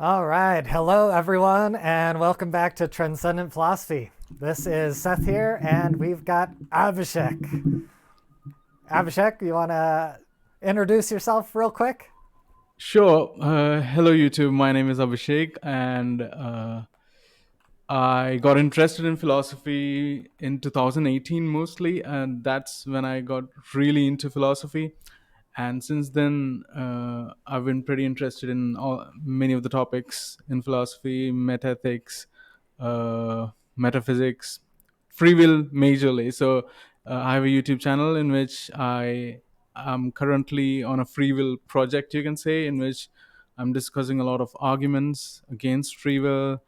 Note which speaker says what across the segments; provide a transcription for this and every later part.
Speaker 1: All right. Hello, everyone, and welcome back to Transcendent Philosophy. This is Seth here, and we've got Abhishek. Abhishek, you want to introduce yourself real quick?
Speaker 2: Sure. Hello, YouTube. My name is Abhishek, and I got interested in philosophy in 2018 mostly, and that's when I got really into philosophy. And since then, I've been pretty interested in many of the topics in philosophy, metaethics, metaphysics, free will majorly. So I have a YouTube channel in which I am currently on a free will project, you can say, in which I'm discussing a lot of arguments against free will,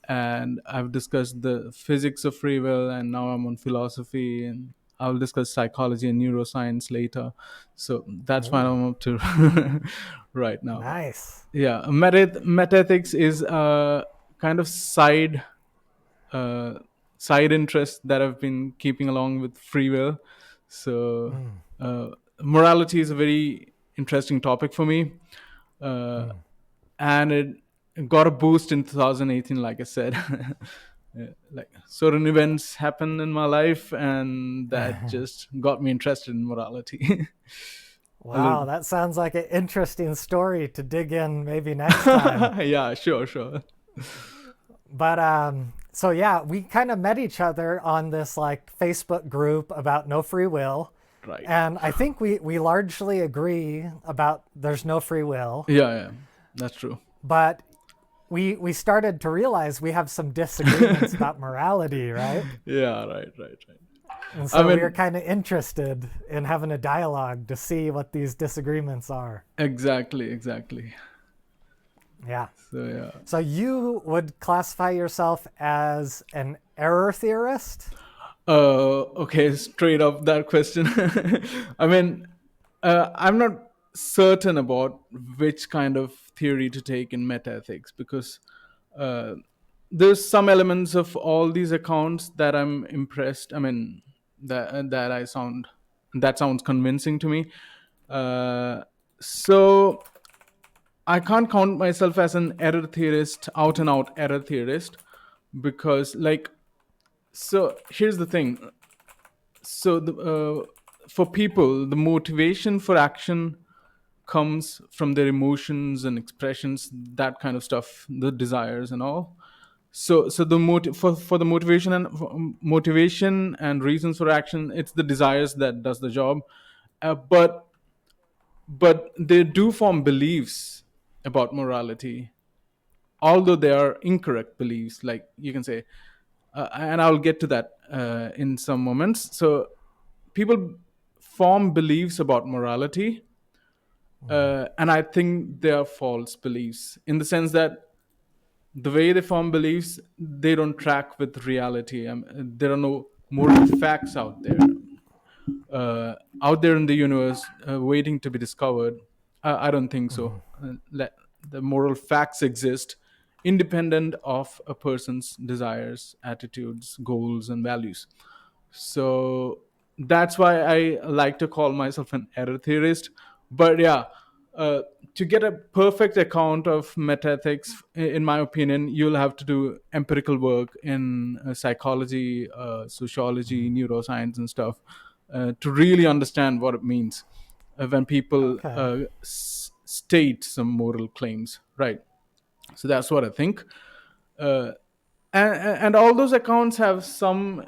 Speaker 2: and I've discussed the physics of free will, and now I'm on philosophy, and I'll discuss psychology and neuroscience later. So that's what
Speaker 1: Ooh,
Speaker 2: I'm up to right now.
Speaker 1: nice.
Speaker 2: Yeah, metaethics is a kind of uh, side interest that I've been keeping along with free will. So
Speaker 1: Mm,
Speaker 2: morality is a very interesting topic for me. Uh,
Speaker 1: mm.
Speaker 2: and it got a boost in 2018, like I said. Like certain events happened in my life, and that just got me interested in morality a
Speaker 1: Wow,
Speaker 2: little.
Speaker 1: that sounds like an interesting story to dig in maybe next time.
Speaker 2: Yeah, sure.
Speaker 1: So yeah, we kind of met each other on this like Facebook group about no free will.
Speaker 2: Right.
Speaker 1: And I think we largely agree about there's no free will,
Speaker 2: Yeah, that's true.
Speaker 1: but we started to realize we have some disagreements about morality, right?
Speaker 2: Yeah, right.
Speaker 1: And
Speaker 2: I
Speaker 1: so we are
Speaker 2: mean,
Speaker 1: kind of interested in having a dialogue to see what these disagreements are.
Speaker 2: exactly.
Speaker 1: Yeah.
Speaker 2: So yeah.
Speaker 1: So you would classify yourself as an error theorist?
Speaker 2: Okay, straight up that question. I mean, I'm not certain about which kind of theory to take in metaethics because uh, there's some elements of all these accounts that I'm impressed. I mean, that sounds convincing to me. Uh, so I can't count myself as an error theorist, out and out error theorist, because so here's the thing. So for people, the motivation for action comes from their emotions and expressions, that kind of stuff, the desires and all. So the for the motivation and reasons for action, it's the desires that does the job. But they do form beliefs about morality, although they are incorrect beliefs, like you can say. And I'll get to that in some moments. So people form beliefs about morality, and I think they are false beliefs in the sense that the way they form beliefs, they don't track with reality. There are no moral facts out there in the universe waiting to be discovered. I don't think so. The moral facts exist independent of a person's desires, attitudes, goals, and values. So that's why I like to call myself an error theorist. But yeah, uh, to get a perfect account of metaethics, in my opinion, you'll have to do empirical work in psychology, sociology, neuroscience, and stuff to really understand what it means when people
Speaker 1: Okay.
Speaker 2: state some moral claims, right? So that's what I think. Uh, and all those accounts have some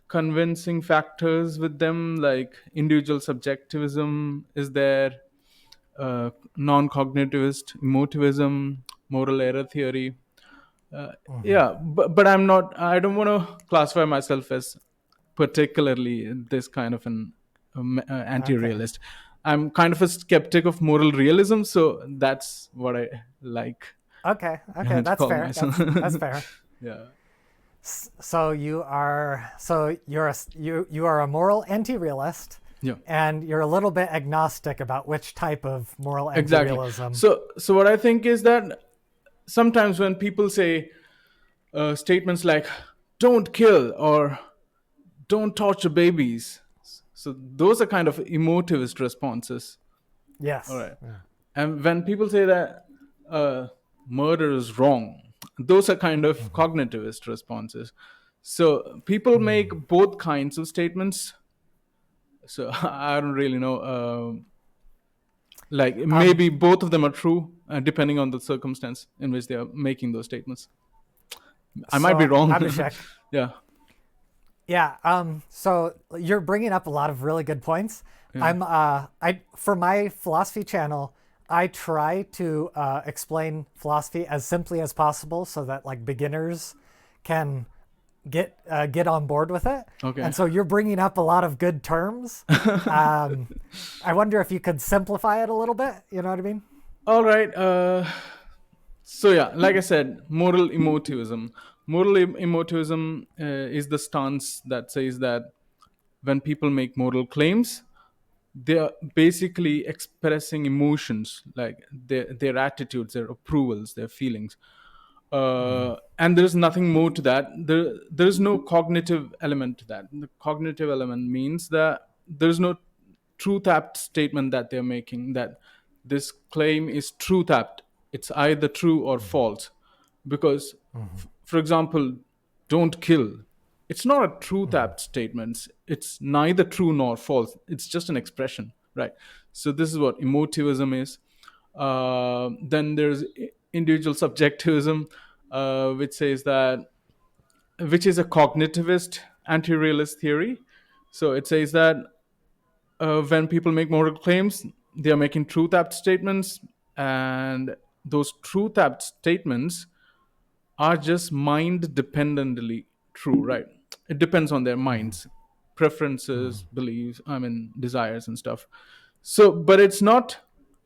Speaker 2: convincing factors with them, like individual subjectivism is there, non-cognitivist emotivism, moral error theory. uh, yeah, but I don't want to classify myself as particularly this kind of an
Speaker 1: Okay.
Speaker 2: anti-realist. I'm kind of a skeptic of moral realism, so that's what I like
Speaker 1: Okay. Okay.
Speaker 2: to
Speaker 1: That's
Speaker 2: call
Speaker 1: fair.
Speaker 2: myself.
Speaker 1: That's fair.
Speaker 2: Yeah.
Speaker 1: You are a moral anti-realist,
Speaker 2: Yeah,
Speaker 1: and you're a little bit agnostic about which type of moral
Speaker 2: exactly.
Speaker 1: anti-realism.
Speaker 2: So what I think is that sometimes when people say statements like "don't kill" or "don't torture babies," so those are kind of emotivist responses. All
Speaker 1: Yes.
Speaker 2: right. And when people say that, murder is wrong. Those are kind of cognitivist responses. So people make both kinds of statements. So I don't really know. Like
Speaker 1: Um,
Speaker 2: maybe both of them are true, depending on the circumstance in which they are making those statements. I might be
Speaker 1: so
Speaker 2: wrong.
Speaker 1: Abhishek,
Speaker 2: Yeah.
Speaker 1: yeah. So you're bringing up a lot of really good points.
Speaker 2: Yeah.
Speaker 1: I for my philosophy channel, I try to explain philosophy as simply as possible so that like beginners can get on board with it.
Speaker 2: Okay.
Speaker 1: And so you're bringing up a lot of good terms. I wonder if you could simplify it a little bit. You know what I mean?
Speaker 2: All right. So yeah, like I said, moral emotivism. Emotivism is the stance that says that when people make moral claims, they are basically expressing emotions, like their attitudes, their approvals, their feelings. And there's nothing more to that. There's no cognitive element to that. The cognitive element means that there's no truth apt statement that they're making, that this claim is truth apt. It's either true or false. Because, for example, don't kill. It's not a truth apt statement. It's neither true nor false. It's just an expression, right? So this is what emotivism is. Then there's individual subjectivism, which says that, which is a cognitivist anti-realist theory. So it says that when people make moral claims, they are making truth apt statements, and those truth apt statements are just mind dependently true, right? It depends on their minds, preferences, beliefs, desires and stuff. So, but it's not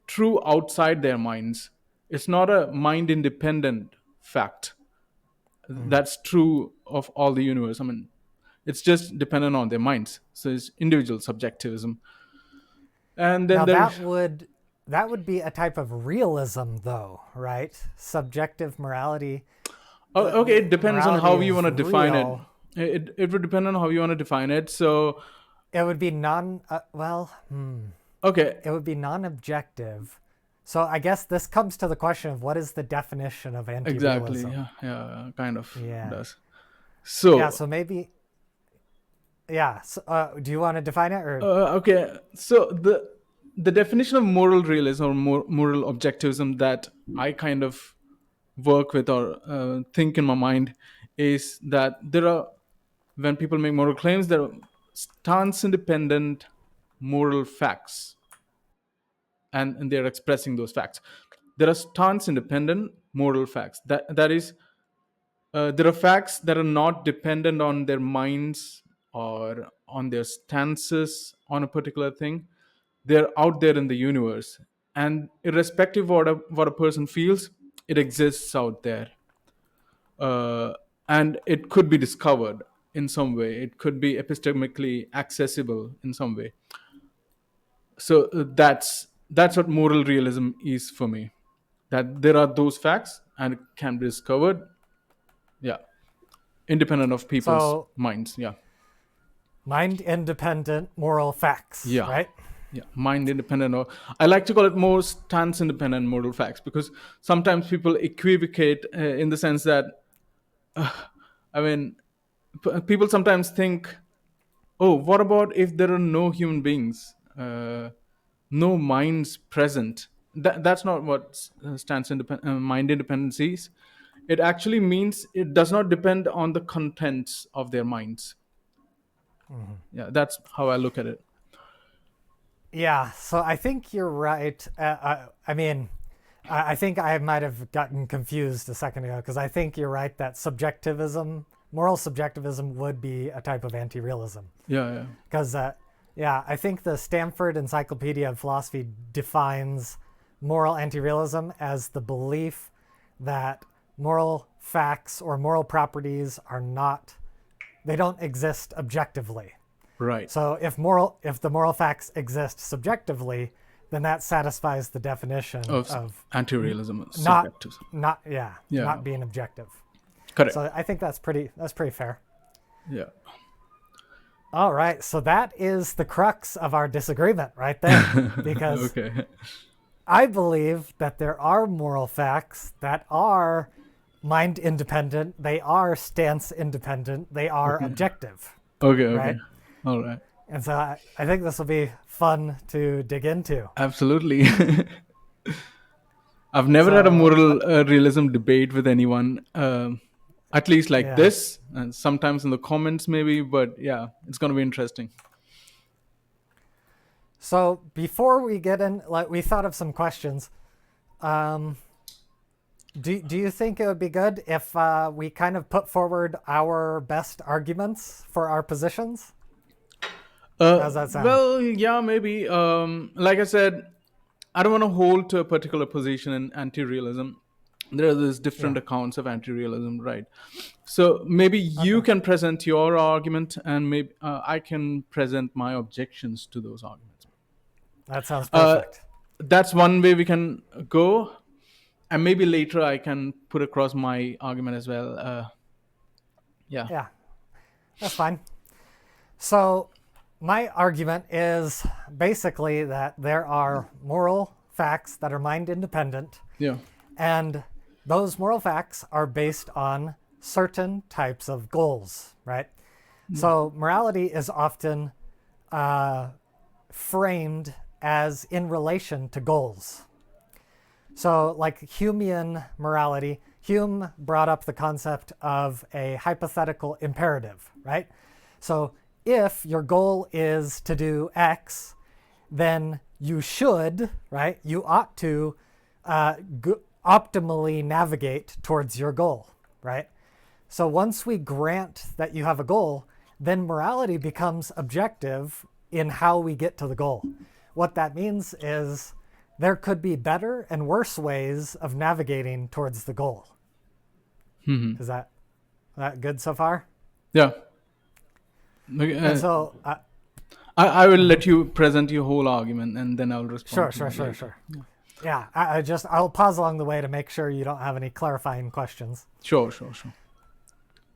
Speaker 2: true outside their minds. It's not a mind independent fact that's true of all the universe. It's just dependent on their minds. So it's individual subjectivism. And then
Speaker 1: Now
Speaker 2: there's,
Speaker 1: that would be a type of realism, though, right? Subjective morality.
Speaker 2: okay, it depends on
Speaker 1: Morality
Speaker 2: how you want
Speaker 1: is
Speaker 2: to define it.
Speaker 1: real.
Speaker 2: It would depend on how you want to define it. So,
Speaker 1: It would be
Speaker 2: okay,
Speaker 1: it would be non-objective. So I guess this comes to the question of what is the definition of
Speaker 2: exactly.
Speaker 1: anti-realism?
Speaker 2: Yeah, kind of
Speaker 1: Yeah.
Speaker 2: does.
Speaker 1: Yeah,
Speaker 2: So,
Speaker 1: so maybe yeah. So, do you want to define it or
Speaker 2: okay, so the definition of moral realism or moral objectivism that I kind of work with or think in my mind is that there are, when people make moral claims, there are stance independent moral facts, and they're expressing those facts. There are stance independent moral facts. That is, there are facts that are not dependent on their minds or on their stances on a particular thing. They're out there in the universe, and irrespective of what a person feels, it exists out there. And it could be discovered in some way. It could be epistemically accessible in some way. So that's what moral realism is for me. That there are those facts and it can be discovered. Yeah, independent of people's
Speaker 1: so
Speaker 2: minds. Yeah.
Speaker 1: mind independent moral facts,
Speaker 2: Yeah.
Speaker 1: right?
Speaker 2: Yeah, mind independent, or I like to call it more stance independent moral facts, because sometimes people equivocate in the sense that, I mean, people sometimes think, oh, what about if there are no human beings, no minds present? That's not what mind independence is. It actually means it does not depend on the contents of their minds. Yeah, that's how I look at it.
Speaker 1: Yeah, so I think you're right. I mean, I think I might have gotten confused a second ago because I think you're right that subjectivism, moral subjectivism, would be a type of anti-realism.
Speaker 2: Yeah, yeah.
Speaker 1: Because, yeah, I think the Stanford Encyclopedia of Philosophy defines moral anti-realism as the belief that moral facts or moral properties are not, they don't exist objectively.
Speaker 2: Right.
Speaker 1: So if the moral facts exist subjectively, then that satisfies the definition
Speaker 2: Of
Speaker 1: of
Speaker 2: anti-realism,
Speaker 1: not
Speaker 2: subjectivism. Yeah.
Speaker 1: not being objective.
Speaker 2: Correct.
Speaker 1: So I think that's pretty fair.
Speaker 2: Yeah.
Speaker 1: All right, so that is the crux of our disagreement right there, because
Speaker 2: Okay.
Speaker 1: I believe that there are moral facts that are mind independent, they are stance independent, they are
Speaker 2: Okay.
Speaker 1: objective,
Speaker 2: Okay. Okay.
Speaker 1: right?
Speaker 2: All right.
Speaker 1: And so I think this will be fun to dig into.
Speaker 2: Absolutely. I've never had a
Speaker 1: So,
Speaker 2: moral realism debate with anyone, at least like
Speaker 1: yeah.
Speaker 2: this, and sometimes in the comments maybe, but yeah, it's going to be interesting.
Speaker 1: So before we get in, like we thought of some questions. Um, do you think it would be good if we kind of put forward our best arguments for our positions? How's that sound?
Speaker 2: Well, yeah, maybe. Like I said, I don't want to hold to a particular position in anti-realism. There are these different
Speaker 1: Yeah.
Speaker 2: accounts of anti-realism, right? So maybe you
Speaker 1: Okay.
Speaker 2: can present your argument, and maybe I can present my objections to those arguments.
Speaker 1: That sounds
Speaker 2: Uh,
Speaker 1: perfect.
Speaker 2: that's one way we can go, and maybe later I can put across my argument as well. Yeah.
Speaker 1: Yeah, that's fine. So my argument is basically that there are moral facts that are mind independent,
Speaker 2: Yeah.
Speaker 1: and those moral facts are based on certain types of goals, right? So morality is often framed as in relation to goals. So, like Humean morality, Hume brought up the concept of a hypothetical imperative, right? So, if your goal is to do X, then you should, right? You ought to optimally navigate towards your goal, right? So, once we grant that you have a goal, then morality becomes objective in how we get to the goal. What that means is there could be better and worse ways of navigating towards the goal. Is that good so far?
Speaker 2: Yeah.
Speaker 1: And so,
Speaker 2: I will let you present your whole argument, and then I'll respond to that later.
Speaker 1: sure. Yeah, I'll pause along the way to make sure you don't have any clarifying questions.
Speaker 2: Sure.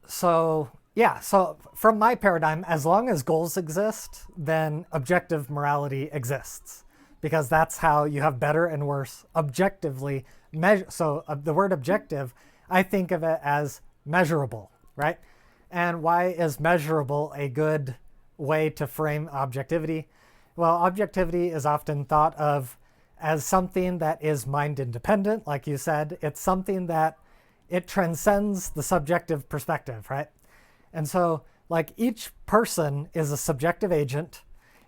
Speaker 1: So, yeah, so from my paradigm, as long as goals exist, then objective morality exists, because that's how you have better and worse objectively measure. So the word objective, I think of it as measurable, right? And why is measurable a good way to frame objectivity? Well, objectivity is often thought of as something that is mind independent, like you said. It's something that it transcends the subjective perspective, right? And so, like, each person is a subjective agent,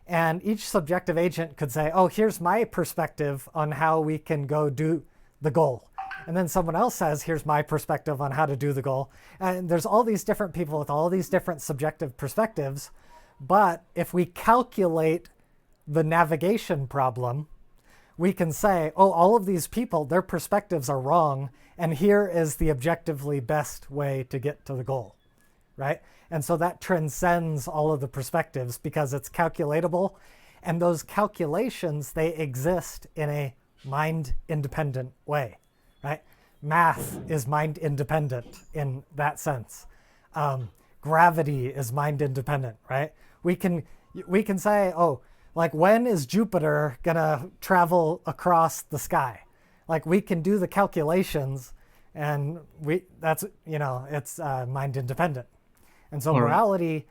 Speaker 1: and each subjective agent could say, oh, here's my perspective on how we can go do the goal. And then someone else says, here's my perspective on how to do the goal. And there's all these different people with all these different subjective perspectives. But if we calculate the navigation problem, we can say, oh, all of these people, their perspectives are wrong, and here is the objectively best way to get to the goal, right? And so that transcends all of the perspectives because it's calculatable, and those calculations, they exist in a mind-independent way, right? Math is mind-independent in that sense. Gravity is mind-independent, right? We can say, oh, like, when is Jupiter gonna travel across the sky? Like, we can do the calculations, and it's mind independent. And so morality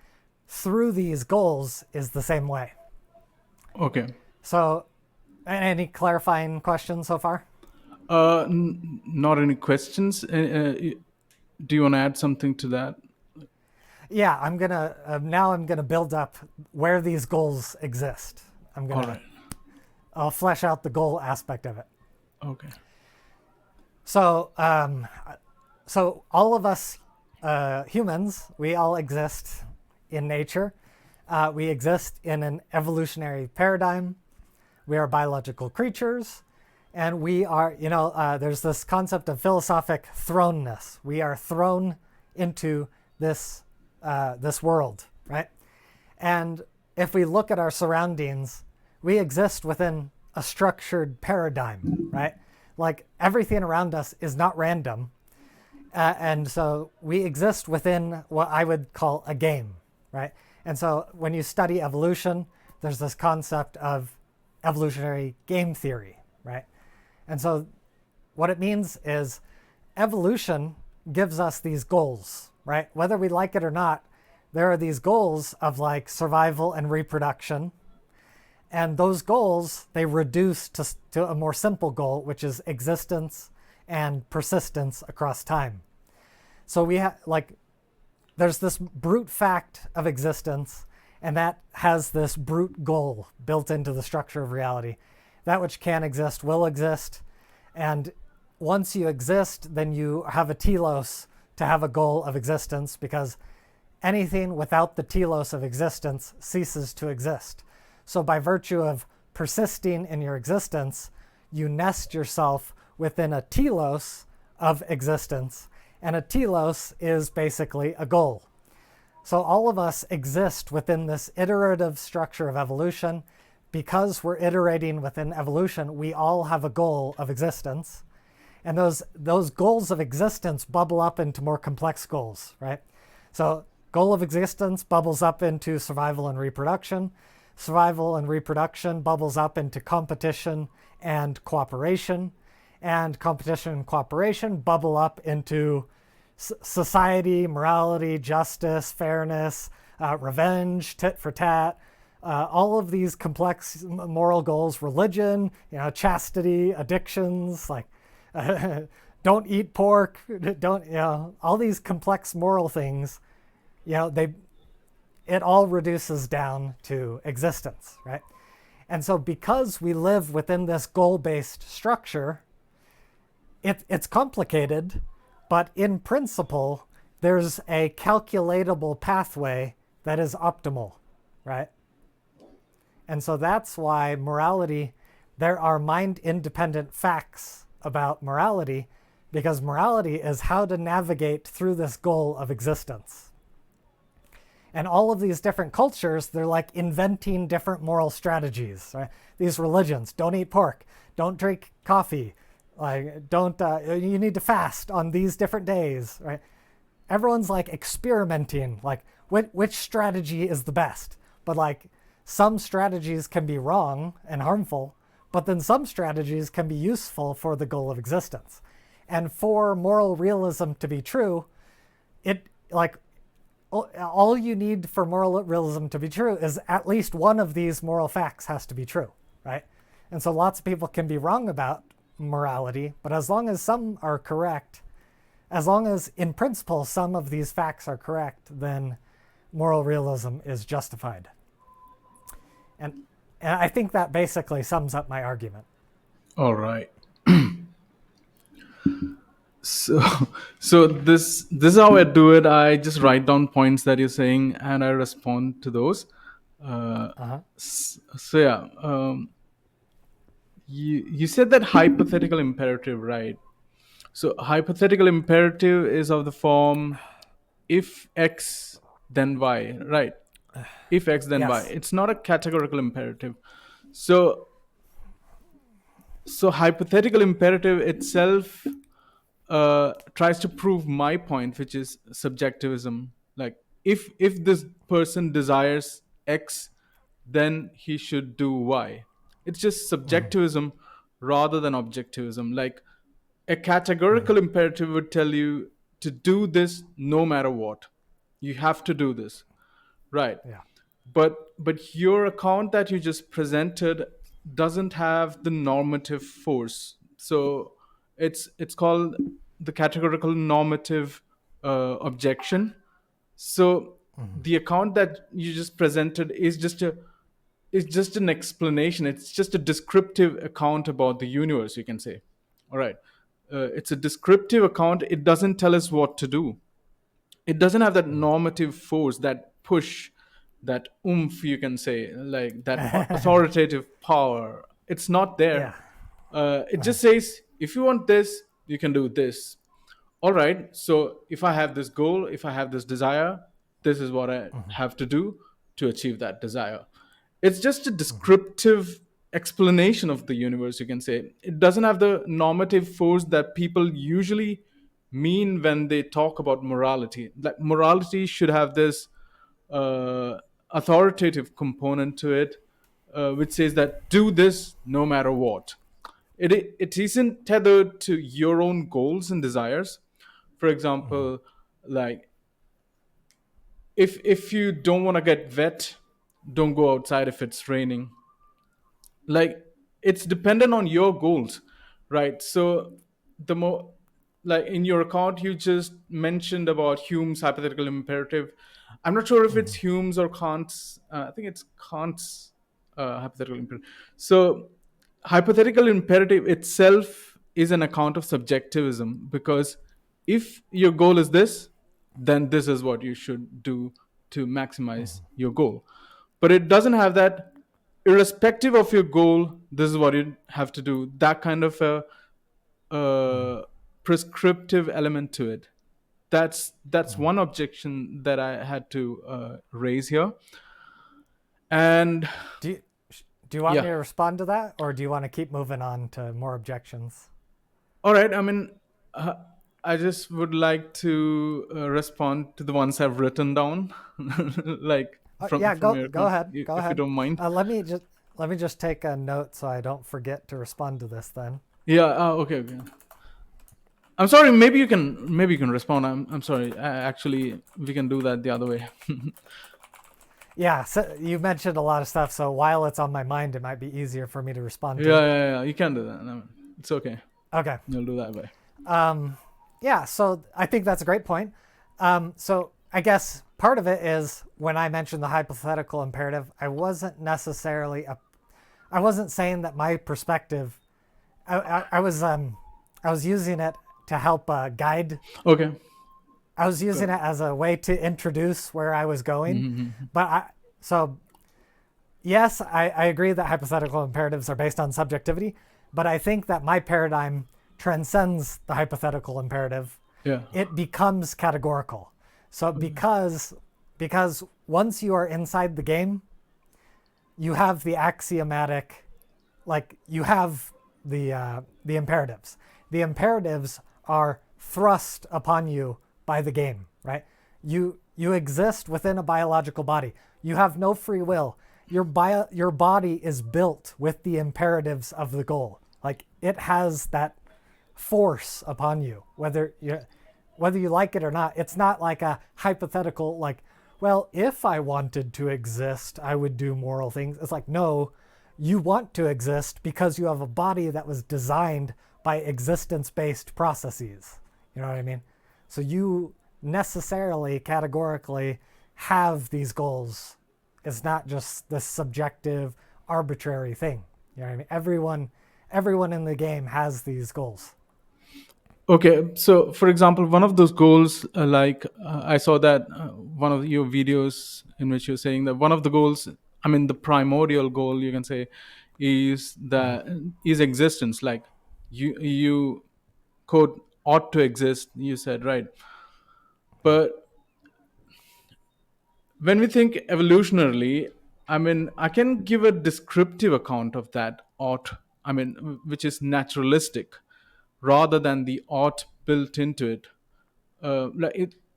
Speaker 1: through these goals is the same way.
Speaker 2: Okay.
Speaker 1: So, any clarifying questions so far?
Speaker 2: Not any questions. Do you want to add something to that?
Speaker 1: Yeah, I'm gonna build up where these goals exist. I'll flesh out the goal aspect of it.
Speaker 2: Okay.
Speaker 1: So, all of us humans, we all exist in nature. We exist in an evolutionary paradigm. We are biological creatures, and we are, there's this concept of philosophic thrownness. We are thrown into this world, right? And if we look at our surroundings, we exist within a structured paradigm, right? Like, everything around us is not random. And so we exist within what I would call a game, right? And so when you study evolution, there's this concept of evolutionary game theory, right? And so what it means is evolution gives us these goals, right? Whether we like it or not, there are these goals of like survival and reproduction. And those goals, they reduce to a more simple goal, which is existence and persistence across time. So we have like, there's this brute fact of existence, and that has this brute goal built into the structure of reality. That which can exist will exist. And once you exist, then you have a telos to have a goal of existence, because anything without the telos of existence ceases to exist. So by virtue of persisting in your existence, you nest yourself within a telos of existence, and a telos is basically a goal. So all of us exist within this iterative structure of evolution. Because we're iterating within evolution, we all have a goal of existence. And those goals of existence bubble up into more complex goals, right? So goal of existence bubbles up into survival and reproduction. Survival and reproduction bubbles up into competition and cooperation. And competition and cooperation bubble up into society, morality, justice, fairness, revenge, tit for tat, all of these complex moral goals, religion, chastity, addictions, like don't eat pork, don't, all these complex moral things, it all reduces down to existence, right? And so because we live within this goal-based structure, it's complicated, but in principle, there's a calculatable pathway that is optimal, right? And so that's why morality, there are mind-independent facts about morality, because morality is how to navigate through this goal of existence. And all of these different cultures, they're like inventing different moral strategies, right? These religions, don't eat pork, don't drink coffee, like don't, you need to fast on these different days, right? Everyone's like experimenting, like which strategy is the best. But like some strategies can be wrong and harmful, but then some strategies can be useful for the goal of existence. And for moral realism to be true, it like all you need for moral realism to be true is at least one of these moral facts has to be true, right? And so lots of people can be wrong about morality, but as long as some are correct, as long as in principle some of these facts are correct, then moral realism is justified. And I think that basically sums up my argument.
Speaker 2: All right. So, so this is how I do it. I just write down points that you're saying, and I respond to those. So yeah, you said that hypothetical imperative, right? So hypothetical imperative is of the form if X then Y, right? If X then Y.
Speaker 1: Yes.
Speaker 2: It's not a categorical imperative. So hypothetical imperative itself tries to prove my point, which is subjectivism. Like if this person desires X, then he should do Y. It's just subjectivism rather than objectivism. Like a categorical imperative would tell you to do this no matter what. You have to do this, right?
Speaker 1: Yeah.
Speaker 2: But your account that you just presented doesn't have the normative force. So it's called the categorical normative objection. So the account that you just presented is just an explanation. It's just a descriptive account about the universe, you can say. All right. It's a descriptive account. It doesn't tell us what to do. It doesn't have that normative force, that push, that oomph, you can say, like that authoritative power. It's not there. It just says, if you want this, you can do this. All right, so if I have this goal, if I have this desire, this is what I have to do to achieve that desire. It's just a descriptive explanation of the universe, you can say. It doesn't have the normative force that people usually mean when they talk about morality. Like morality should have this authoritative component to it, which says that do this no matter what. It isn't tethered to your own goals and desires. For example, like if you don't want to get wet, don't go outside if it's raining. Like, it's dependent on your goals, right? So the more, like in your account you just mentioned about Hume's hypothetical imperative. I'm not sure if it's Hume's or Kant's. I think it's Kant's hypothetical imperative. So hypothetical imperative itself is an account of subjectivism, because if your goal is this, then this is what you should do to maximize your goal. But it doesn't have that irrespective of your goal, this is what you have to do, that kind of a prescriptive element to it. That's one objection that I had to raise here. And
Speaker 1: Do you, do you want
Speaker 2: yeah,
Speaker 1: me to respond to that, or do you want to keep moving on to more objections?
Speaker 2: all right. I mean, uh, I just would like to respond to the ones I've written down, like
Speaker 1: Yeah,
Speaker 2: from
Speaker 1: go
Speaker 2: your
Speaker 1: go
Speaker 2: account,
Speaker 1: ahead. Go
Speaker 2: if you
Speaker 1: ahead.
Speaker 2: don't mind.
Speaker 1: Let me just take a note so I don't forget to respond to this then.
Speaker 2: Yeah. Okay. Okay. I'm sorry. Maybe you can respond. I'm sorry. Actually, we can do that the other way.
Speaker 1: Yeah, so you mentioned a lot of stuff, so while it's on my mind, it might be easier for me to respond
Speaker 2: Yeah,
Speaker 1: to.
Speaker 2: yeah, yeah. You can do that. I mean, it's okay.
Speaker 1: Okay.
Speaker 2: You'll do that way.
Speaker 1: Yeah, so I think that's a great point. So I guess part of it is when I mentioned the hypothetical imperative, I wasn't saying that my perspective. I was using it to help guide.
Speaker 2: Okay.
Speaker 1: I was using
Speaker 2: Good.
Speaker 1: it as a way to introduce where I was going, but so yes, I agree that hypothetical imperatives are based on subjectivity, but I think that my paradigm transcends the hypothetical imperative.
Speaker 2: Yeah.
Speaker 1: It becomes categorical. So because once you are inside the game, you have the axiomatic, like you have the imperatives. The imperatives are thrust upon you by the game, right? You exist within a biological body. You have no free will. Your body is built with the imperatives of the goal. Like it has that force upon you, whether you like it or not. It's not like a hypothetical, like, well, if I wanted to exist, I would do moral things. It's like, no, you want to exist because you have a body that was designed by existence-based processes. You know what I mean? So you necessarily, categorically, have these goals. It's not just this subjective, arbitrary thing. You know what I mean? Everyone in the game has these goals.
Speaker 2: Okay. So, for example, one of those goals, I saw that one of your videos in which you're saying that one of the goals, I mean, the primordial goal, you can say, is existence. Like you quote ought to exist. You said, right, but when we think evolutionarily, I mean, I can give a descriptive account of that ought, I mean, which is naturalistic rather than the ought built into it.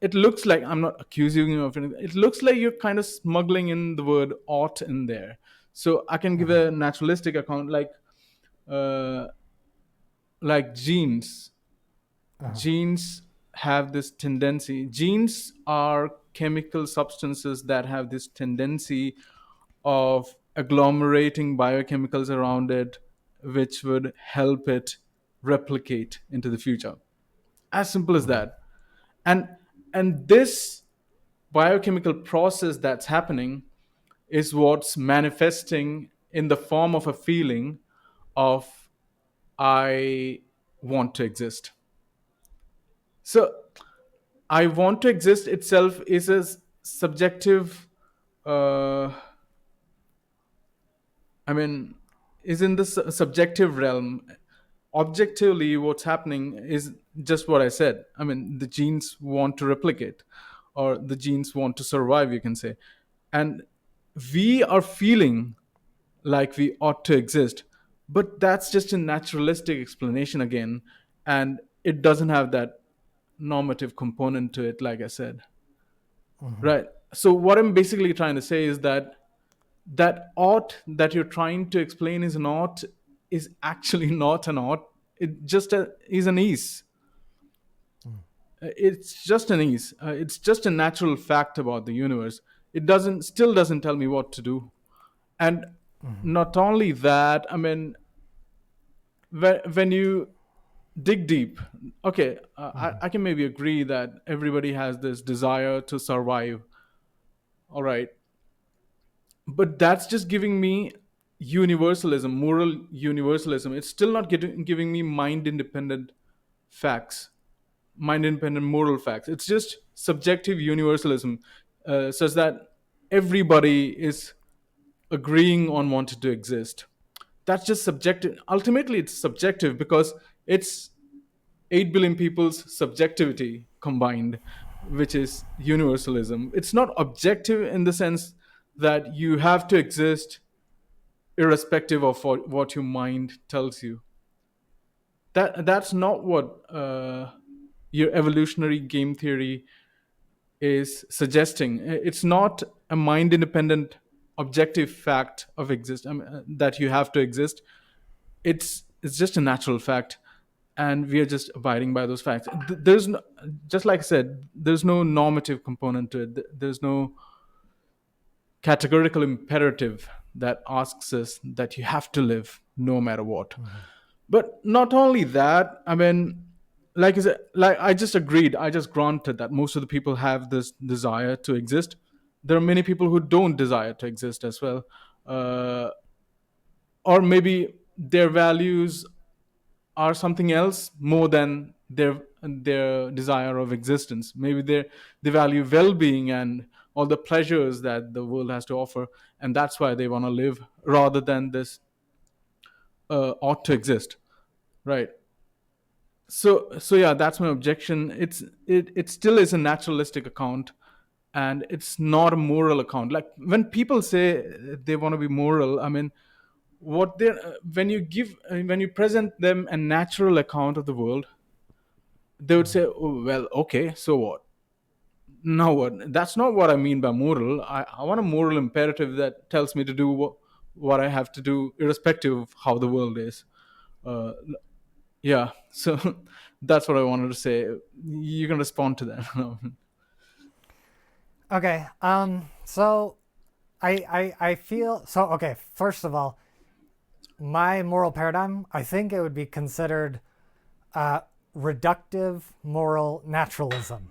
Speaker 2: It looks like, I'm not accusing you of anything, it looks like you're kind of smuggling in the word ought in there. So I can give a naturalistic account, uh, like genes have this tendency. Genes are chemical substances that have this tendency of agglomerating biochemicals around it, which would help it replicate into the future. As simple as that. And and this biochemical process that's happening is what's manifesting in the form of a feeling of I want to exist. So I want to exist itself is a subjective, uh, I mean, is in the subjective realm. Objectively, what's happening is just what I said. I mean, the genes want to replicate, or the genes want to survive, you can say. And we are feeling like we ought to exist. But that's just a naturalistic explanation again. And it doesn't have that normative component to it, like I said. Right. So, what I'm basically trying to say is that that ought that you're trying to explain is an ought is actually not an ought. It just is an is. It's just an is. It's just a natural fact about the universe. It doesn't still doesn't tell me what to do. And not only that, I mean, when you dig deep, okay, I can maybe agree that everybody has this desire to survive. All right, but that's just giving me universalism, moral universalism. It's still not giving me mind independent facts, mind independent moral facts. It's just subjective universalism, such that everybody is agreeing on wanting to exist. That's just subjective. Ultimately, it's subjective because it's 8 billion people's subjectivity combined, which is universalism. It's not objective in the sense that you have to exist irrespective of what your mind tells you. That's not what your evolutionary game theory is suggesting. It's not a mind independent objective fact of that you have to exist. It's just a natural fact, and we are just abiding by those facts. There's no, just like I said, there's no normative component to it. There's no categorical imperative that asks us that you have to live no matter what. But not only that, I mean, like I said, like I just agreed, I just granted that most of the people have this desire to exist. There are many people who don't desire to exist as well, uh, or maybe their values are something else more than their desire of existence. Maybe they value well-being and all the pleasures that the world has to offer, and that's why they want to live rather than this ought to exist, right? So yeah, that's my objection. It still is a naturalistic account, and it's not a moral account. Like when people say they want to be moral, I mean, what they when you present them a natural account of the world, they would say, oh, well, okay, so what? Now what? That's not what I mean by moral. I want a moral imperative that tells me to do what I have to do irrespective of how the world is. uh, yeah, so that's what I wanted to say. You can respond to that.
Speaker 1: Okay. So I feel so. Okay. First of all, my moral paradigm, I think it would be considered reductive moral naturalism.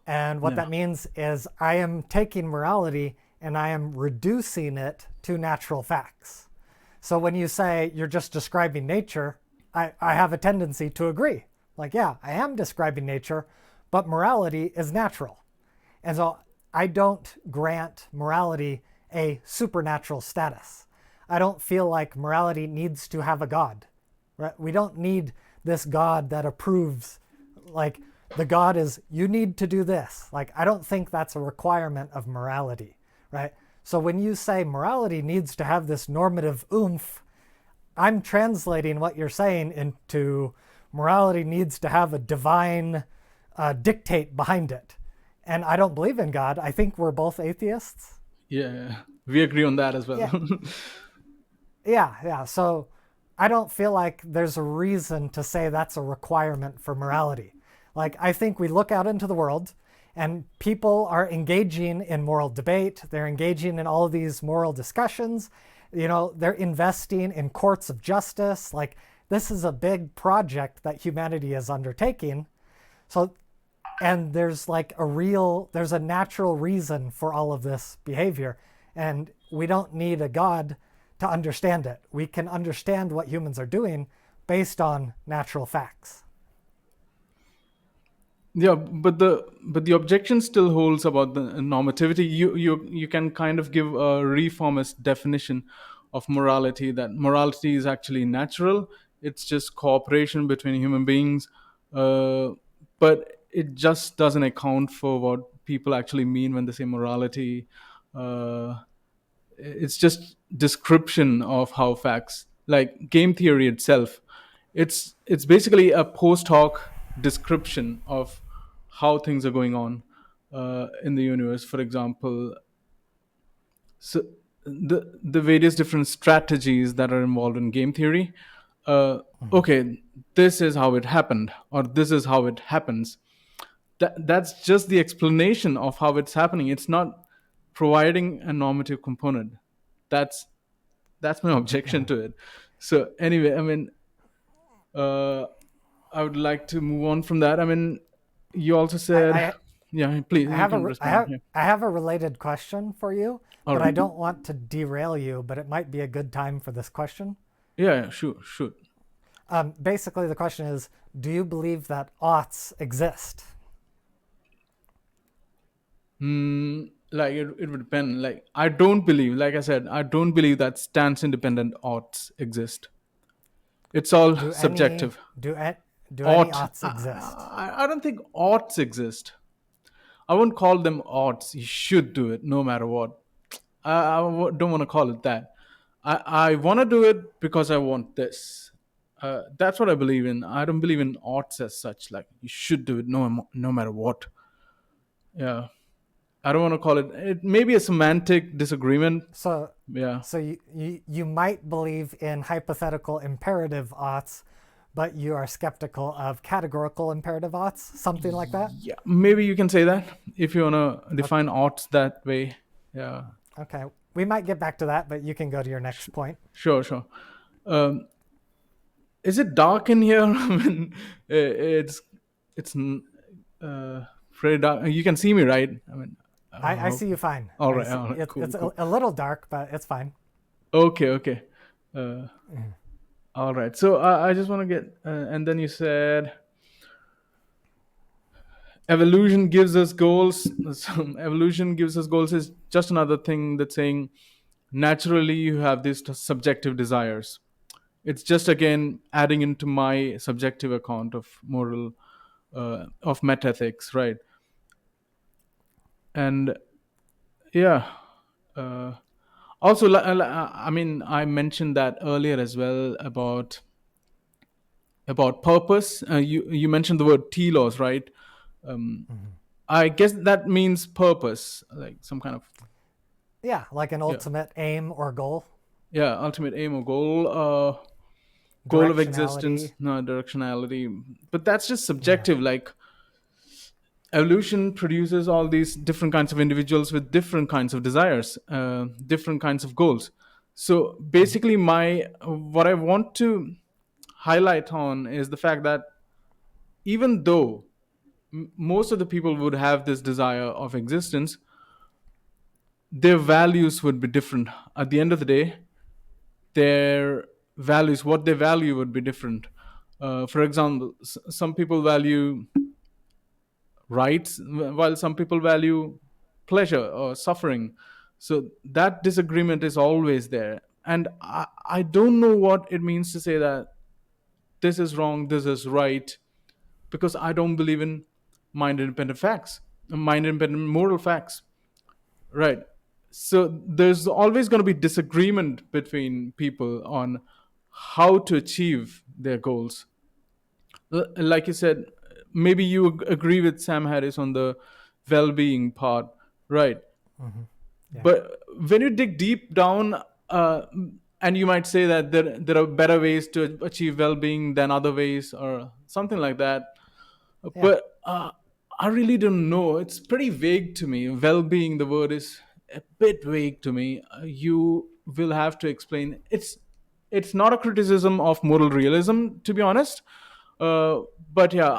Speaker 1: And what
Speaker 2: Yeah.
Speaker 1: that means is I am taking morality and I am reducing it to natural facts. So when you say you're just describing nature, I have a tendency to agree. Like, yeah, I am describing nature, but morality is natural. And so I don't grant morality a supernatural status. I don't feel like morality needs to have a God. Right? We don't need this God that approves, like, the God is, you need to do this. Like, I don't think that's a requirement of morality, right? So when you say morality needs to have this normative oomph, I'm translating what you're saying into morality needs to have a divine dictate behind it. And I don't believe in God. I think we're both atheists.
Speaker 2: Yeah, we agree on that as well.
Speaker 1: Yeah, yeah. So I don't feel like there's a reason to say that's a requirement for morality. Like, I think we look out into the world and people are engaging in moral debate. They're engaging in all of these moral discussions. You know, they're investing in courts of justice. Like, this is a big project that humanity is undertaking. So, and there's like there's a natural reason for all of this behavior. And we don't need a God to understand it. We can understand what humans are doing based on natural facts.
Speaker 2: Yeah, but the objection still holds about the normativity. You can kind of give a reformist definition of morality, that morality is actually natural. It's just cooperation between human beings, uh, but it just doesn't account for what people actually mean when they say morality. Uh, it's just description of how facts, like game theory itself, it's basically a post hoc description of how things are going on in the universe. For example, so the various different strategies that are involved in game theory. uh, okay, this is how it happened, or this is how it happens. That's just the explanation of how it's happening. It's not providing a normative component. That's that's my objection to it. So anyway, I mean, uh, I would like to move on from that. I mean, you also
Speaker 1: I,
Speaker 2: said,
Speaker 1: I
Speaker 2: yeah, please,
Speaker 1: I
Speaker 2: you
Speaker 1: have
Speaker 2: can respond. Yeah.
Speaker 1: I have a related question for you,
Speaker 2: All
Speaker 1: but I
Speaker 2: right.
Speaker 1: don't want to derail you. But it might be a good time for this question.
Speaker 2: Yeah, yeah, sure, sure.
Speaker 1: Basically, the question is: do you believe that oughts exist?
Speaker 2: Like it would depend. Like I don't believe, like I said, I don't believe that stance independent oughts exist. It's all
Speaker 1: Do any
Speaker 2: subjective.
Speaker 1: do a- do any
Speaker 2: Ought,
Speaker 1: oughts exist?
Speaker 2: I don't think oughts exist. I won't call them oughts. You should do it no matter what. Don't want to call it that. I want to do it because I want this. That's what I believe in. I don't believe in oughts as such. Like you should do it no matter what. Yeah, I don't want to call it. It may be a semantic disagreement.
Speaker 1: So
Speaker 2: Yeah,
Speaker 1: you might believe in hypothetical imperative oughts, but you are skeptical of categorical imperative oughts, something like that.
Speaker 2: yeah. Maybe you can say that if you want to define oughts that way. Yeah,
Speaker 1: Okay, we might get back to that, but you can go to your next point.
Speaker 2: sure, sure. Um, is it dark in here? I mean, it's uh, pretty dark. You can see me, right? I mean,
Speaker 1: I see you fine. I see,
Speaker 2: all right, cool,
Speaker 1: it's
Speaker 2: cool.
Speaker 1: a little dark, but it's fine.
Speaker 2: Okay, okay. Uh, all right. So I just want to get, and then you said evolution gives us goals. So evolution gives us goals is just another thing that's saying naturally you have these subjective desires. It's just again adding into my subjective account of moral, of metaethics, right? And yeah, uh, also I mean, I mentioned that earlier as well about purpose. You mentioned the word telos, right? um, I guess that means purpose, like some kind of,
Speaker 1: Yeah, like an
Speaker 2: yeah,
Speaker 1: ultimate aim or goal,
Speaker 2: yeah, ultimate aim or goal, goal of existence,
Speaker 1: directionality.
Speaker 2: no directionality. But that's just
Speaker 1: Yeah.
Speaker 2: subjective. Like evolution produces all these different kinds of individuals with different kinds of desires, different kinds of goals. So basically, my what I want to highlight on is the fact that even though most of the people would have this desire of existence, their values would be different. At the end of the day, their values, what they value, would be different. For example, some people value rights, while some people value pleasure or suffering. So that disagreement is always there. And I don't know what it means to say that this is wrong, this is right, because I don't believe in mind independent facts, mind independent moral facts. Right. So there's always going to be disagreement between people on how to achieve their goals. Like you said, maybe you agree with Sam Harris on the well-being part, right?
Speaker 1: Yeah.
Speaker 2: But when you dig deep down, and you might say that there are better ways to achieve well-being than other ways, or something like that.
Speaker 1: Yeah.
Speaker 2: But I really don't know. It's pretty vague to me. Well-being, the word is a bit vague to me. You will have to explain. It's not a criticism of moral realism, to be honest. Uh, but yeah,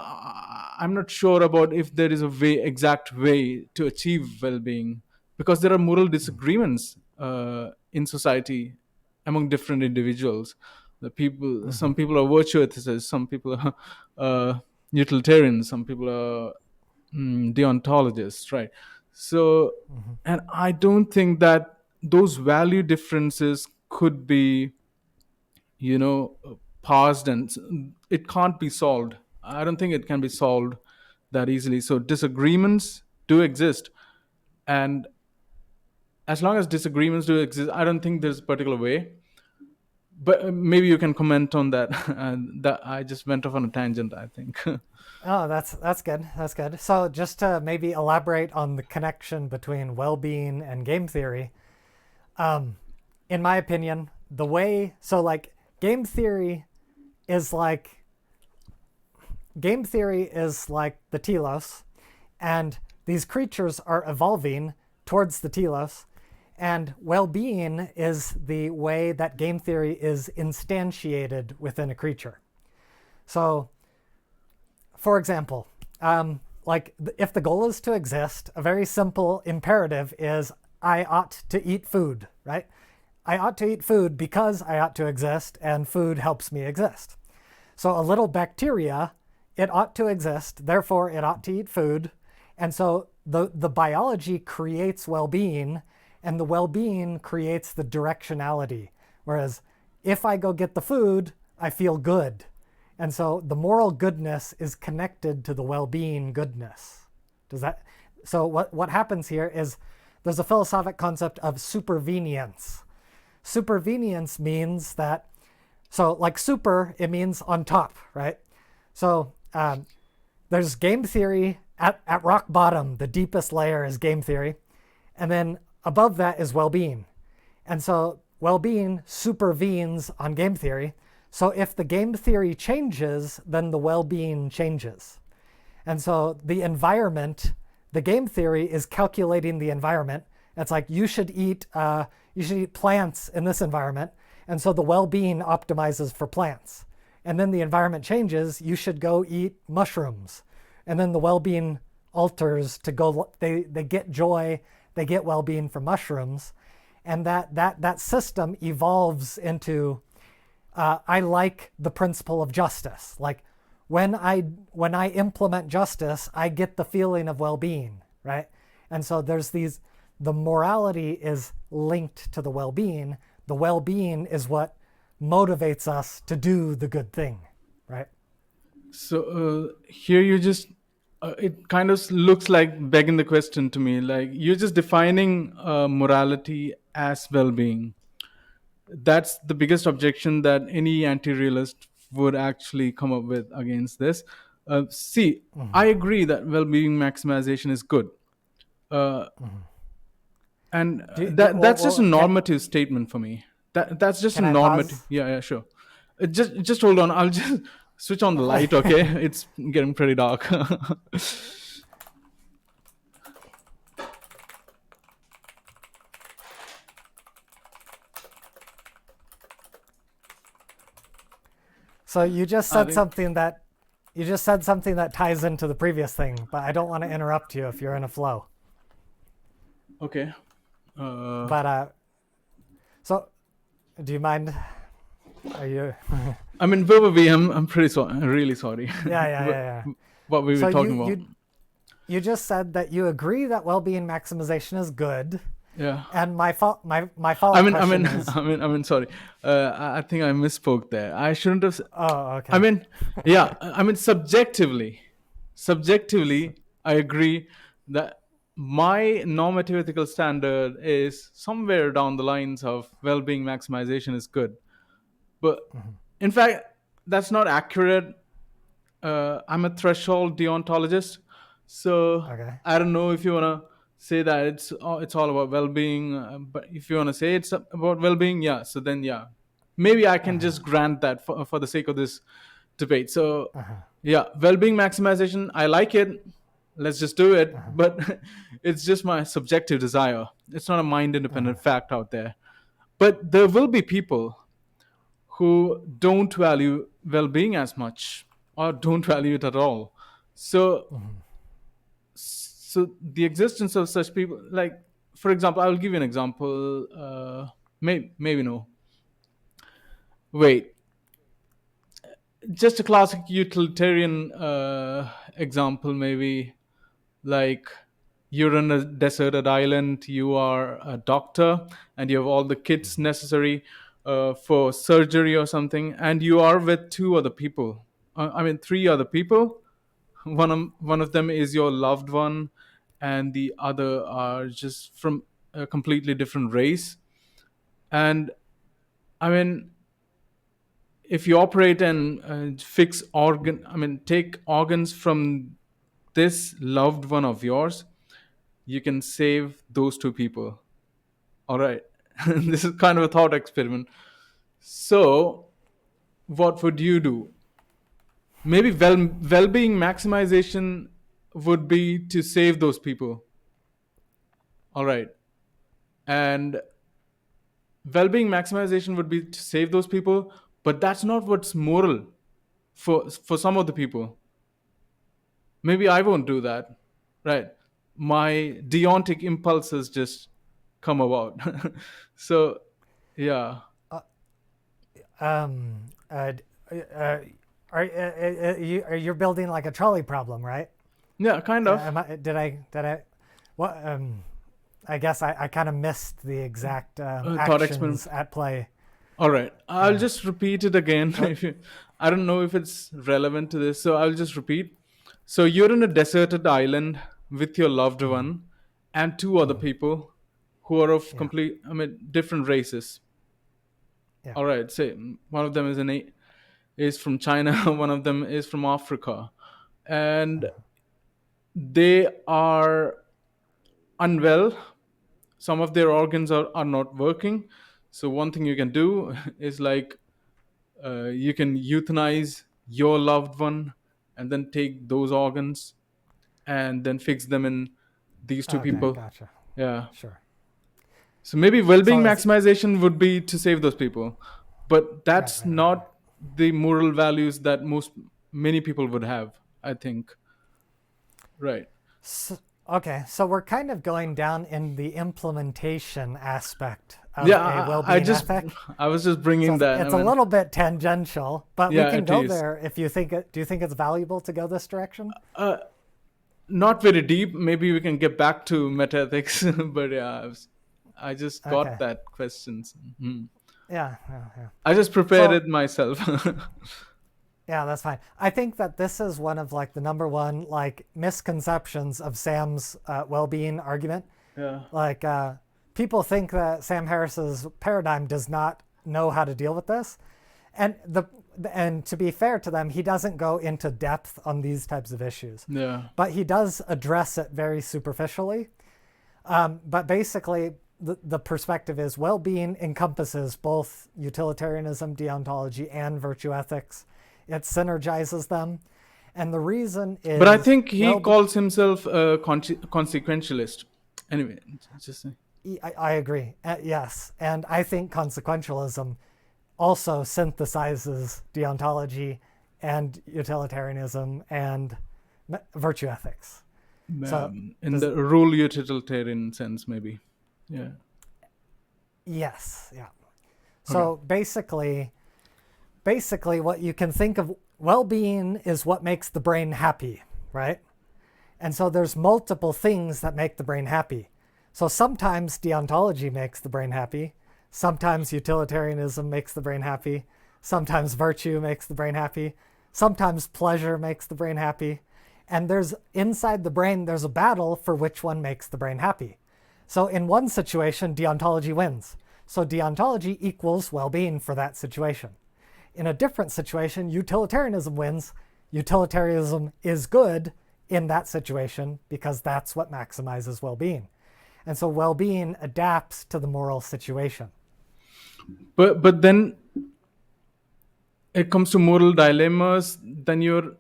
Speaker 2: I'm not sure about if there is a exact way to achieve well-being, because there are moral disagreements in society among different individuals. The people, some people are virtue ethicists, some people are utilitarians, some people are deontologists, right? So, and I don't think that those value differences could be, paused, and it can't be solved. I don't think it can be solved that easily. So disagreements do exist, and as long as disagreements do exist, I don't think there's a particular way. But maybe you can comment on that. And that I just went off on a tangent, I think.
Speaker 1: Oh, that's good. That's good. So just to maybe elaborate on the connection between well-being and game theory, in my opinion, the way, so like game theory is like, game theory is like the telos, and these creatures are evolving towards the telos, and well-being is the way that game theory is instantiated within a creature. So, for example, like if the goal is to exist, a very simple imperative is I ought to eat food, right? I ought to eat food because I ought to exist, and food helps me exist. So a little bacteria, it ought to exist, therefore it ought to eat food. And so the biology creates well-being, and the well-being creates the directionality. Whereas if I go get the food, I feel good. And so the moral goodness is connected to the well-being goodness. Does that? So what happens here is there's a philosophic concept of supervenience. Supervenience means that, so like super, it means on top, right? So there's game theory at rock bottom. The deepest layer is game theory. And then above that is well-being. And so well-being supervenes on game theory. So if the game theory changes, then the well-being changes. And so the environment, the game theory is calculating the environment. It's like you should eat plants in this environment. And so the well-being optimizes for plants. And then the environment changes, you should go eat mushrooms. And then the well-being alters to go, they get joy, they get well-being from mushrooms. And that system evolves into, I like the principle of justice. Like when I implement justice, I get the feeling of well-being, right? And so there's these, the morality is linked to the well-being. The well-being is what motivates us to do the good thing, right?
Speaker 2: So here you just, it kind of looks like begging the question to me, like you're just defining morality as well-being. That's the biggest objection that any anti-realist would actually come up with against this. See, I agree that well-being maximization is good. And that's just a normative statement for me. That's just a
Speaker 1: Can I
Speaker 2: normative.
Speaker 1: pause?
Speaker 2: Yeah, sure. Just hold on. I'll just switch on the light. Okay, it's getting pretty dark.
Speaker 1: So you just
Speaker 2: I
Speaker 1: said
Speaker 2: think
Speaker 1: something that ties into the previous thing, but I don't want to interrupt you if you're in a flow.
Speaker 2: okay.
Speaker 1: But so do you mind? Are you?
Speaker 2: I mean, where were we? I'm pretty sorry. I'm really sorry.
Speaker 1: Yeah.
Speaker 2: What we were
Speaker 1: So
Speaker 2: talking about.
Speaker 1: you just said that you agree that well-being maximization is good.
Speaker 2: Yeah.
Speaker 1: And my follow-up question is,
Speaker 2: I mean, sorry. I think I misspoke there. I shouldn't have.
Speaker 1: oh, okay.
Speaker 2: I mean, yeah. I mean, subjectively, I agree that my normative ethical standard is somewhere down the lines of well-being maximization is good, but in fact, that's not accurate. I'm a threshold deontologist, so
Speaker 1: Okay.
Speaker 2: I don't know if you wanna say that it's all about well-being, but if you wanna say it's about well-being, yeah. So then, yeah, maybe I can just grant that for the sake of this debate. So, yeah, well-being maximization, I like it. Let's just do it. But it's just my subjective desire. It's not a mind-independent fact out there. But there will be people who don't value well-being as much or don't value it at all. So the existence of such people, like, for example, I will give you an example. Maybe no, wait, just a classic utilitarian example, maybe, like you're in a deserted island, you are a doctor, and you have all the kits necessary for surgery or something, and you are with two other people. I mean, three other people. One of them is your loved one, and the other are just from a completely different race. And I mean, if you operate and take organs from this loved one of yours, you can save those two people. All right. This is kind of a thought experiment. So, what would you do? Maybe well-being maximization would be to save those people. All right. And well-being maximization would be to save those people, but that's not what's moral for some of the people. Maybe I won't do that. Right. My deontic impulses just come about. So, yeah.
Speaker 1: Um, uh, you're building like a trolley problem, right?
Speaker 2: Yeah, kind of.
Speaker 1: Did I, what, I guess I kind of missed the exact
Speaker 2: Thought experiment.
Speaker 1: actions at play.
Speaker 2: All right, I'll just repeat it again. If you, I don't know if it's relevant to this, so I'll just repeat. So you're in a deserted island with your loved one and two other people who are of
Speaker 1: Yeah.
Speaker 2: I mean, different races.
Speaker 1: Yeah.
Speaker 2: All right, say one of them is from China, one of them is from Africa, and they are unwell. Some of their organs are not working. So one thing you can do is like you can euthanize your loved one and then take those organs and then fix them in these two
Speaker 1: Okay,
Speaker 2: people.
Speaker 1: gotcha.
Speaker 2: Yeah.
Speaker 1: Sure.
Speaker 2: So maybe well-being
Speaker 1: So it's
Speaker 2: maximization would be to save those people, but
Speaker 1: right,
Speaker 2: that's
Speaker 1: right, right, right.
Speaker 2: not the moral values that many people would have, I think. Right.
Speaker 1: So, okay, so we're kind of going down in the implementation aspect of
Speaker 2: Yeah,
Speaker 1: a
Speaker 2: I
Speaker 1: well-being
Speaker 2: just
Speaker 1: ethic.
Speaker 2: I was just
Speaker 1: So
Speaker 2: bringing that. I
Speaker 1: it's a
Speaker 2: mean,
Speaker 1: little bit tangential, but we
Speaker 2: yeah,
Speaker 1: can
Speaker 2: it
Speaker 1: go
Speaker 2: is.
Speaker 1: there if you think it. Do you think it's valuable to go this direction?
Speaker 2: Not very deep. Maybe we can get back to metaethics, but yeah, I just got
Speaker 1: Okay.
Speaker 2: that question.
Speaker 1: Yeah, yeah, yeah.
Speaker 2: I just prepared
Speaker 1: So
Speaker 2: it myself.
Speaker 1: yeah, that's fine. I think that this is one of like the number one like misconceptions of Sam's well-being argument.
Speaker 2: Yeah.
Speaker 1: Like people think that Sam Harris's paradigm does not know how to deal with this, and to be fair to them, he doesn't go into depth on these types of issues,
Speaker 2: Yeah.
Speaker 1: but he does address it very superficially. But basically, the perspective is well-being encompasses both utilitarianism, deontology, and virtue ethics. It synergizes them, and the reason is
Speaker 2: But I think he
Speaker 1: well.
Speaker 2: calls himself a consequentialist. Anyway, just say.
Speaker 1: I agree. Yes, and I think consequentialism also synthesizes deontology and utilitarianism and virtue ethics. So
Speaker 2: In the rule utilitarian sense, maybe. Yeah.
Speaker 1: yes, yeah.
Speaker 2: Okay.
Speaker 1: So basically what you can think of well-being is what makes the brain happy, right? And so there's multiple things that make the brain happy. So sometimes deontology makes the brain happy, sometimes utilitarianism makes the brain happy, sometimes virtue makes the brain happy, sometimes pleasure makes the brain happy. And there's inside the brain, there's a battle for which one makes the brain happy. So in one situation, deontology wins. So deontology equals well-being for that situation. In a different situation, utilitarianism wins. Utilitarianism is good in that situation because that's what maximizes well-being. And so well-being adapts to the moral situation.
Speaker 2: But then it comes to moral dilemmas, then you're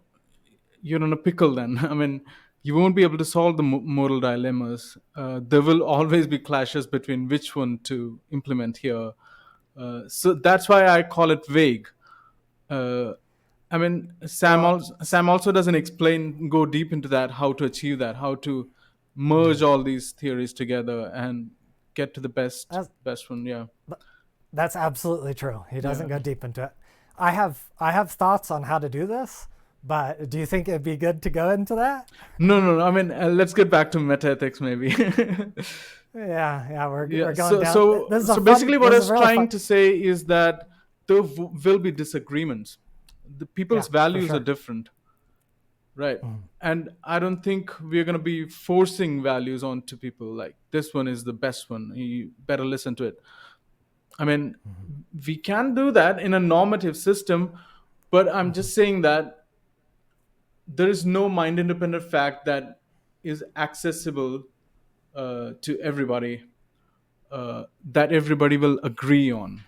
Speaker 2: in a pickle. Then I mean, you won't be able to solve the moral dilemmas. There will always be clashes between which one to implement here. So that's why I call it vague. Uh, I mean,
Speaker 1: Well,
Speaker 2: Sam also doesn't go deep into that, how to achieve that, how to merge all these theories together and get to the best one. Yeah,
Speaker 1: that's absolutely true. He doesn't
Speaker 2: yeah.
Speaker 1: go deep into it. I have thoughts on how to do this, but do you think it'd be good to go into that?
Speaker 2: No. I mean, let's get back to metaethics, maybe.
Speaker 1: Yeah, we're
Speaker 2: Yeah.
Speaker 1: going down.
Speaker 2: So basically, what I
Speaker 1: This is
Speaker 2: was
Speaker 1: really
Speaker 2: trying
Speaker 1: fun.
Speaker 2: to say is that there will be disagreements. The
Speaker 1: Yeah,
Speaker 2: people's
Speaker 1: for
Speaker 2: values are
Speaker 1: sure.
Speaker 2: different, right? And I don't think we're going to be forcing values onto people like this one is the best one. You better listen to it. I mean, we can do that in a normative system, but I'm just saying that there is no mind independent fact that is accessible to everybody. that everybody will agree on,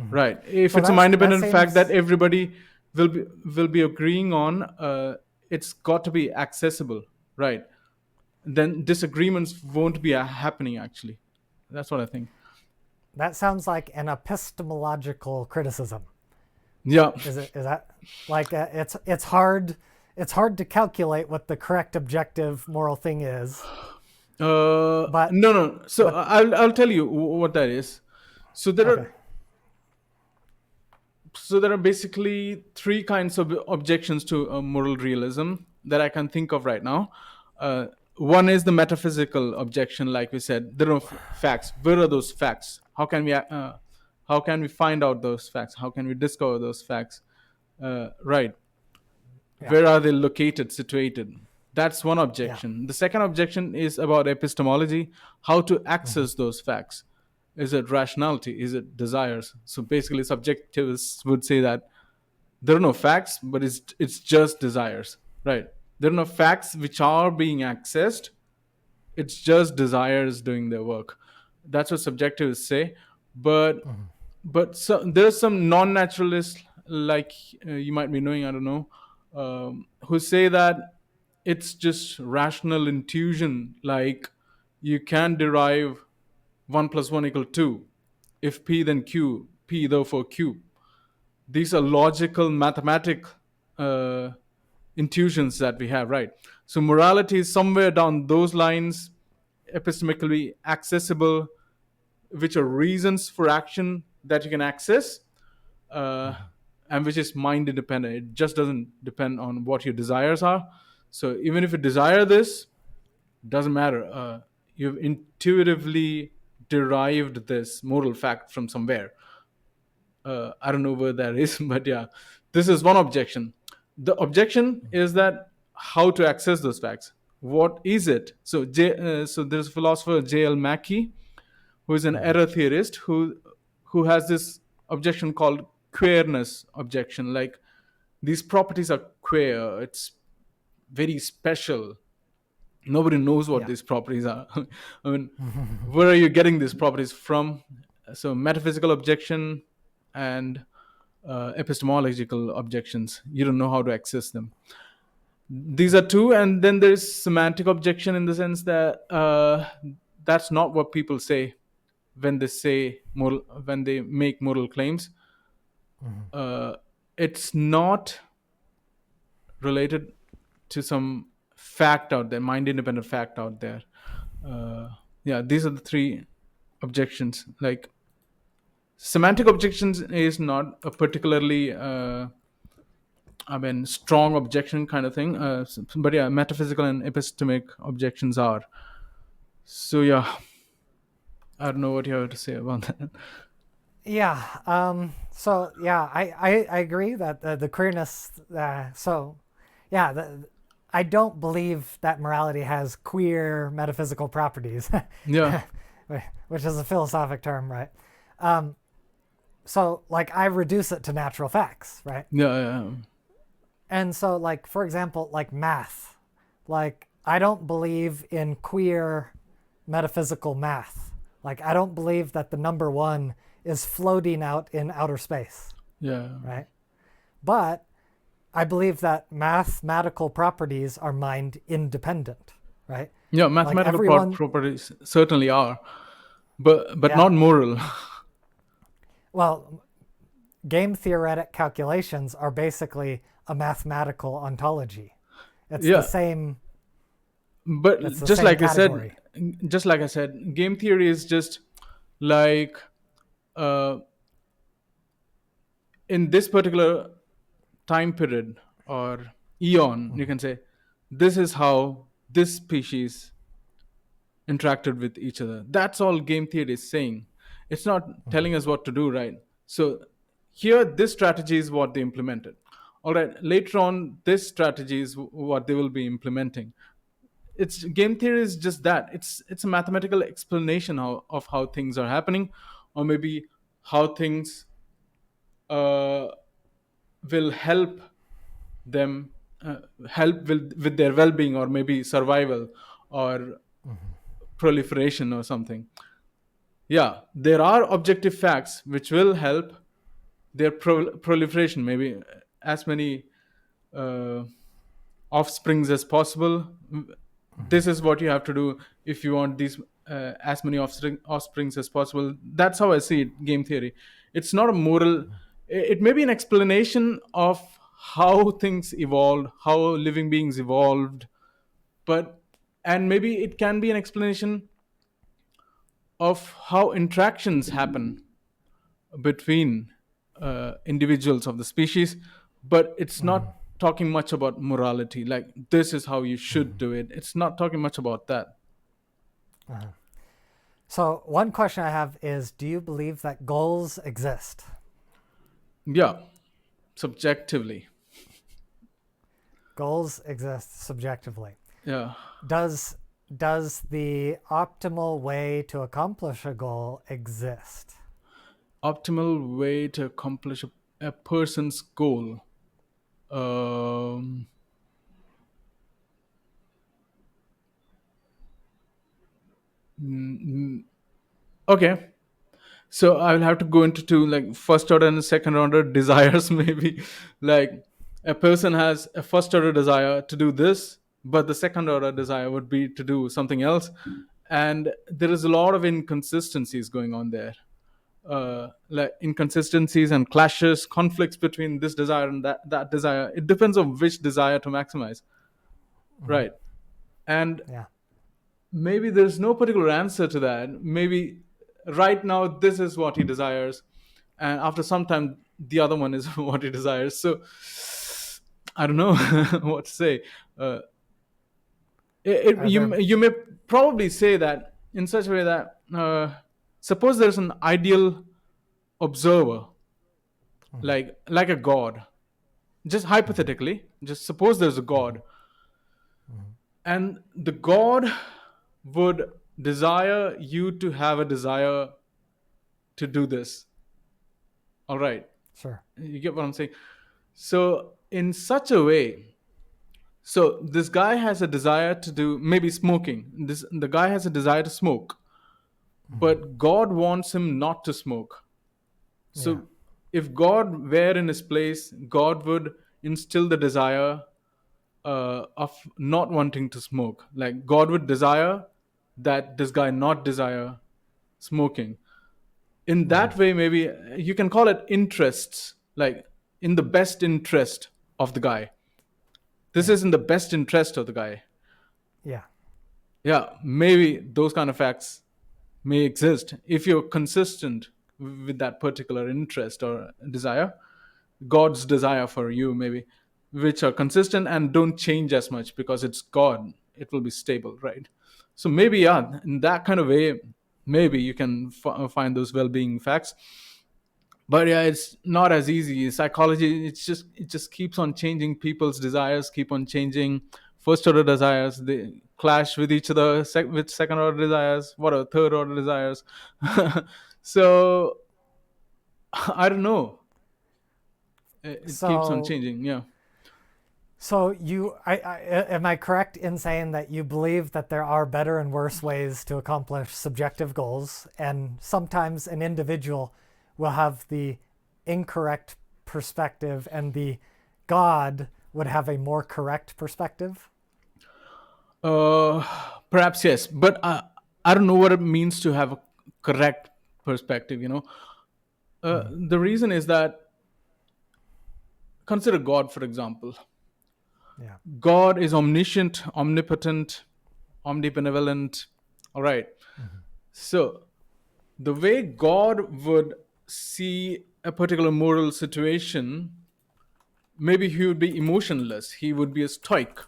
Speaker 2: right? If
Speaker 1: So
Speaker 2: it's a mind
Speaker 1: that
Speaker 2: dependent fact that
Speaker 1: seems
Speaker 2: everybody will be agreeing on, it's got to be accessible, right? Then disagreements won't be happening, actually. That's what I think.
Speaker 1: that sounds like an epistemological criticism.
Speaker 2: Yeah.
Speaker 1: Is that like it's hard to calculate what the correct objective moral thing is, but
Speaker 2: No. So
Speaker 1: but
Speaker 2: I'll tell you what that is. So
Speaker 1: okay.
Speaker 2: there are basically three kinds of objections to moral realism that I can think of right now. Uh, One is the metaphysical objection, like we said. There are no facts. Where are those facts? How can we find out those facts? How can we discover those facts? Right.
Speaker 1: Yeah.
Speaker 2: Where are they located, situated? That's one
Speaker 1: Yeah.
Speaker 2: objection. The second objection is about epistemology, how to access those facts. Is it rationality? Is it desires? So basically, subjectivists would say that there are no facts, but it's just desires, right? There are no facts which are being accessed. It's just desires doing their work. That's what subjectivists say. But so there's some non-naturalists, like you might be knowing, I don't know, who say that it's just rational intuition, like you can derive 1 plus 1 equal 2. If P, then Q. P, therefore Q. These are logical, mathematic uh, intuitions that we have, right? So morality is somewhere down those lines, epistemically accessible, which are reasons for action that you can access, uh, and which is mind independent. It just doesn't depend on what your desires are. So even if you desire this, doesn't matter. You've intuitively derived this moral fact from somewhere. I don't know where that is, but yeah, this is one objection. The objection is that how to access those facts. What is it? So there's a philosopher J.L. Mackie, who is an error theorist, who has this objection called queerness objection. Like, these properties are queer. It's very special. Nobody knows what
Speaker 1: Yeah.
Speaker 2: these properties are. I mean, where are you getting these properties from? So metaphysical objection and epistemological objections. You don't know how to access them. These are two, and then there's semantic objection, in the sense that that's not what people say when they say moral, when they make moral claims. Uh, it's not related to some fact out there, mind independent fact out there. Uh, yeah, these are the three objections. Like, semantic objections is not a particularly strong objection kind of thing. But yeah, metaphysical and epistemic objections are. So yeah, I don't know what you have to say about that.
Speaker 1: Yeah. So yeah, I agree that the queerness. So yeah, I don't believe that morality has queer metaphysical properties,
Speaker 2: Yeah,
Speaker 1: which is a philosophic term, right? So like I reduce it to natural facts, right?
Speaker 2: yeah.
Speaker 1: And so like for example, like math, like I don't believe in queer metaphysical math. Like I don't believe that the number one is floating out in outer space,
Speaker 2: Yeah,
Speaker 1: right? But I believe that mathematical properties are mind independent, right?
Speaker 2: yeah.
Speaker 1: Like
Speaker 2: Mathematical
Speaker 1: everyone,
Speaker 2: properties certainly are, but
Speaker 1: yeah.
Speaker 2: not moral.
Speaker 1: Well, game theoretic calculations are basically a mathematical ontology. It's the
Speaker 2: Yeah,
Speaker 1: same. It's
Speaker 2: but
Speaker 1: the same category.
Speaker 2: just like I said, game theory is just like, uh, in this particular time period or eon, you can say, this is how this species interacted with each other. That's all game theory is saying. It's not telling us what to do, right? So here, this strategy is what they implemented. All right, later on, this strategy is what they will be implementing. It's game theory is just that. It's a mathematical explanation of how things are happening, or maybe how things uh, will help them, help with their well-being, or maybe survival, or proliferation, or something. Yeah, there are objective facts which will help their proliferation, maybe as many uh, offsprings as possible. This is what you have to do if you want these as many offsprings as possible. That's how I see it, game theory. It's not a moral, it may be an explanation of how things evolved, how living beings evolved, but and maybe it can be an explanation of how interactions happen between individuals of the species, but it's not talking much about morality, like this is how you should do it. It's not talking much about that.
Speaker 1: So one question I have is, do you believe that goals exist?
Speaker 2: Yeah, subjectively.
Speaker 1: Goals exist subjectively.
Speaker 2: Yeah.
Speaker 1: Does the optimal way to accomplish a goal exist?
Speaker 2: Optimal way to accomplish a person's goal. Okay, so I will have to go into two, like first order and second order desires maybe. Like a person has a first order desire to do this, but the second order desire would be to do something else, and there is a lot of inconsistencies going on there. Like inconsistencies and clashes, conflicts between this desire and that desire. It depends on which desire to maximize, right? And
Speaker 1: Yeah.
Speaker 2: maybe there's no particular answer to that. Maybe right now this is what he desires, and after some time the other one is what he desires. So I don't know what to say.
Speaker 1: Are there
Speaker 2: You may probably say that in such a way that suppose there's an ideal observer, like a god. Just hypothetically, just suppose there's a god, and the god would desire you to have a desire to do this. All right,
Speaker 1: Sure.
Speaker 2: you get what I'm saying? So in such a way, so this guy has a desire to do maybe smoking. The guy has a desire to smoke, but God wants him not to smoke.
Speaker 1: Yeah.
Speaker 2: So if God were in his place, God would instill the desire of not wanting to smoke. Like God would desire that this guy not desire smoking. In that way, maybe you can call it interests, like in the best interest of the guy. This
Speaker 1: Yeah.
Speaker 2: is in the best interest of the guy.
Speaker 1: Yeah.
Speaker 2: Yeah, maybe those kind of facts may exist if you're consistent with that particular interest or desire, God's desire for you, maybe, which are consistent and don't change as much because it's God. It will be stable, right? So maybe, yeah, in that kind of way, maybe you can find those well-being facts. But yeah, it's not as easy. Psychology, it just keeps on changing. People's desires keep on changing. First order desires, they clash with each other, with second order desires, what are third order desires. So I don't know, it keeps on
Speaker 1: So
Speaker 2: changing. Yeah.
Speaker 1: am I correct in saying that you believe that there are better and worse ways to accomplish subjective goals, and sometimes an individual will have the incorrect perspective and the God would have a more correct perspective?
Speaker 2: uh Perhaps yes, but I don't know what it means to have a correct perspective, the reason is that, consider God, for example.
Speaker 1: Yeah.
Speaker 2: God is omniscient, omnipotent, omnibenevolent. All right. So the way God would see a particular moral situation, maybe he would be emotionless. He would be a stoic.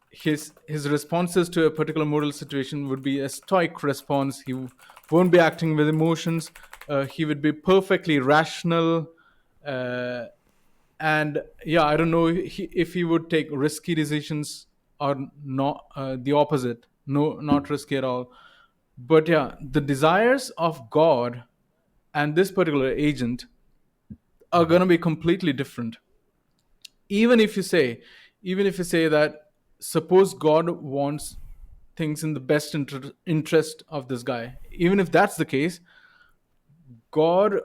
Speaker 2: His responses to a particular moral situation would be a stoic response. He won't be acting with emotions. He would be perfectly rational. Uh, and yeah, I don't know if he would take risky decisions or not, the opposite, no, not risky at all. But yeah, the desires of God and this particular agent are going to be completely different. Even if you say even if you say that, suppose God wants things in the best interest of this guy. Even if that's the case, God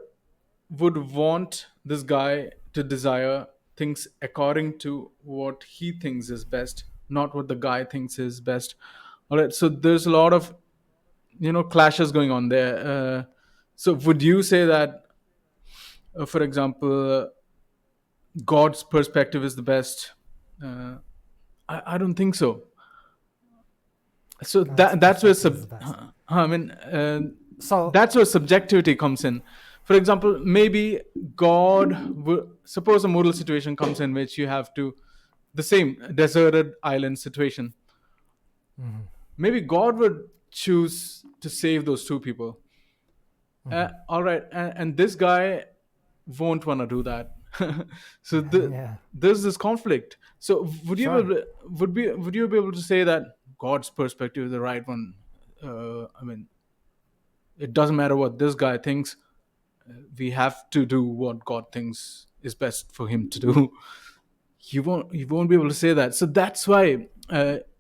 Speaker 2: would want this guy to desire things according to what he thinks is best, not what the guy thinks is best. All right, so there's a lot of clashes going on there. So would you say that, for example, God's perspective is the best? Uh, I don't think so. So
Speaker 1: God's
Speaker 2: that's where
Speaker 1: perspective is the best.
Speaker 2: I mean,
Speaker 1: So,
Speaker 2: that's where subjectivity comes in. For example, maybe suppose a moral situation comes in which you have to, the same deserted island situation. Maybe God would choose to save those two people. All right, and this guy won't want to do that. So
Speaker 1: yeah,
Speaker 2: there's this conflict. So
Speaker 1: sure.
Speaker 2: would you be able to say that God's perspective is the right one? I mean, it doesn't matter what this guy thinks. We have to do what God thinks is best for him to do. You won't be able to say that. So that's why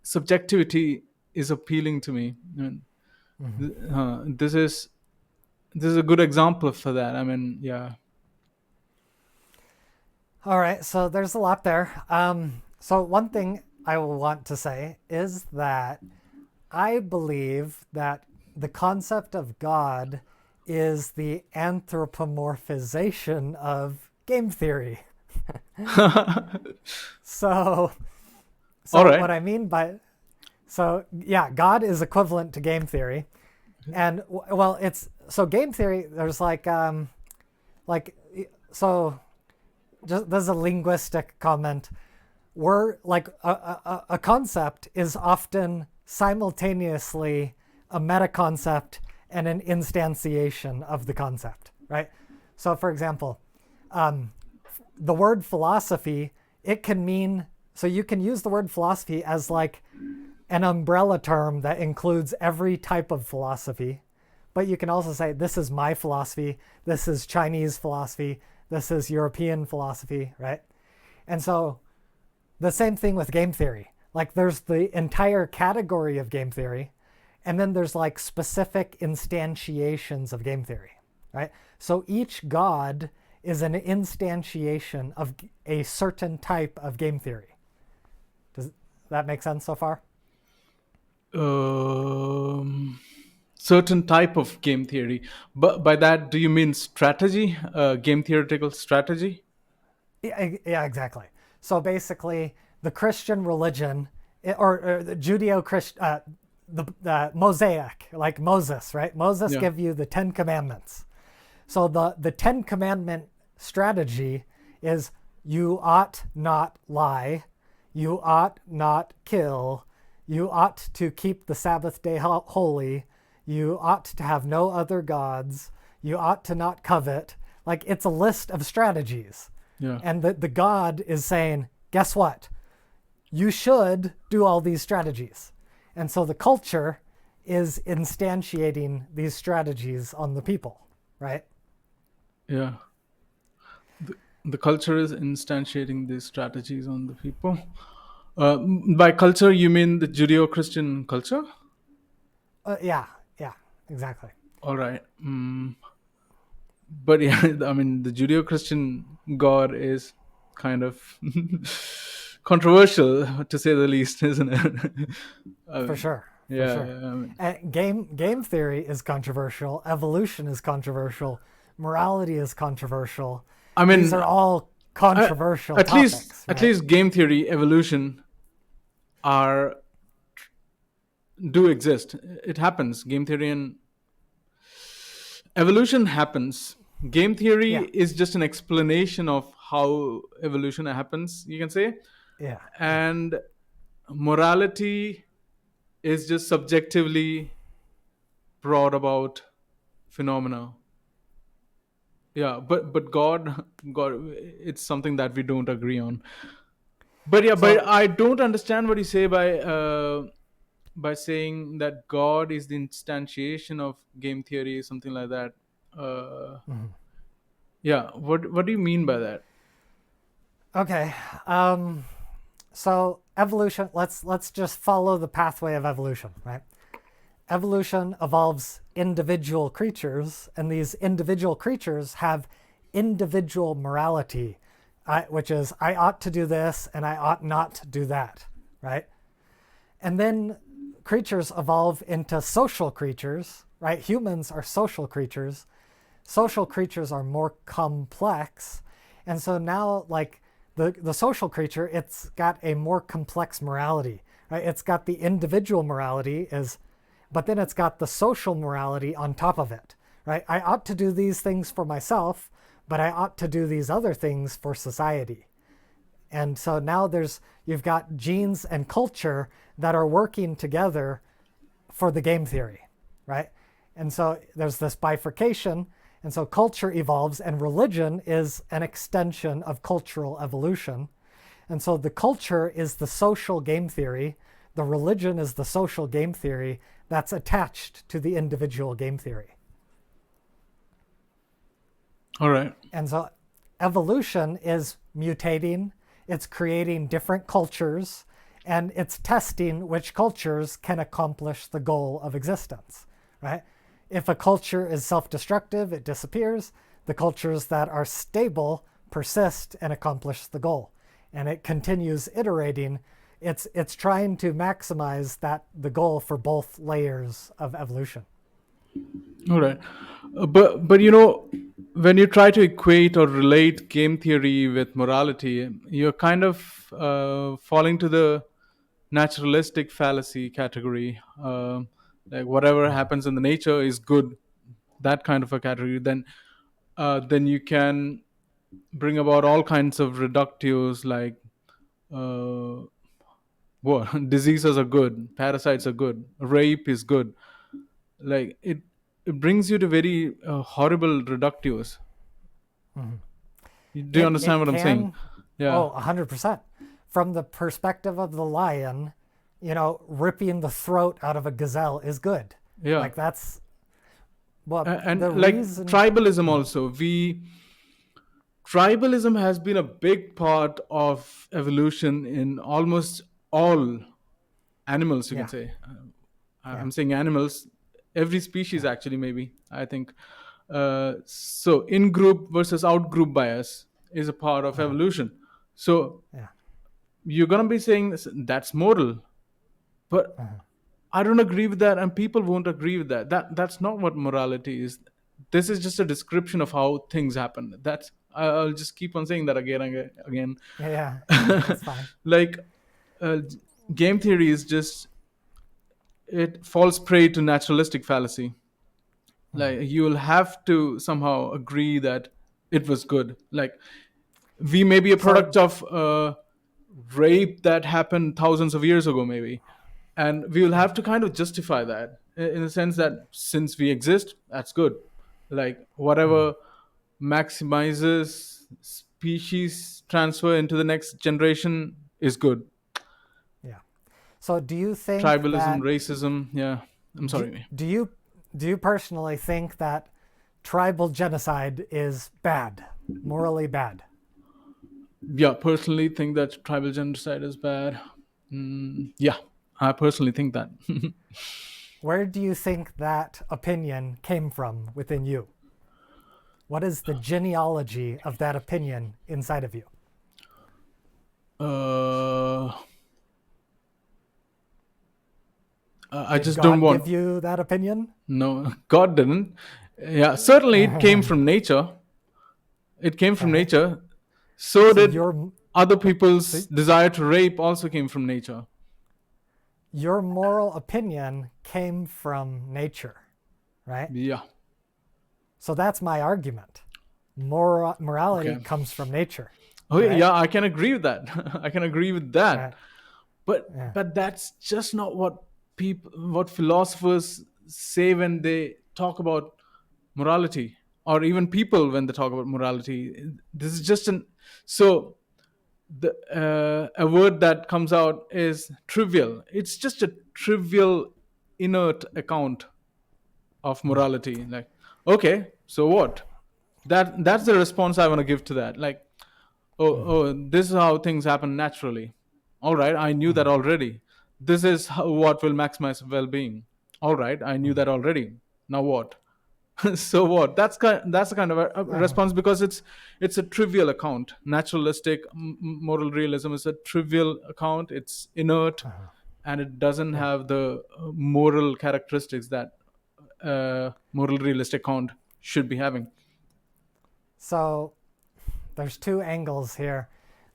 Speaker 2: subjectivity is appealing to me. I mean, this is a good example for that. I mean, yeah.
Speaker 1: All right, so there's a lot there. So one thing I will want to say is that I believe that the concept of God is the anthropomorphization of game theory. So,
Speaker 2: All
Speaker 1: what
Speaker 2: right.
Speaker 1: I mean by yeah, God is equivalent to game theory, and well, it's so game theory. There's like so just there's a linguistic comment. We're like a concept is often simultaneously a meta concept and an instantiation of the concept, right? So, for example, the word philosophy, it can mean, so you can use the word philosophy as like an umbrella term that includes every type of philosophy. But you can also say, this is my philosophy, this is Chinese philosophy, this is European philosophy, right? And so the same thing with game theory. Like there's the entire category of game theory, and then there's like specific instantiations of game theory, right? So each god is an instantiation of a certain type of game theory. Does that make sense so far?
Speaker 2: Certain type of game theory, but by that, do you mean strategy, game theoretical strategy?
Speaker 1: Yeah, exactly. So basically, the Christian religion, or the Judeo-Christian, the Mosaic, like Moses, right? Moses
Speaker 2: Yeah.
Speaker 1: give you the 10 Commandments. So the 10 Commandment strategy is you ought not lie, you ought not kill, you ought to keep the Sabbath day holy, you ought to have no other gods, you ought to not covet. Like it's a list of strategies.
Speaker 2: Yeah.
Speaker 1: And the God is saying, guess what? You should do all these strategies. And so the culture is instantiating these strategies on the people, right?
Speaker 2: Yeah. The culture is instantiating these strategies on the people. By culture, you mean the Judeo-Christian culture?
Speaker 1: Yeah, yeah, exactly.
Speaker 2: All right. But yeah, I mean, the Judeo-Christian God is kind of controversial, to say the least, isn't it?
Speaker 1: For
Speaker 2: Um,
Speaker 1: sure, for
Speaker 2: yeah,
Speaker 1: sure.
Speaker 2: yeah, I mean,
Speaker 1: And game theory is controversial. Evolution is controversial. Morality is controversial.
Speaker 2: I
Speaker 1: These
Speaker 2: mean,
Speaker 1: are all controversial
Speaker 2: at least
Speaker 1: topics,
Speaker 2: at
Speaker 1: right?
Speaker 2: least game theory, evolution are do exist. It happens. Game theory and evolution happens. Game theory
Speaker 1: Yeah,
Speaker 2: is just an explanation of how evolution happens, you can say.
Speaker 1: yeah, yeah.
Speaker 2: And morality is just subjectively brought about phenomena. Yeah, but God, it's something that we don't agree on. But yeah, but
Speaker 1: So
Speaker 2: I don't understand what you say by saying that God is the instantiation of game theory, something like that. Uh, yeah, what do you mean by that?
Speaker 1: okay. Um, So evolution, let's just follow the pathway of evolution, right? Evolution evolves individual creatures, and these individual creatures have individual morality, which is I ought to do this and I ought not to do that, right? And then creatures evolve into social creatures, right? Humans are social creatures. Social creatures are more complex. And so now, like the social creature, it's got a more complex morality, right? It's got the individual morality, but then it's got the social morality on top of it, right? I ought to do these things for myself, but I ought to do these other things for society. And so now you've got genes and culture that are working together for the game theory, right? And so there's this bifurcation. And so culture evolves, and religion is an extension of cultural evolution. And so the culture is the social game theory. The religion is the social game theory that's attached to the individual game theory.
Speaker 2: All right.
Speaker 1: And so evolution is mutating, it's creating different cultures, and it's testing which cultures can accomplish the goal of existence, right? If a culture is self-destructive, it disappears. The cultures that are stable persist and accomplish the goal. And it continues iterating. It's trying to maximize the goal for both layers of evolution.
Speaker 2: All right. But when you try to equate or relate game theory with morality, you're kind of falling to the naturalistic fallacy category. Like whatever happens in the nature is good, that kind of a category. Then you can bring about all kinds of reductives like diseases are good, parasites are good, rape is good. Like it brings you to very horrible reductives. Do you understand
Speaker 1: It
Speaker 2: what I'm saying?
Speaker 1: can,
Speaker 2: Yeah.
Speaker 1: 100%. From the perspective of the lion, ripping the throat out of a gazelle is good.
Speaker 2: Yeah.
Speaker 1: Like that's well,
Speaker 2: And
Speaker 1: the
Speaker 2: like
Speaker 1: reason.
Speaker 2: tribalism also, tribalism has been a big part of evolution in almost all animals, you can
Speaker 1: Yeah,
Speaker 2: say.
Speaker 1: yeah,
Speaker 2: I'm saying animals, every species
Speaker 1: yeah,
Speaker 2: actually, maybe, I think. So in group versus out group bias is a part of evolution. So
Speaker 1: yeah.
Speaker 2: you're going to be saying that's moral, but I don't agree with that, and people won't agree with that. That's not what morality is. This is just a description of how things happen. I'll just keep on saying that again and again.
Speaker 1: Yeah, yeah, that's fine.
Speaker 2: Like uh, game theory is just, it falls prey to naturalistic fallacy. Like you will have to somehow agree that it was good. Like we may be a
Speaker 1: So,
Speaker 2: product of rape that happened thousands of years ago, maybe, and we will have to kind of justify that in the sense that since we exist, that's good. Like whatever maximizes species transfer into the next generation is good.
Speaker 1: yeah. So, do you think
Speaker 2: Tribalism,
Speaker 1: that
Speaker 2: racism, yeah. I'm
Speaker 1: do,
Speaker 2: sorry.
Speaker 1: do you do you personally think that tribal genocide is bad, morally bad?
Speaker 2: Yeah, personally think that tribal genocide is bad. Yeah, I personally think that.
Speaker 1: Where do you think that opinion came from within you? What is the genealogy of that opinion inside of you?
Speaker 2: uh, I
Speaker 1: Did
Speaker 2: just don't
Speaker 1: God
Speaker 2: want.
Speaker 1: give you that opinion?
Speaker 2: No, God didn't. Yeah, certainly it came from nature. It came from
Speaker 1: Okay.
Speaker 2: nature. So
Speaker 1: So
Speaker 2: did
Speaker 1: your
Speaker 2: other
Speaker 1: so
Speaker 2: people's desire to rape also came from nature.
Speaker 1: your moral opinion came from nature, right?
Speaker 2: Yeah.
Speaker 1: So that's my argument. Morality
Speaker 2: Okay.
Speaker 1: comes from nature,
Speaker 2: Okay.
Speaker 1: right?
Speaker 2: Yeah, I can agree with that. I can agree with that.
Speaker 1: Right.
Speaker 2: But
Speaker 1: Yeah.
Speaker 2: but that's just not what philosophers say when they talk about morality, or even people when they talk about morality. This is just an so the a word that comes out is trivial. It's just a trivial inert account of morality. Like, okay, so what? That's the response I want to give to that. Like, oh, this is how things happen naturally. All right, I knew that already. This is what will maximize well-being. All right, I knew that already. Now what? So what? That's the kind of a response, because it's a trivial account. Naturalistic moral realism is a trivial account. It's inert, and it doesn't
Speaker 1: Yeah.
Speaker 2: have the moral characteristics that moral realistic account should be having.
Speaker 1: So there's two angles here.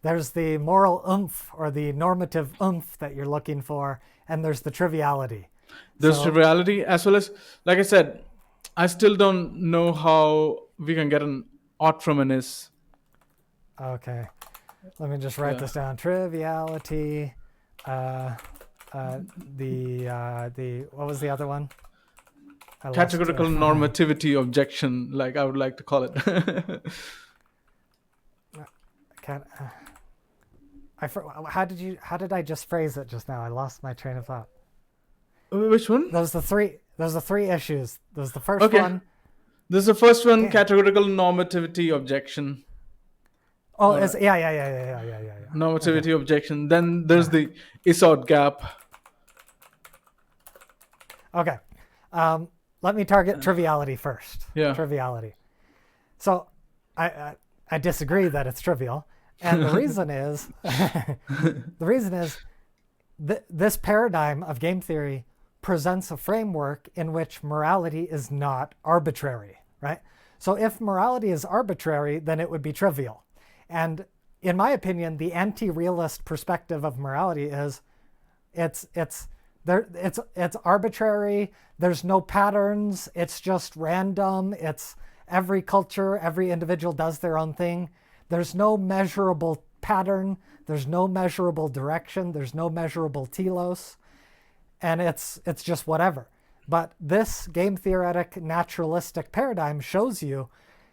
Speaker 1: There's the moral oomph or the normative oomph that you're looking for, and there's the triviality.
Speaker 2: There's
Speaker 1: So,
Speaker 2: triviality, as well as, like I said, I still don't know how we can get an ought from an is.
Speaker 1: okay, let me just write
Speaker 2: Yeah.
Speaker 1: this down. Triviality. Uh, the what was the other one? I lost.
Speaker 2: Categorical normativity objection, like I would like to call it.
Speaker 1: Can, how did I just phrase it just now? I lost my train of thought.
Speaker 2: Which one?
Speaker 1: Those are the three issues. There's the first
Speaker 2: Okay.
Speaker 1: one.
Speaker 2: This is the first one,
Speaker 1: Damn.
Speaker 2: categorical normativity objection.
Speaker 1: Oh, yeah.
Speaker 2: Normativity objection. Then there's the is-out gap.
Speaker 1: Okay. Let me target triviality first.
Speaker 2: Yeah.
Speaker 1: Triviality. So I disagree that it's trivial, and the reason is this paradigm of game theory presents a framework in which morality is not arbitrary, right? So if morality is arbitrary, then it would be trivial. And in my opinion, the anti-realist perspective of morality is it's arbitrary. There's no patterns. It's just random. It's every culture, every individual does their own thing. There's no measurable pattern. There's no measurable direction. There's no measurable telos. And it's just whatever. But this game theoretic naturalistic paradigm shows you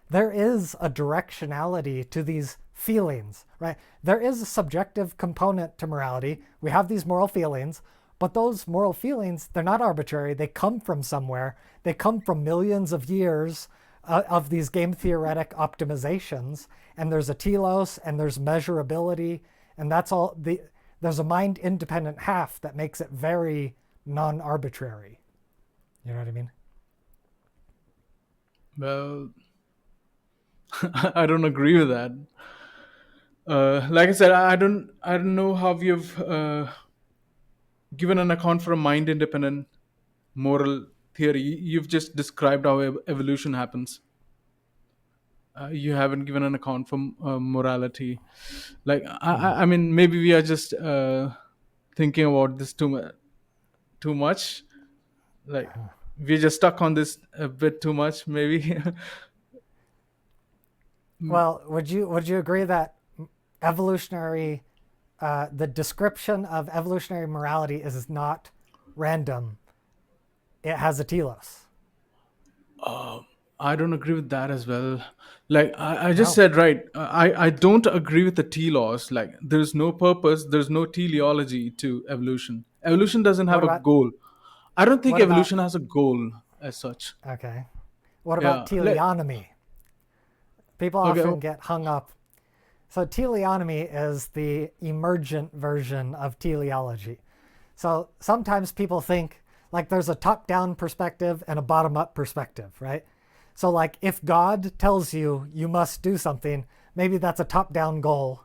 Speaker 1: there is a directionality to these feelings, right? There is a subjective component to morality. We have these moral feelings, but those moral feelings, they're not arbitrary. They come from somewhere. They come from millions of years of these game theoretic optimizations. And there's a telos and there's measurability. And that's all. There's a mind independent half that makes it very non-arbitrary. You know what I mean?
Speaker 2: Well, I don't agree with that. Like I said, I don't know how you've given an account for a mind independent moral theory. You've just described how evolution happens. You haven't given an account for morality. Like I mean, maybe we are just thinking about this too much. Like we're just stuck on this a bit too much, maybe.
Speaker 1: Well, would you agree that evolutionary, the description of evolutionary morality is not random? It has a telos.
Speaker 2: I don't agree with that as well. Like I just
Speaker 1: No.
Speaker 2: said, right? I don't agree with the telos. Like there's no purpose, there's no teleology to evolution. Evolution doesn't
Speaker 1: What
Speaker 2: have a
Speaker 1: about
Speaker 2: goal. I don't think
Speaker 1: what about
Speaker 2: evolution has a goal as such.
Speaker 1: okay? What about
Speaker 2: Yeah.
Speaker 1: teleonomy? People
Speaker 2: Okay.
Speaker 1: often get hung up. So teleonomy is the emergent version of teleology. So sometimes people think like there's a top-down perspective and a bottom-up perspective, right? So like if God tells you you must do something, maybe that's a top-down goal.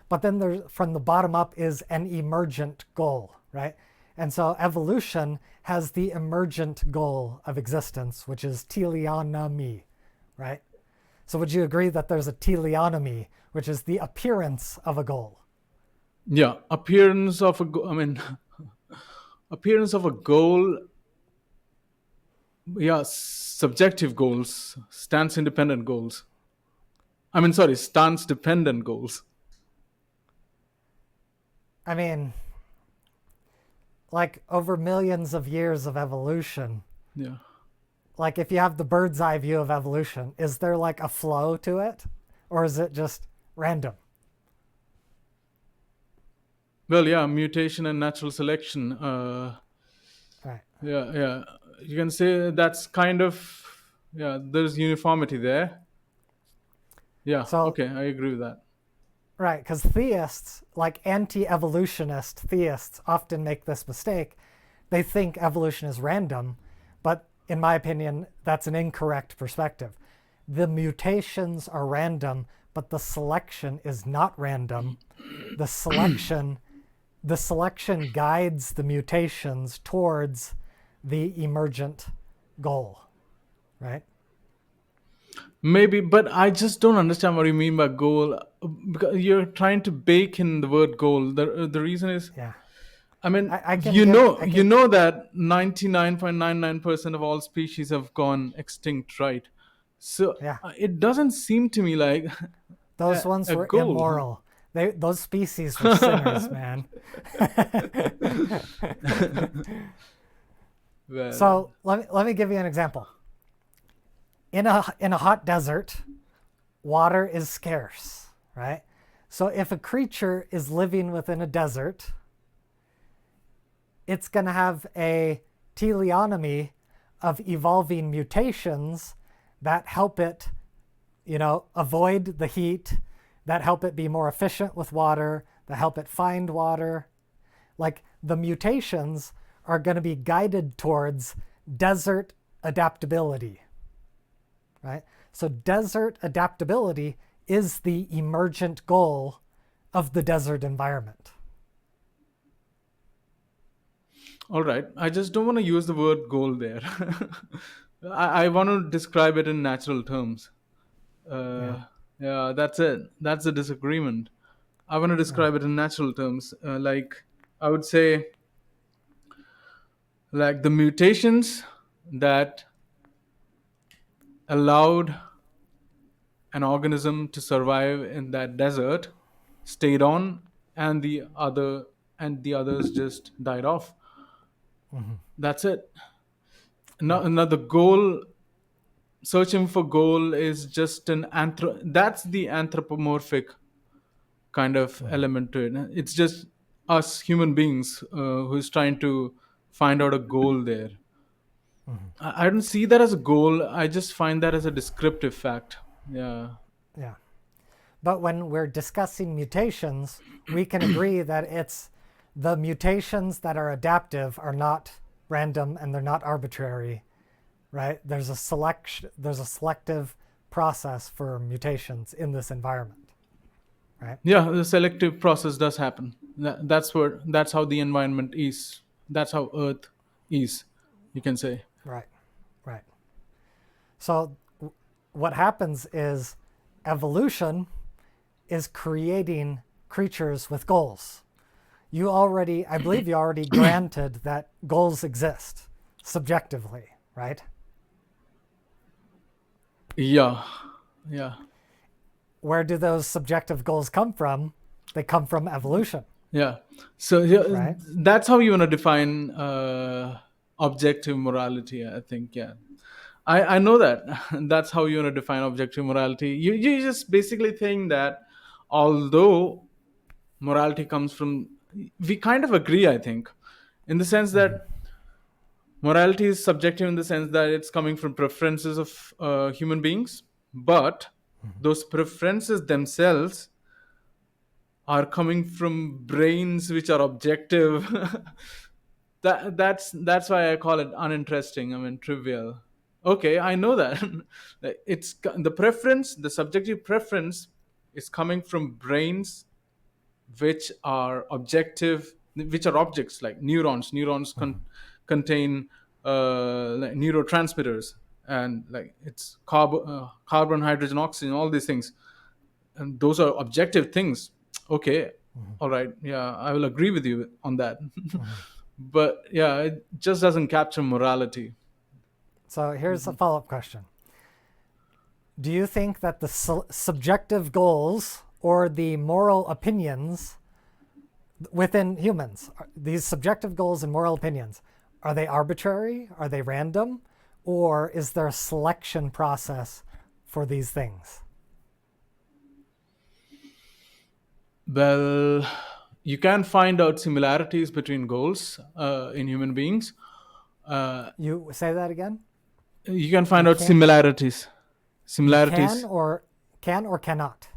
Speaker 1: But then there's from the bottom up is an emergent goal, right? And so evolution has the emergent goal of existence, which is teleonomy, right? So would you agree that there's a teleonomy, which is the appearance of a goal?
Speaker 2: Yeah. Appearance of a I mean, appearance of a goal. Yeah. Subjective goals, stance independent goals. I mean, sorry, stance dependent goals.
Speaker 1: I mean, like over millions of years of evolution,
Speaker 2: Yeah.
Speaker 1: like if you have the bird's eye view of evolution, is there like a flow to it? Or is it just random?
Speaker 2: Well, yeah, mutation and natural selection.
Speaker 1: Right.
Speaker 2: Yeah. You can say that's kind of, yeah. There's uniformity there. Yeah.
Speaker 1: So
Speaker 2: Okay, I agree with that.
Speaker 1: Right, because theists, like anti-evolutionist theists, often make this mistake. They think evolution is random, but in my opinion, that's an incorrect perspective. The mutations are random, but the selection is not random. The selection guides the mutations towards the emergent goal, right?
Speaker 2: Maybe, but I just don't understand what you mean by goal. Because you're trying to bake in the word goal. The reason is,
Speaker 1: Yeah.
Speaker 2: I mean,
Speaker 1: I can give I
Speaker 2: you
Speaker 1: can
Speaker 2: know that 99.99% of all species have gone extinct, right? So
Speaker 1: yeah.
Speaker 2: it doesn't seem to me like
Speaker 1: Those ones
Speaker 2: a
Speaker 1: were
Speaker 2: goal.
Speaker 1: immoral. Those species were sinners, man.
Speaker 2: Well,
Speaker 1: So let me give you an example. In a hot desert, water is scarce, right? So if a creature is living within a desert, it's going to have a teleonomy of evolving mutations that help it, avoid the heat, that help it be more efficient with water, that help it find water. Like the mutations are going to be guided towards desert adaptability, right? So desert adaptability is the emergent goal of the desert environment.
Speaker 2: all right. I just don't want to use the word goal there. I want to describe it in natural terms.
Speaker 1: Yeah.
Speaker 2: Yeah, that's it. That's the disagreement. I want to
Speaker 1: Mm.
Speaker 2: describe it in natural terms. Like, I would say, like the mutations that allowed an organism to survive in that desert stayed on, and the others just died off. That's it.
Speaker 1: Yeah.
Speaker 2: Now the goal, searching for goal, is just that's the anthropomorphic kind of element to it. It's just us human beings who's trying to find out a goal there. I don't see that as a goal. I just find that as a descriptive fact. Yeah.
Speaker 1: Yeah. But when we're discussing mutations, we can agree that it's the mutations that are adaptive are not random and they're not arbitrary, right? There's a selective process for mutations in this environment, right?
Speaker 2: Yeah, the selective process does happen. That's how the environment is. That's how Earth is, you can say.
Speaker 1: Right. Right. So what happens is evolution is creating creatures with goals. I believe you already granted that goals exist subjectively, right?
Speaker 2: Yeah, yeah,
Speaker 1: Where do those subjective goals come from? They come from evolution,
Speaker 2: yeah. So yeah,
Speaker 1: right?
Speaker 2: that's how you want to define objective morality, I think. Yeah, I know that. That's how you want to define objective morality. You just basically think that although morality comes from, we kind of agree, I think, in the sense that morality is subjective in the sense that it's coming from preferences of human beings, but those preferences themselves are coming from brains which are objective. That's why I call it uninteresting. I mean, trivial. Okay, I know that. The subjective preference is coming from brains which are objective, which are objects like neurons. Contain like neurotransmitters, and like it's carbon, hydrogen, oxygen, all these things, and those are objective things. Okay, all right, yeah, I will agree with you on that. But yeah, it just doesn't capture morality.
Speaker 1: So here's a follow up question. Do you think that the subjective goals or the moral opinions within humans, these subjective goals and moral opinions, are they arbitrary? Are they random? Or is there a selection process for these things?
Speaker 2: Well, you can find out similarities between goals in human beings.
Speaker 1: You say that again?
Speaker 2: You can
Speaker 1: You
Speaker 2: find out
Speaker 1: can't.
Speaker 2: similarities.
Speaker 1: You can
Speaker 2: Similarities
Speaker 1: or cannot.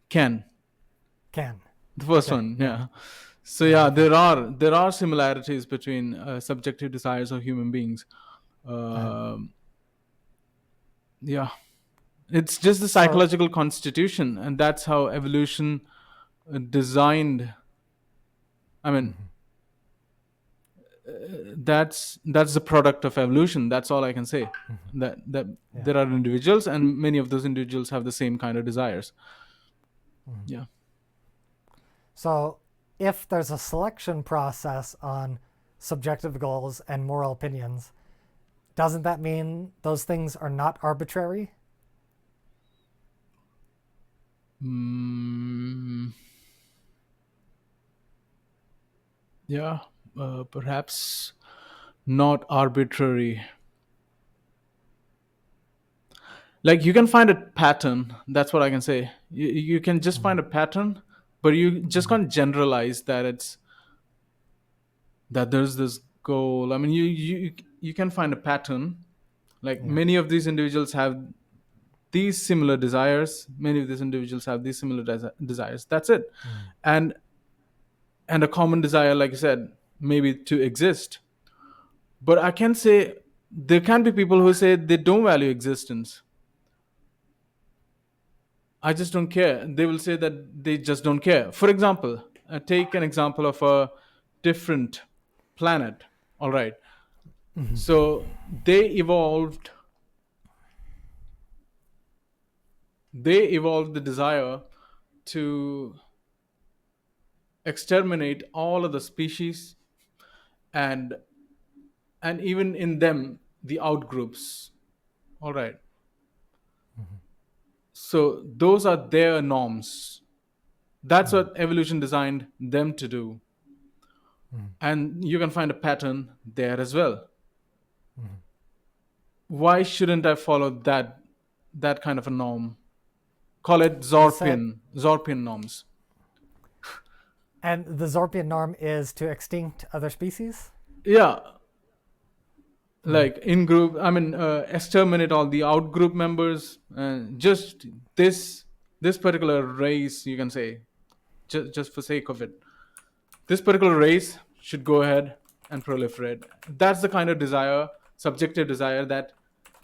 Speaker 2: can.
Speaker 1: Can.
Speaker 2: The first
Speaker 1: Okay,
Speaker 2: one,
Speaker 1: yeah.
Speaker 2: yeah. So yeah, there are similarities between subjective desires of human beings. Yeah, it's just the
Speaker 1: So,
Speaker 2: psychological constitution, and that's how evolution designed. I mean, that's the product of evolution. That's all I can say. That
Speaker 1: yeah.
Speaker 2: there are individuals, and many of those individuals have the same kind of desires. Yeah.
Speaker 1: So, if there's a selection process on subjective goals and moral opinions, doesn't that mean those things are not arbitrary?
Speaker 2: Mm, yeah. Perhaps not arbitrary. Like you can find a pattern. That's what I can say. You can just find a pattern, but you just can't generalize that there's this goal. I mean, you can find a pattern. Like
Speaker 1: Yeah.
Speaker 2: many of these individuals have these similar desires. Many of these individuals have these similar desires. That's it. And a common desire, like I said, maybe to exist. But I can say there can be people who say they don't value existence. I just don't care. They will say that they just don't care. For example, take an example of a different planet. All right. So they evolved the desire to exterminate all of the species, and even in them the outgroups. All right. So those are their norms. That's what evolution designed them to do. And you can find a pattern there as well. Why shouldn't I follow that kind of a norm? Call it
Speaker 1: You said,
Speaker 2: Zorpian norms.
Speaker 1: and the Zorpian norm is to extinct other species?
Speaker 2: Yeah, like in group. I mean, exterminate all the out group members. Just this particular race, you can say, just for sake of it, this particular race should go ahead and proliferate. That's the kind of desire, subjective desire, that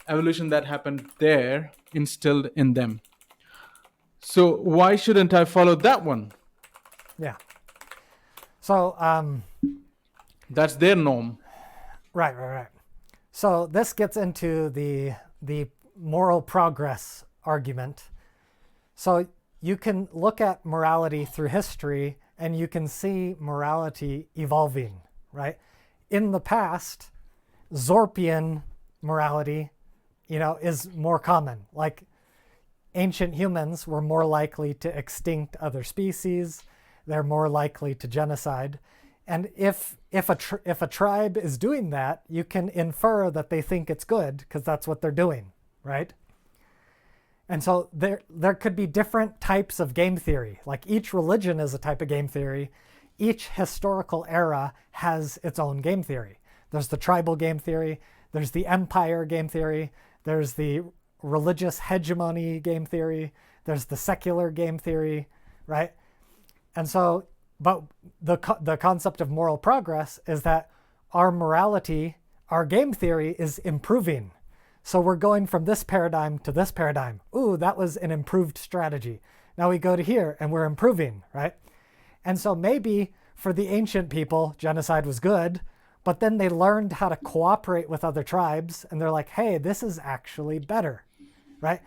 Speaker 2: evolution that happened there instilled in them. So why shouldn't I follow that one?
Speaker 1: Yeah. So,
Speaker 2: That's their norm.
Speaker 1: right. So this gets into the moral progress argument. So you can look at morality through history and you can see morality evolving, right? In the past, Zorpian morality, is more common. Like ancient humans were more likely to extinct other species. They're more likely to genocide. And if a tribe is doing that, you can infer that they think it's good because that's what they're doing, right? And so there could be different types of game theory. Like each religion is a type of game theory. Each historical era has its own game theory. There's the tribal game theory. There's the empire game theory. There's the religious hegemony game theory. There's the secular game theory, right? And so, but the concept of moral progress is that our morality, our game theory is improving. So we're going from this paradigm to this paradigm. Ooh, that was an improved strategy. Now we go to here and we're improving, right? And so maybe for the ancient people, genocide was good, but then they learned how to cooperate with other tribes and they're like, hey, this is actually better, right?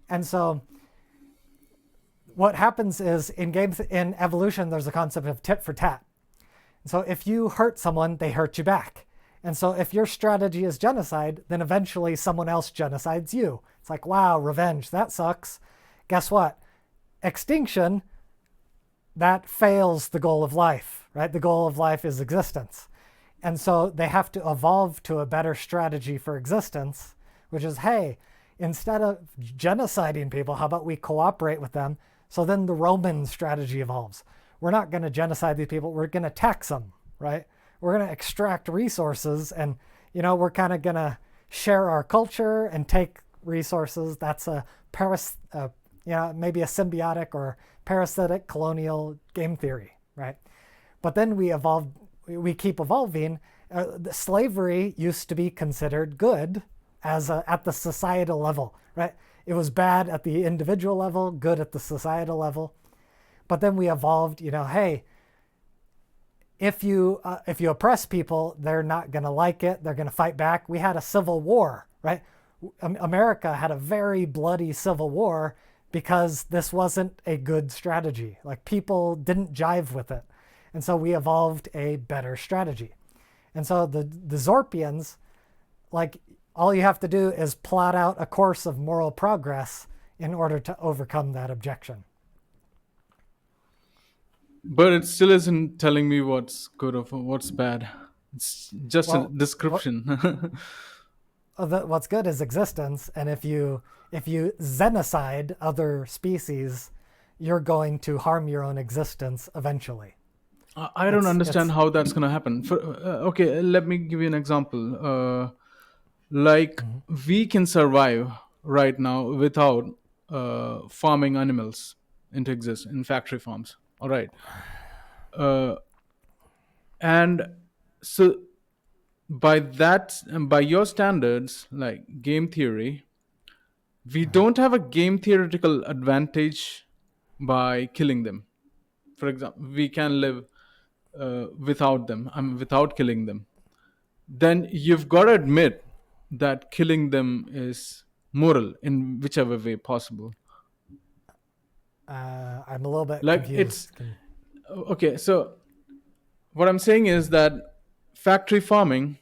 Speaker 1: And so what happens is in evolution, there's a concept of tit for tat. So if you hurt someone, they hurt you back. And so if your strategy is genocide, then eventually someone else genocides you. It's like, wow, revenge, that sucks. Guess what? Extinction, that fails the goal of life, right? The goal of life is existence. And so they have to evolve to a better strategy for existence, which is, hey, instead of genociding people, how about we cooperate with them? So then the Roman strategy evolves. We're not going to genocide these people. We're going to tax them, right? We're going to extract resources and, we're kind of going to share our culture and take resources. That's a maybe a symbiotic or parasitic colonial game theory, right? But then we keep evolving. Slavery used to be considered good at the societal level, right? It was bad at the individual level, good at the societal level. But then we evolved, hey, if you oppress people, they're not going to like it. They're going to fight back. We had a civil war, right? America had a very bloody civil war because this wasn't a good strategy. Like, people didn't jive with it. And so we evolved a better strategy. And so the Zorpians, like, all you have to do is plot out a course of moral progress in order to overcome that objection.
Speaker 2: But it still isn't telling me what's good or what's bad. It's just a description.
Speaker 1: What's good is existence, and if you xenocide other species, you're going to harm your own existence eventually.
Speaker 2: I don't understand how that's going to happen. Okay, let me give you an example. We can survive right now without farming animals in factory farms. All right. And so by your standards, like game theory, we don't have a game theoretical advantage by killing them. For example, we can live without them, without killing them. Then you've got to admit that killing them is moral in whichever way possible.
Speaker 1: I'm a little bit
Speaker 2: Like,
Speaker 1: confused.
Speaker 2: Okay, so what I'm saying is that factory farming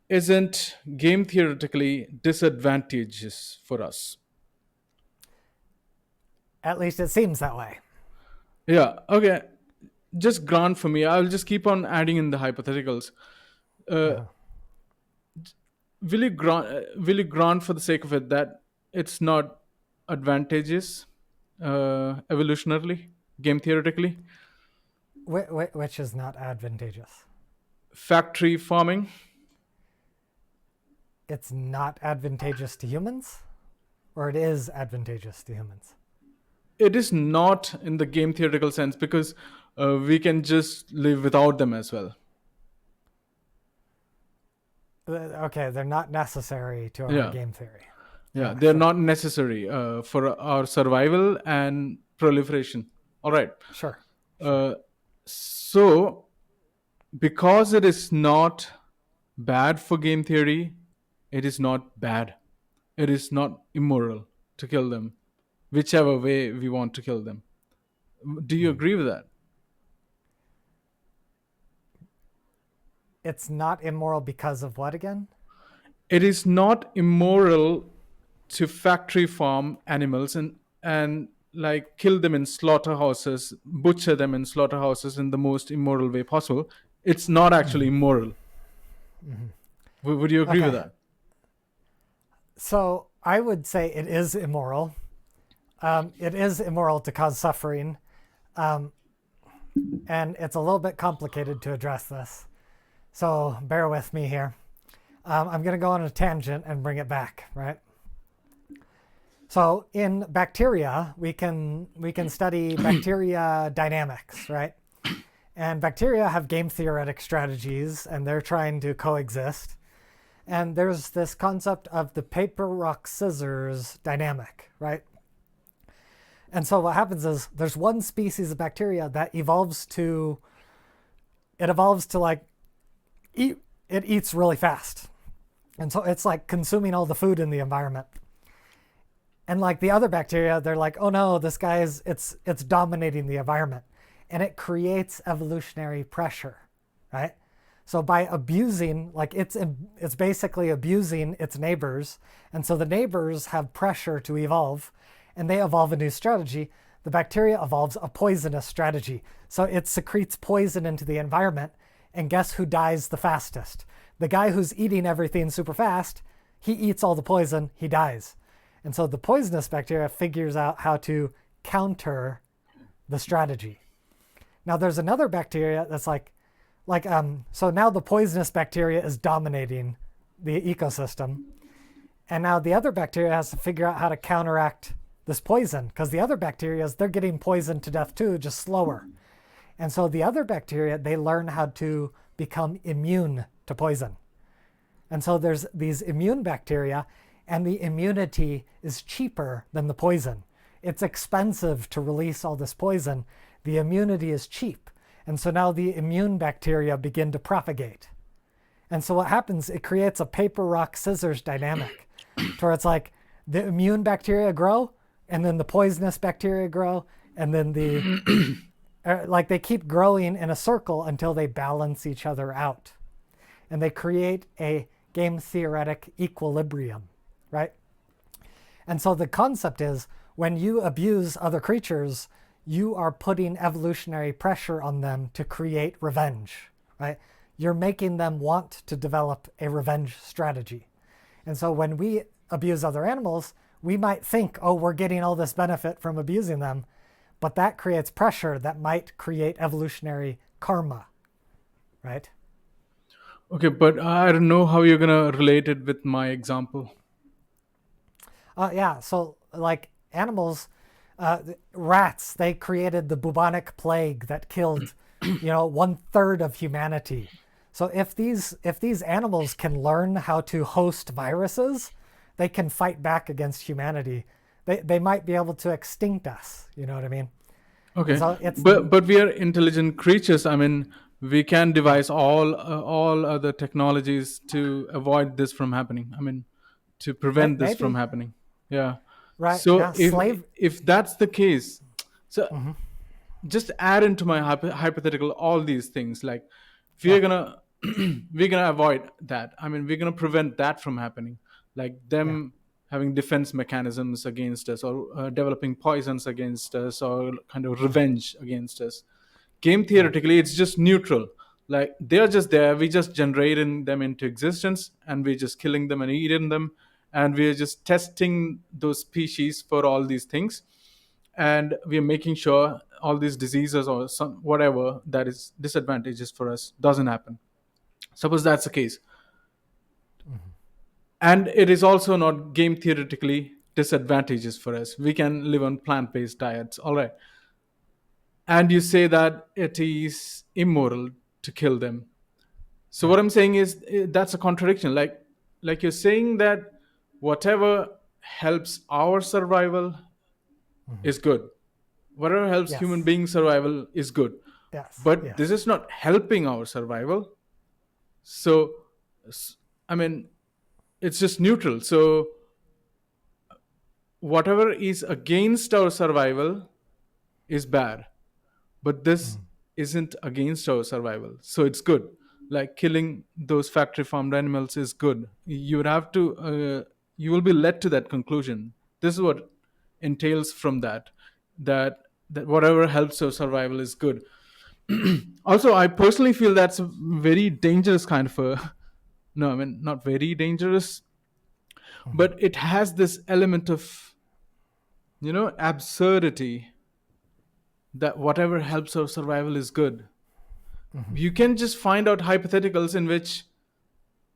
Speaker 2: isn't game theoretically disadvantageous for us.
Speaker 1: At least it seems that way.
Speaker 2: Yeah, okay. Just grant for me. I'll just keep on adding in the hypotheticals. Will you grant for the sake of it that it's not advantageous evolutionarily, game theoretically?
Speaker 1: Which is not advantageous?
Speaker 2: Factory farming?
Speaker 1: It's not advantageous to humans? Or it is advantageous to humans?
Speaker 2: It is not in the game theoretical sense, because we can just live without them as well.
Speaker 1: Okay, they're not necessary to our game theory.
Speaker 2: Yeah, they're not necessary for our survival and proliferation. All right.
Speaker 1: Sure.
Speaker 2: So, because it is not bad for game theory, it is not bad. It is not immoral to kill them, whichever way we want to kill them. Do you agree with that?
Speaker 1: It's not immoral because of what again?
Speaker 2: It is not immoral to factory farm animals and like kill them in slaughterhouses, butcher them in slaughterhouses in the most immoral way possible. It's not actually immoral. Would you agree with that?
Speaker 1: So I would say it is immoral. It is immoral to cause suffering. And it's a little bit complicated to address this. So bear with me here. I'm going to go on a tangent and bring it back, right? So in bacteria, we can study bacteria dynamics, right? And bacteria have game theoretic strategies, and they're trying to coexist. And there's this concept of the paper, rock, scissors dynamic, right? And so what happens is there's one species of bacteria that evolves to like it eats really fast. And so it's like consuming all the food in the environment. And like the other bacteria, they're like, oh no, this guy it's dominating the environment. And it creates evolutionary pressure, right? So by abusing, like it's basically abusing its neighbors. And so the neighbors have pressure to evolve, and they evolve a new strategy. The bacteria evolves a poisonous strategy. So it secretes poison into the environment. And guess who dies the fastest? The guy who's eating everything super fast, he eats all the poison, he dies. And so the poisonous bacteria figures out how to counter the strategy. Now there's another bacteria that's so now the poisonous bacteria is dominating the ecosystem. And now the other bacteria has to figure out how to counteract this poison, because the other bacteria, they're getting poisoned to death too, just slower. And so the other bacteria, they learn how to become immune to poison. And so there's these immune bacteria, and the immunity is cheaper than the poison. It's expensive to release all this poison. The immunity is cheap. And so now the immune bacteria begin to propagate. And so what happens, it creates a paper, rock, scissors dynamic to where it's like the immune bacteria grow, and then the poisonous bacteria grow, and then the, like they keep growing in a circle until they balance each other out. And they create a game theoretic equilibrium, right? And so the concept is when you abuse other creatures, you are putting evolutionary pressure on them to create revenge, right? You're making them want to develop a revenge strategy. And so when we abuse other animals, we might think, oh, we're getting all this benefit from abusing them, but that creates pressure that might create evolutionary karma, right?
Speaker 2: Okay, but I don't know how you're going to relate it with my example.
Speaker 1: Yeah, so like animals, rats, they created the bubonic plague that killed, 1/3 of humanity. So if these animals can learn how to host viruses, they can fight back against humanity. They might be able to extinct us. You know what I mean?
Speaker 2: Okay,
Speaker 1: So
Speaker 2: but we are intelligent creatures. I mean, we can devise all other technologies to avoid this from happening. I mean, to prevent this from
Speaker 1: maybe,
Speaker 2: happening. Yeah.
Speaker 1: right?
Speaker 2: So
Speaker 1: Yeah, slave.
Speaker 2: if that's the case, so just add into my hypothetical all these things. Like we're gonna we're gonna avoid that. I mean, we're gonna prevent that from happening. Like them having defense mechanisms against us, or developing poisons against us, or kind of revenge against us. Game theoretically, it's just neutral. Like they're just there. We just generating them into existence, and we're just killing them and eating them, and we're just testing those species for all these things, and we're making sure all these diseases or some whatever that is disadvantages for us doesn't happen. Suppose that's the case, and it is also not game theoretically disadvantageous for us. We can live on plant-based diets, all right, and you say that it is immoral to kill them. So what I'm saying is that's a contradiction. Like you're saying that whatever helps our survival is good. Whatever helps human
Speaker 1: Yes.
Speaker 2: being survival is good.
Speaker 1: Yes.
Speaker 2: But this
Speaker 1: Yes.
Speaker 2: is not helping our survival. So I mean, it's just neutral. So whatever is against our survival is bad. But this isn't against our survival, so it's good. Like killing those factory farmed animals is good. You would have to you will be led to that conclusion. This is what entails from that whatever helps our survival is good. Also, I personally feel that's a very dangerous kind of a no, I mean, not very dangerous, but it has this element of absurdity, that whatever helps our survival is good. You can just find out hypotheticals in which,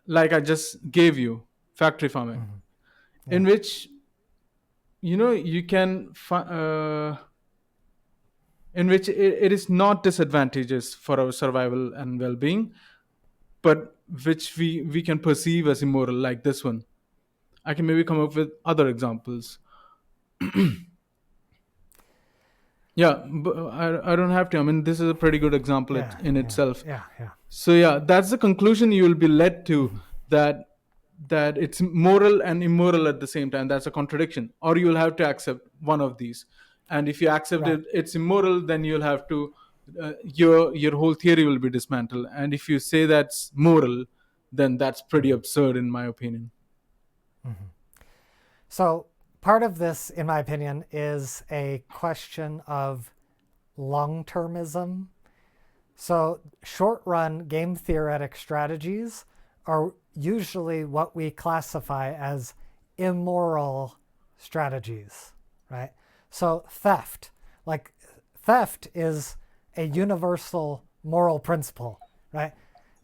Speaker 2: like I just gave you, factory farming, in which you can in which it is not disadvantageous for our survival and well-being, but which we can perceive as immoral, like this one. I can maybe come up with other examples. Yeah, but I don't have to. I mean, this is a pretty good example in itself.
Speaker 1: Yeah.
Speaker 2: So yeah, that's the conclusion you will be led to, that it's moral and immoral at the same time. That's a contradiction. Or you will have to accept one of these. And if you accept
Speaker 1: Right.
Speaker 2: it's immoral, then you'll have to your whole theory will be dismantled. And if you say that's moral, then that's pretty absurd in my opinion.
Speaker 1: So part of this, in my opinion, is a question of long-termism. So short-run game theoretic strategies are usually what we classify as immoral strategies, right? So theft is a universal moral principle, right?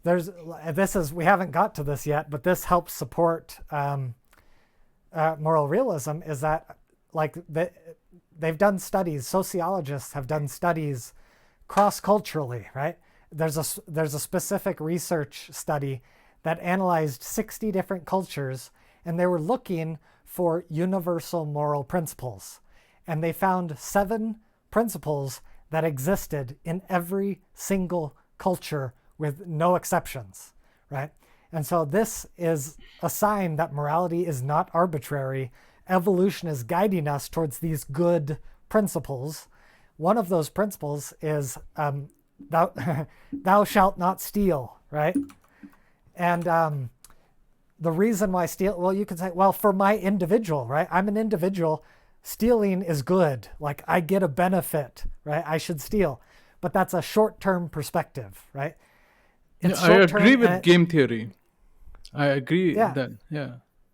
Speaker 1: We haven't got to this yet, but this helps support moral realism, is that like they've done studies. Sociologists have done studies cross-culturally, right? There's a specific research study that analyzed 60 different cultures, and they were looking for universal moral principles. And they found 7 principles that existed in every single culture with no exceptions, right? And so this is a sign that morality is not arbitrary. Evolution is guiding us towards these good principles. One of those principles is thou shalt not steal, right? And the reason why steal, well, you can say, well, for my individual, right? I'm an individual. Stealing is good. Like I get a benefit, right? I should steal. But that's a short-term perspective, right?
Speaker 2: It's I agree with game theory. I agree that,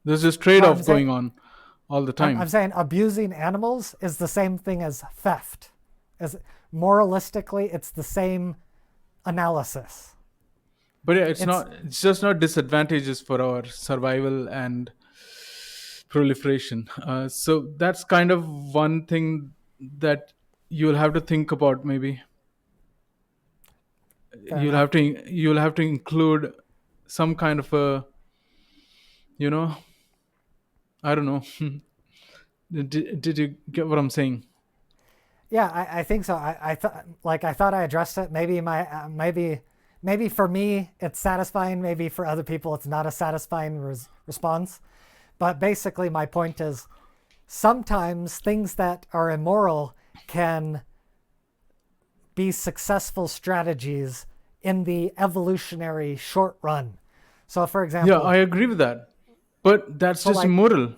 Speaker 2: there's this trade-off going on all the time.
Speaker 1: I'm saying abusing animals is the same thing as theft. As moralistically, it's the same analysis.
Speaker 2: But yeah, it's just not disadvantageous for our survival and proliferation. So that's kind of one thing that you'll have to think about. Maybe you'll have to include some kind of a, I don't know. Did you get what I'm saying?
Speaker 1: Yeah, I think so. I thought I addressed it. Maybe maybe for me it's satisfying. Maybe for other people it's not a satisfying response. But basically, my point is sometimes things that are immoral can be successful strategies in the evolutionary short run. So, for example,
Speaker 2: yeah, I agree with that. But that's just immoral.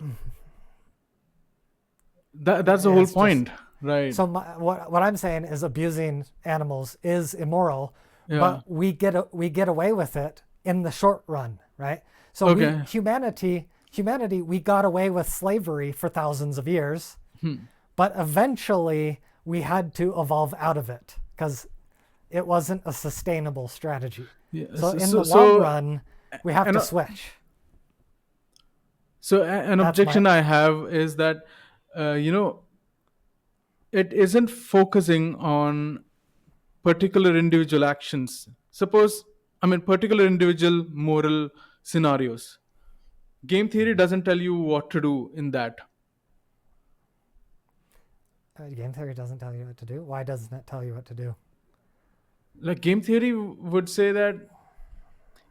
Speaker 2: That's the whole point, right?
Speaker 1: So what I'm saying is abusing animals is immoral, but we get away with it in the short run, right? So humanity, we got away with slavery for thousands of years, but eventually we had to evolve out of it because it wasn't a sustainable strategy. Yeah. So in the long run, we have to switch.
Speaker 2: So an objection I have is that, it isn't focusing on particular individual actions. Particular individual moral scenarios. Game theory doesn't tell you what to do in that.
Speaker 1: Game theory doesn't tell you what to do? Why doesn't it tell you what to do?
Speaker 2: Like game theory would say that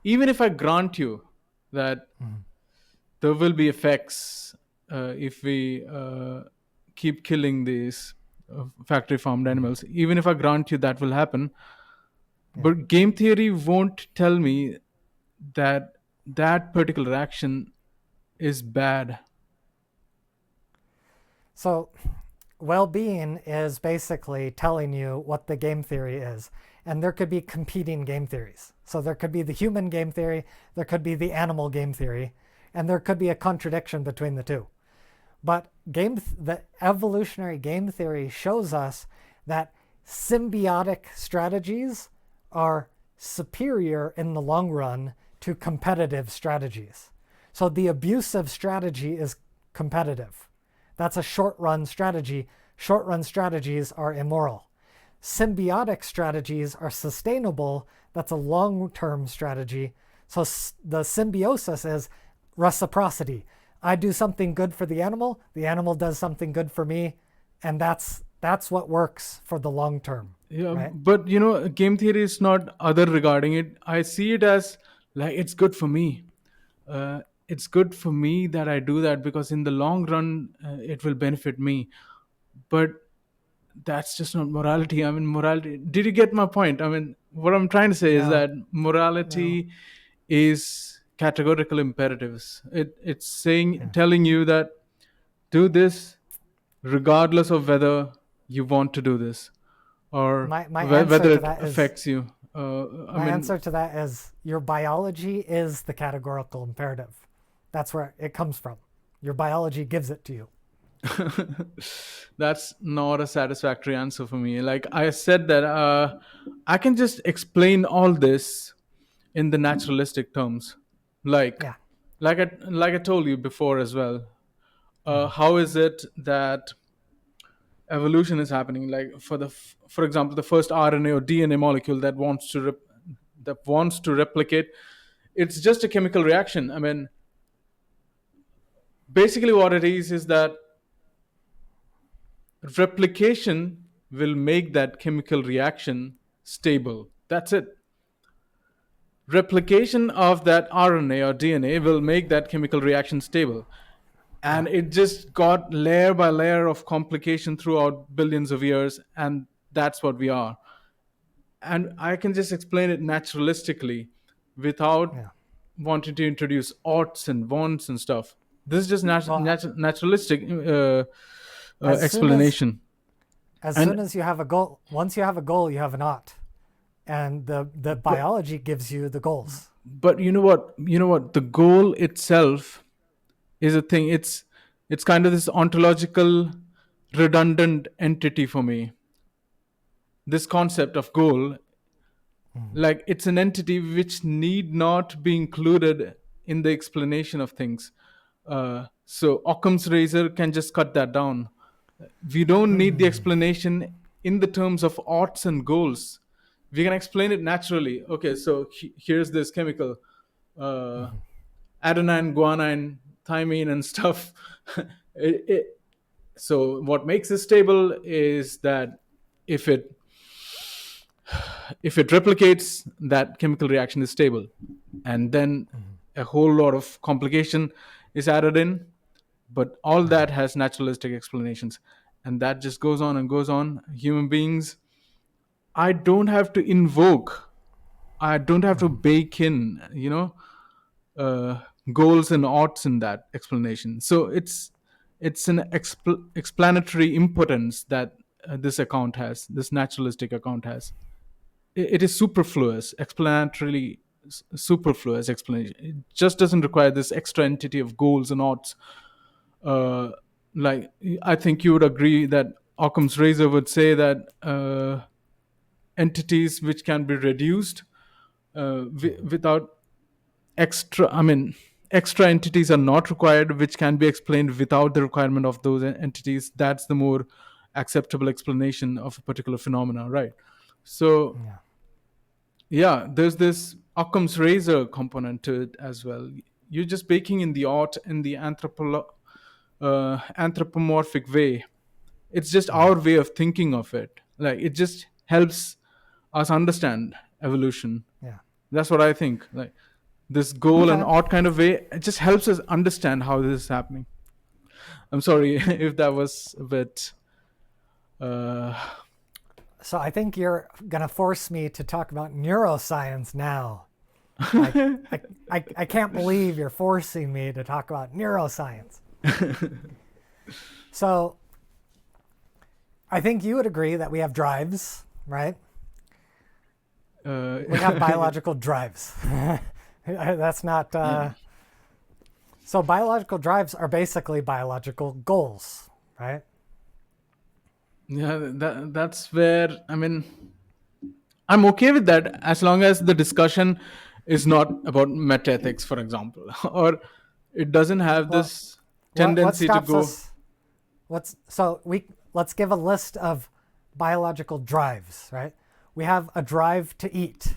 Speaker 2: even if I grant you that there will be effects if we keep killing these factory farmed animals, even if I grant you that will happen, but game theory won't tell me that that particular action is bad.
Speaker 1: So well-being is basically telling you what the game theory is. And there could be competing game theories. So there could be the human game theory, there could be the animal game theory, and there could be a contradiction between the two. But the evolutionary game theory shows us that symbiotic strategies are superior in the long run to competitive strategies. So the abusive strategy is competitive. That's a short-run strategy. Short-run strategies are immoral. Symbiotic strategies are sustainable. That's a long-term strategy. So the symbiosis is reciprocity. I do something good for the animal does something good for me, and that's what works for the long term.
Speaker 2: Yeah,
Speaker 1: right?
Speaker 2: But game theory is not other regarding it. I see it as like it's good for me. It's good for me that I do that because in the long run it will benefit me. But that's just not morality. Morality. Did you get my point? What I'm trying to say is that morality is categorical imperatives. It's telling you that do this regardless of whether you want to do this or whether it affects you.
Speaker 1: My answer to that is your biology is the categorical imperative. That's where it comes from. Your biology gives it to you.
Speaker 2: That's not a satisfactory answer for me. Like I said that I can just explain all this in the naturalistic terms. Like I told you before as well. How is it that evolution is happening? Like for example, the first RNA or DNA molecule that wants to replicate, it's just a chemical reaction. I mean, basically what it is that replication will make that chemical reaction stable. That's it. Replication of that RNA or DNA will make that chemical reaction stable.
Speaker 1: Yeah.
Speaker 2: And it just got layer by layer of complication throughout billions of years, and that's what we are. And I can just explain it naturalistically without
Speaker 1: Yeah.
Speaker 2: wanting to introduce oughts and wants and stuff. This is just
Speaker 1: Well,
Speaker 2: naturalistic
Speaker 1: as soon as
Speaker 2: explanation.
Speaker 1: as
Speaker 2: And
Speaker 1: soon as you have a goal, once you have a goal, you have an ought, and the
Speaker 2: but
Speaker 1: biology gives you the goals.
Speaker 2: but you know what, the goal itself is a thing. It's kind of this ontological redundant entity for me. This concept of goal, like it's an entity which need not be included in the explanation of things. So Occam's razor can just cut that down. We don't need the explanation in the terms of oughts and goals. We can explain it naturally. Okay, so here's this chemical, uh, adenine, guanine, thymine, and stuff. it, so what makes it stable is that if it if it replicates, that chemical reaction is stable. And then a whole lot of complication is added in, but all that has naturalistic explanations. And that just goes on and goes on. Human beings, I don't have to invoke, I don't have to bake in, uh, goals and oughts in that explanation. So it's an explanatory impotence that this account has, this naturalistic account has. It is superfluous, explanatorily superfluous explanation. It just doesn't require this extra entity of goals and oughts. uh, like, I think you would agree that Occam's razor would say that entities which can be reduced without extra, I mean, extra entities are not required, which can be explained without the requirement of those entities. That's the more acceptable explanation of a particular phenomena, right? So
Speaker 1: Yeah.
Speaker 2: yeah, there's this Occam's razor component to it as well. You're just baking in the art in the anthropomorphic way. It's just our way of thinking of it. Like, it just helps us understand evolution.
Speaker 1: Yeah.
Speaker 2: That's what I think. Like, this goal and
Speaker 1: Okay.
Speaker 2: art kind of way, it just helps us understand how this is happening. I'm sorry if that was a bit. Uh,
Speaker 1: So I think you're gonna force me to talk about neuroscience now. Like, I can't believe you're forcing me to talk about neuroscience. So I think you would agree that we have drives, right? We have biological drives. That's not. So biological drives are basically biological goals, right?
Speaker 2: yeah, that's where, I mean, I'm okay with that as long as the discussion is not about metaethics, for example, or it doesn't have
Speaker 1: Well,
Speaker 2: this
Speaker 1: what
Speaker 2: tendency to
Speaker 1: stops
Speaker 2: go.
Speaker 1: us? Let's give a list of biological drives, right? We have a drive to eat,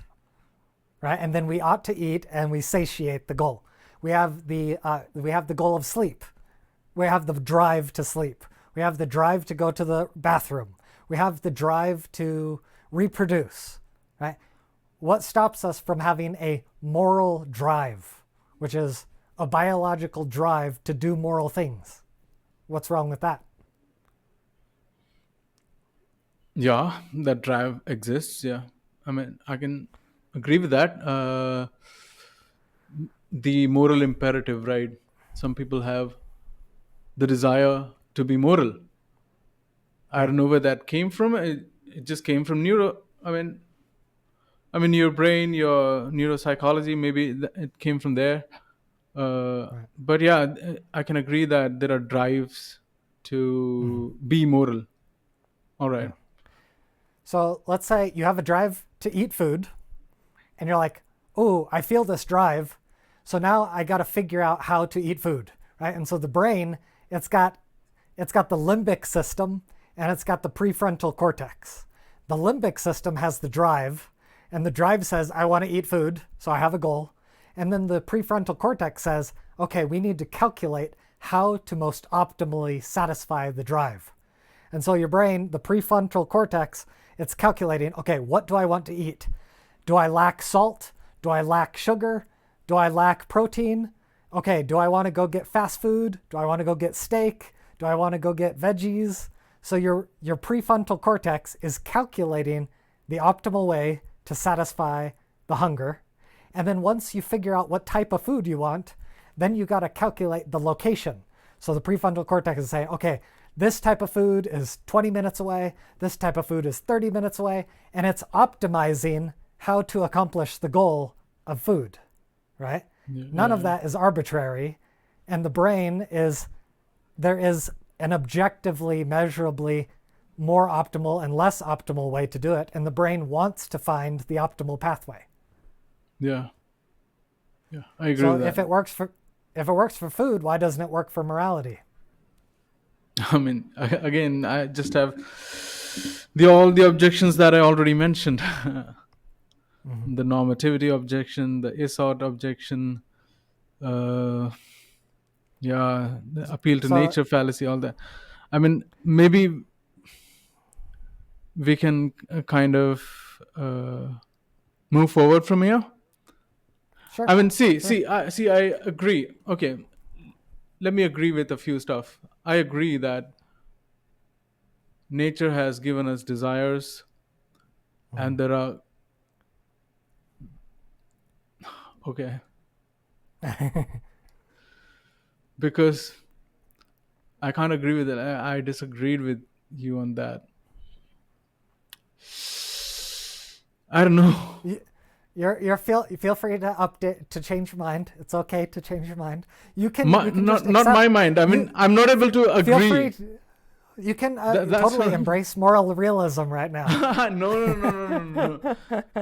Speaker 1: right? And then we ought to eat, and we satiate the goal. We have the goal of sleep. We have the drive to sleep. We have the drive to go to the bathroom. We have the drive to reproduce, right? What stops us from having a moral drive, which is a biological drive to do moral things? What's wrong with that?
Speaker 2: Yeah, that drive exists. Yeah, I mean, I can agree with that. The moral imperative, right? Some people have the desire to be moral. I
Speaker 1: Yeah.
Speaker 2: don't know where that came from. It just came from neuro. I mean, your brain, your neuropsychology. Maybe it came from there.
Speaker 1: Right.
Speaker 2: But yeah, I can agree that there are drives to be moral. All
Speaker 1: Yeah.
Speaker 2: right.
Speaker 1: So let's say you have a drive to eat food, and you're like, oh, I feel this drive. So now I got to figure out how to eat food, right? And so the brain it's got the limbic system and it's got the prefrontal cortex. The limbic system has the drive, and the drive says, I want to eat food, so I have a goal. And then the prefrontal cortex says, okay, we need to calculate how to most optimally satisfy the drive. And so your brain, the prefrontal cortex, it's calculating, okay, what do I want to eat? Do I lack salt? Do I lack sugar? Do I lack protein? Okay, do I want to go get fast food? Do I want to go get steak? Do I want to go get veggies? So your prefrontal cortex is calculating the optimal way to satisfy the hunger. And then once you figure out what type of food you want, then you got to calculate the location. So the prefrontal cortex is saying, okay, this type of food is 20 minutes away, this type of food is 30 minutes away, and it's optimizing how to accomplish the goal of food, right? None of that is arbitrary, and the brain there is an objectively, measurably more optimal and less optimal way to do it, and the brain wants to find the optimal pathway.
Speaker 2: Yeah, I agree
Speaker 1: So
Speaker 2: with that.
Speaker 1: if it works for food, why doesn't it work for morality?
Speaker 2: I mean, again, I just have all the objections that I already mentioned. The normativity objection, the Isot objection, the appeal to nature fallacy, all that. I mean, maybe we can kind of move forward from here.
Speaker 1: Sure.
Speaker 2: I mean, I agree. Okay, let me agree with a few stuff. I agree that nature has given us desires, and there are okay. Because I can't agree with it. I disagreed with you on that. I don't know.
Speaker 1: You feel free to change your mind. It's okay to change your mind. You can
Speaker 2: not my mind. I mean, I'm not able to agree.
Speaker 1: Feel free. You can totally embrace moral realism right now.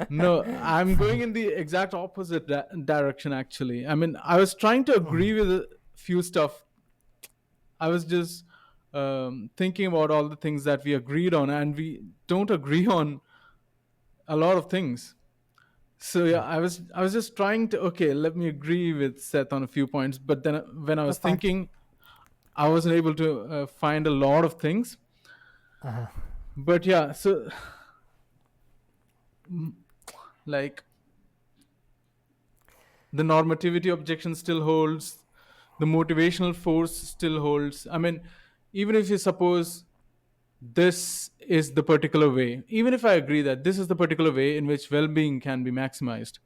Speaker 2: No. I'm going in the exact opposite direction, actually. I mean, I was trying to agree with a few stuff. I was just thinking about all the things that we agreed on, and we don't agree on a lot of things. So yeah, I was just trying to, okay, let me agree with Seth on a few points. But then when I was thinking, I wasn't able to find a lot of things. But yeah, so like the normativity objection still holds, the motivational force still holds. I mean, even if you suppose this is the particular way, even if I agree that this is the particular way in which well-being can be maximized,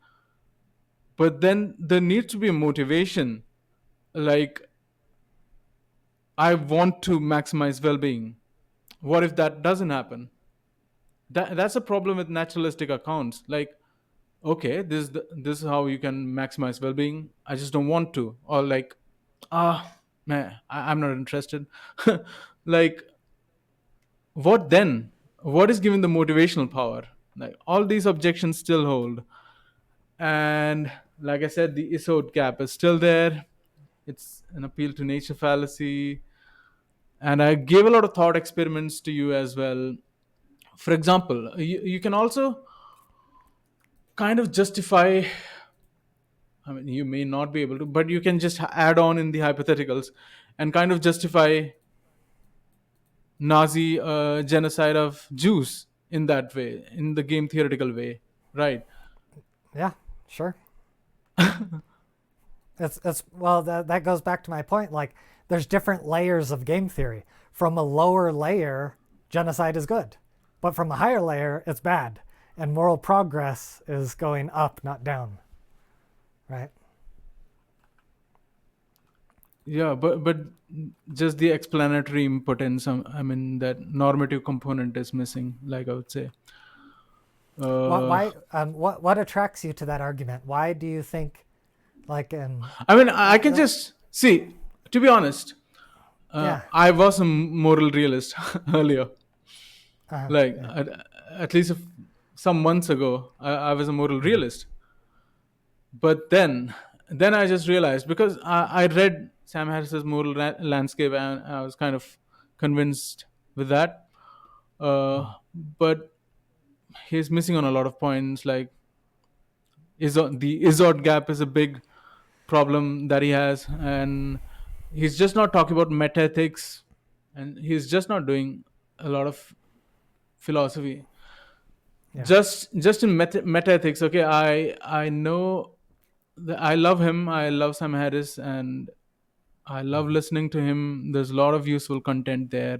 Speaker 2: but then there needs to be a motivation, like I want to maximize well-being. What if that doesn't happen? That's a problem with naturalistic accounts. Like, okay, this is how you can maximize well-being. I just don't want to, or like, man, I'm not interested. Like, what then? What is giving the motivational power? Like, all these objections still hold, and like I said, the Isod gap is still there. It's an appeal to nature fallacy. And I gave a lot of thought experiments to you as well. For example, you can also kind of justify, I mean, you may not be able to, but you can just add on in the hypotheticals and kind of justify Nazi genocide of Jews in that way, in the game theoretical way, right?
Speaker 1: Yeah, sure. It's well, that goes back to my point. Like, there's different layers of game theory. From a lower layer, genocide is good, but from a higher layer, it's bad. And moral progress is going up, not down, right?
Speaker 2: Yeah, but just the explanatory impotence. I mean, that normative component is missing. Like I would say.
Speaker 1: What attracts you to that argument? Why do you think, like,
Speaker 2: I mean, I can just see. To be honest, I was a moral realist earlier. At least some months ago, I was a moral realist. But then I just realized, because I read Sam Harris's moral landscape, and I was kind of convinced with that. But he's missing on a lot of points. Like the Izod gap is a big problem that he has, and he's just not talking about metaethics, and he's just not doing a lot of philosophy.
Speaker 1: Yeah.
Speaker 2: Just in metaethics, okay, I know that I love him. I love Sam Harris, and I love listening to him. There's a lot of useful content there.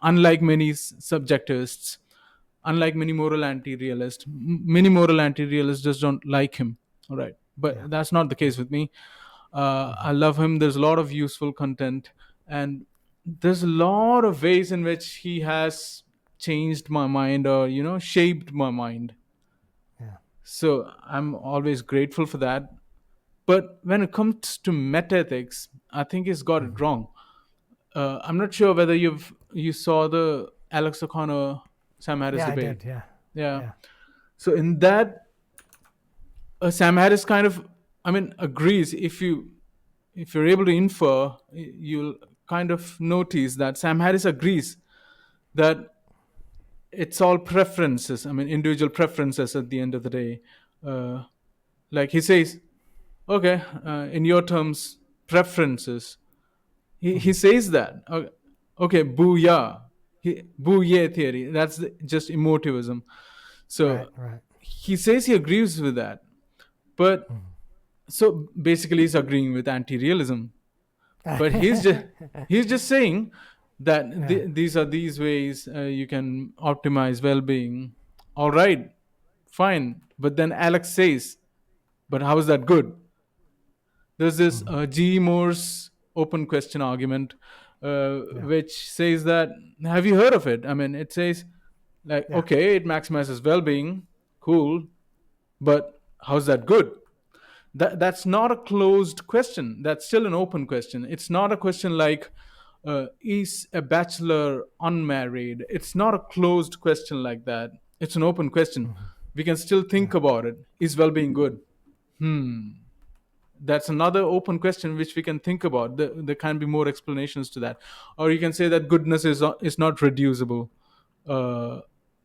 Speaker 2: Unlike many subjectivists, unlike many moral anti-realists, many moral anti-realists just don't like him. All right,
Speaker 1: Yeah.
Speaker 2: but that's not the case with me. I love him. There's a lot of useful content, and there's a lot of ways in which he has changed my mind, or shaped my mind.
Speaker 1: Yeah.
Speaker 2: So I'm always grateful for that. But when it comes to metaethics, I think he's got it wrong. I'm not sure whether you saw the Alex O'Connor Sam Harris
Speaker 1: Yeah, I
Speaker 2: debate.
Speaker 1: did. Yeah.
Speaker 2: Yeah.
Speaker 1: Yeah.
Speaker 2: So in that, Sam Harris kind of, I mean, agrees. If you're able to infer, you'll kind of notice that Sam Harris agrees that it's all preferences. I mean, individual preferences at the end of the day. Uh, like he says, okay, in your terms, preferences. He says that. Okay, booyah. Booyah theory. That's just emotivism.
Speaker 1: Right.
Speaker 2: So
Speaker 1: Right.
Speaker 2: he says he agrees with that. But so basically, he's agreeing with anti-realism. But he's just saying that
Speaker 1: Yeah.
Speaker 2: these are these ways you can optimize well-being. All right, fine. But then Alex says, but how is that good? There's this G. Moore's open question argument,
Speaker 1: Yeah.
Speaker 2: which says that, have you heard of it? I mean, it says, like,
Speaker 1: Yeah.
Speaker 2: okay, it maximizes well-being, cool, but how's that good? That's not a closed question. That's still an open question. It's not a question like, is a bachelor unmarried? It's not a closed question like that. It's an open question. We can still think
Speaker 1: Yeah.
Speaker 2: about it. Is well-being good? That's another open question which we can think about. There can be more explanations to that, or you can say that goodness is not reducible uh,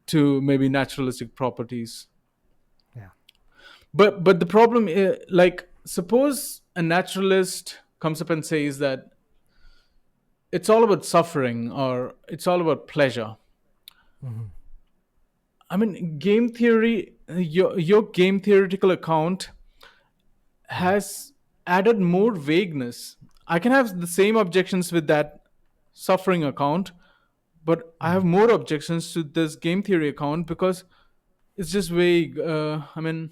Speaker 2: to maybe naturalistic properties.
Speaker 1: Yeah.
Speaker 2: But the problem is, like, suppose a naturalist comes up and says that it's all about suffering or it's all about pleasure. I mean, game theory, your game theoretical account has added more vagueness. I can have the same objections with that suffering account, but I have more objections to this game theory account because it's just vague. I mean,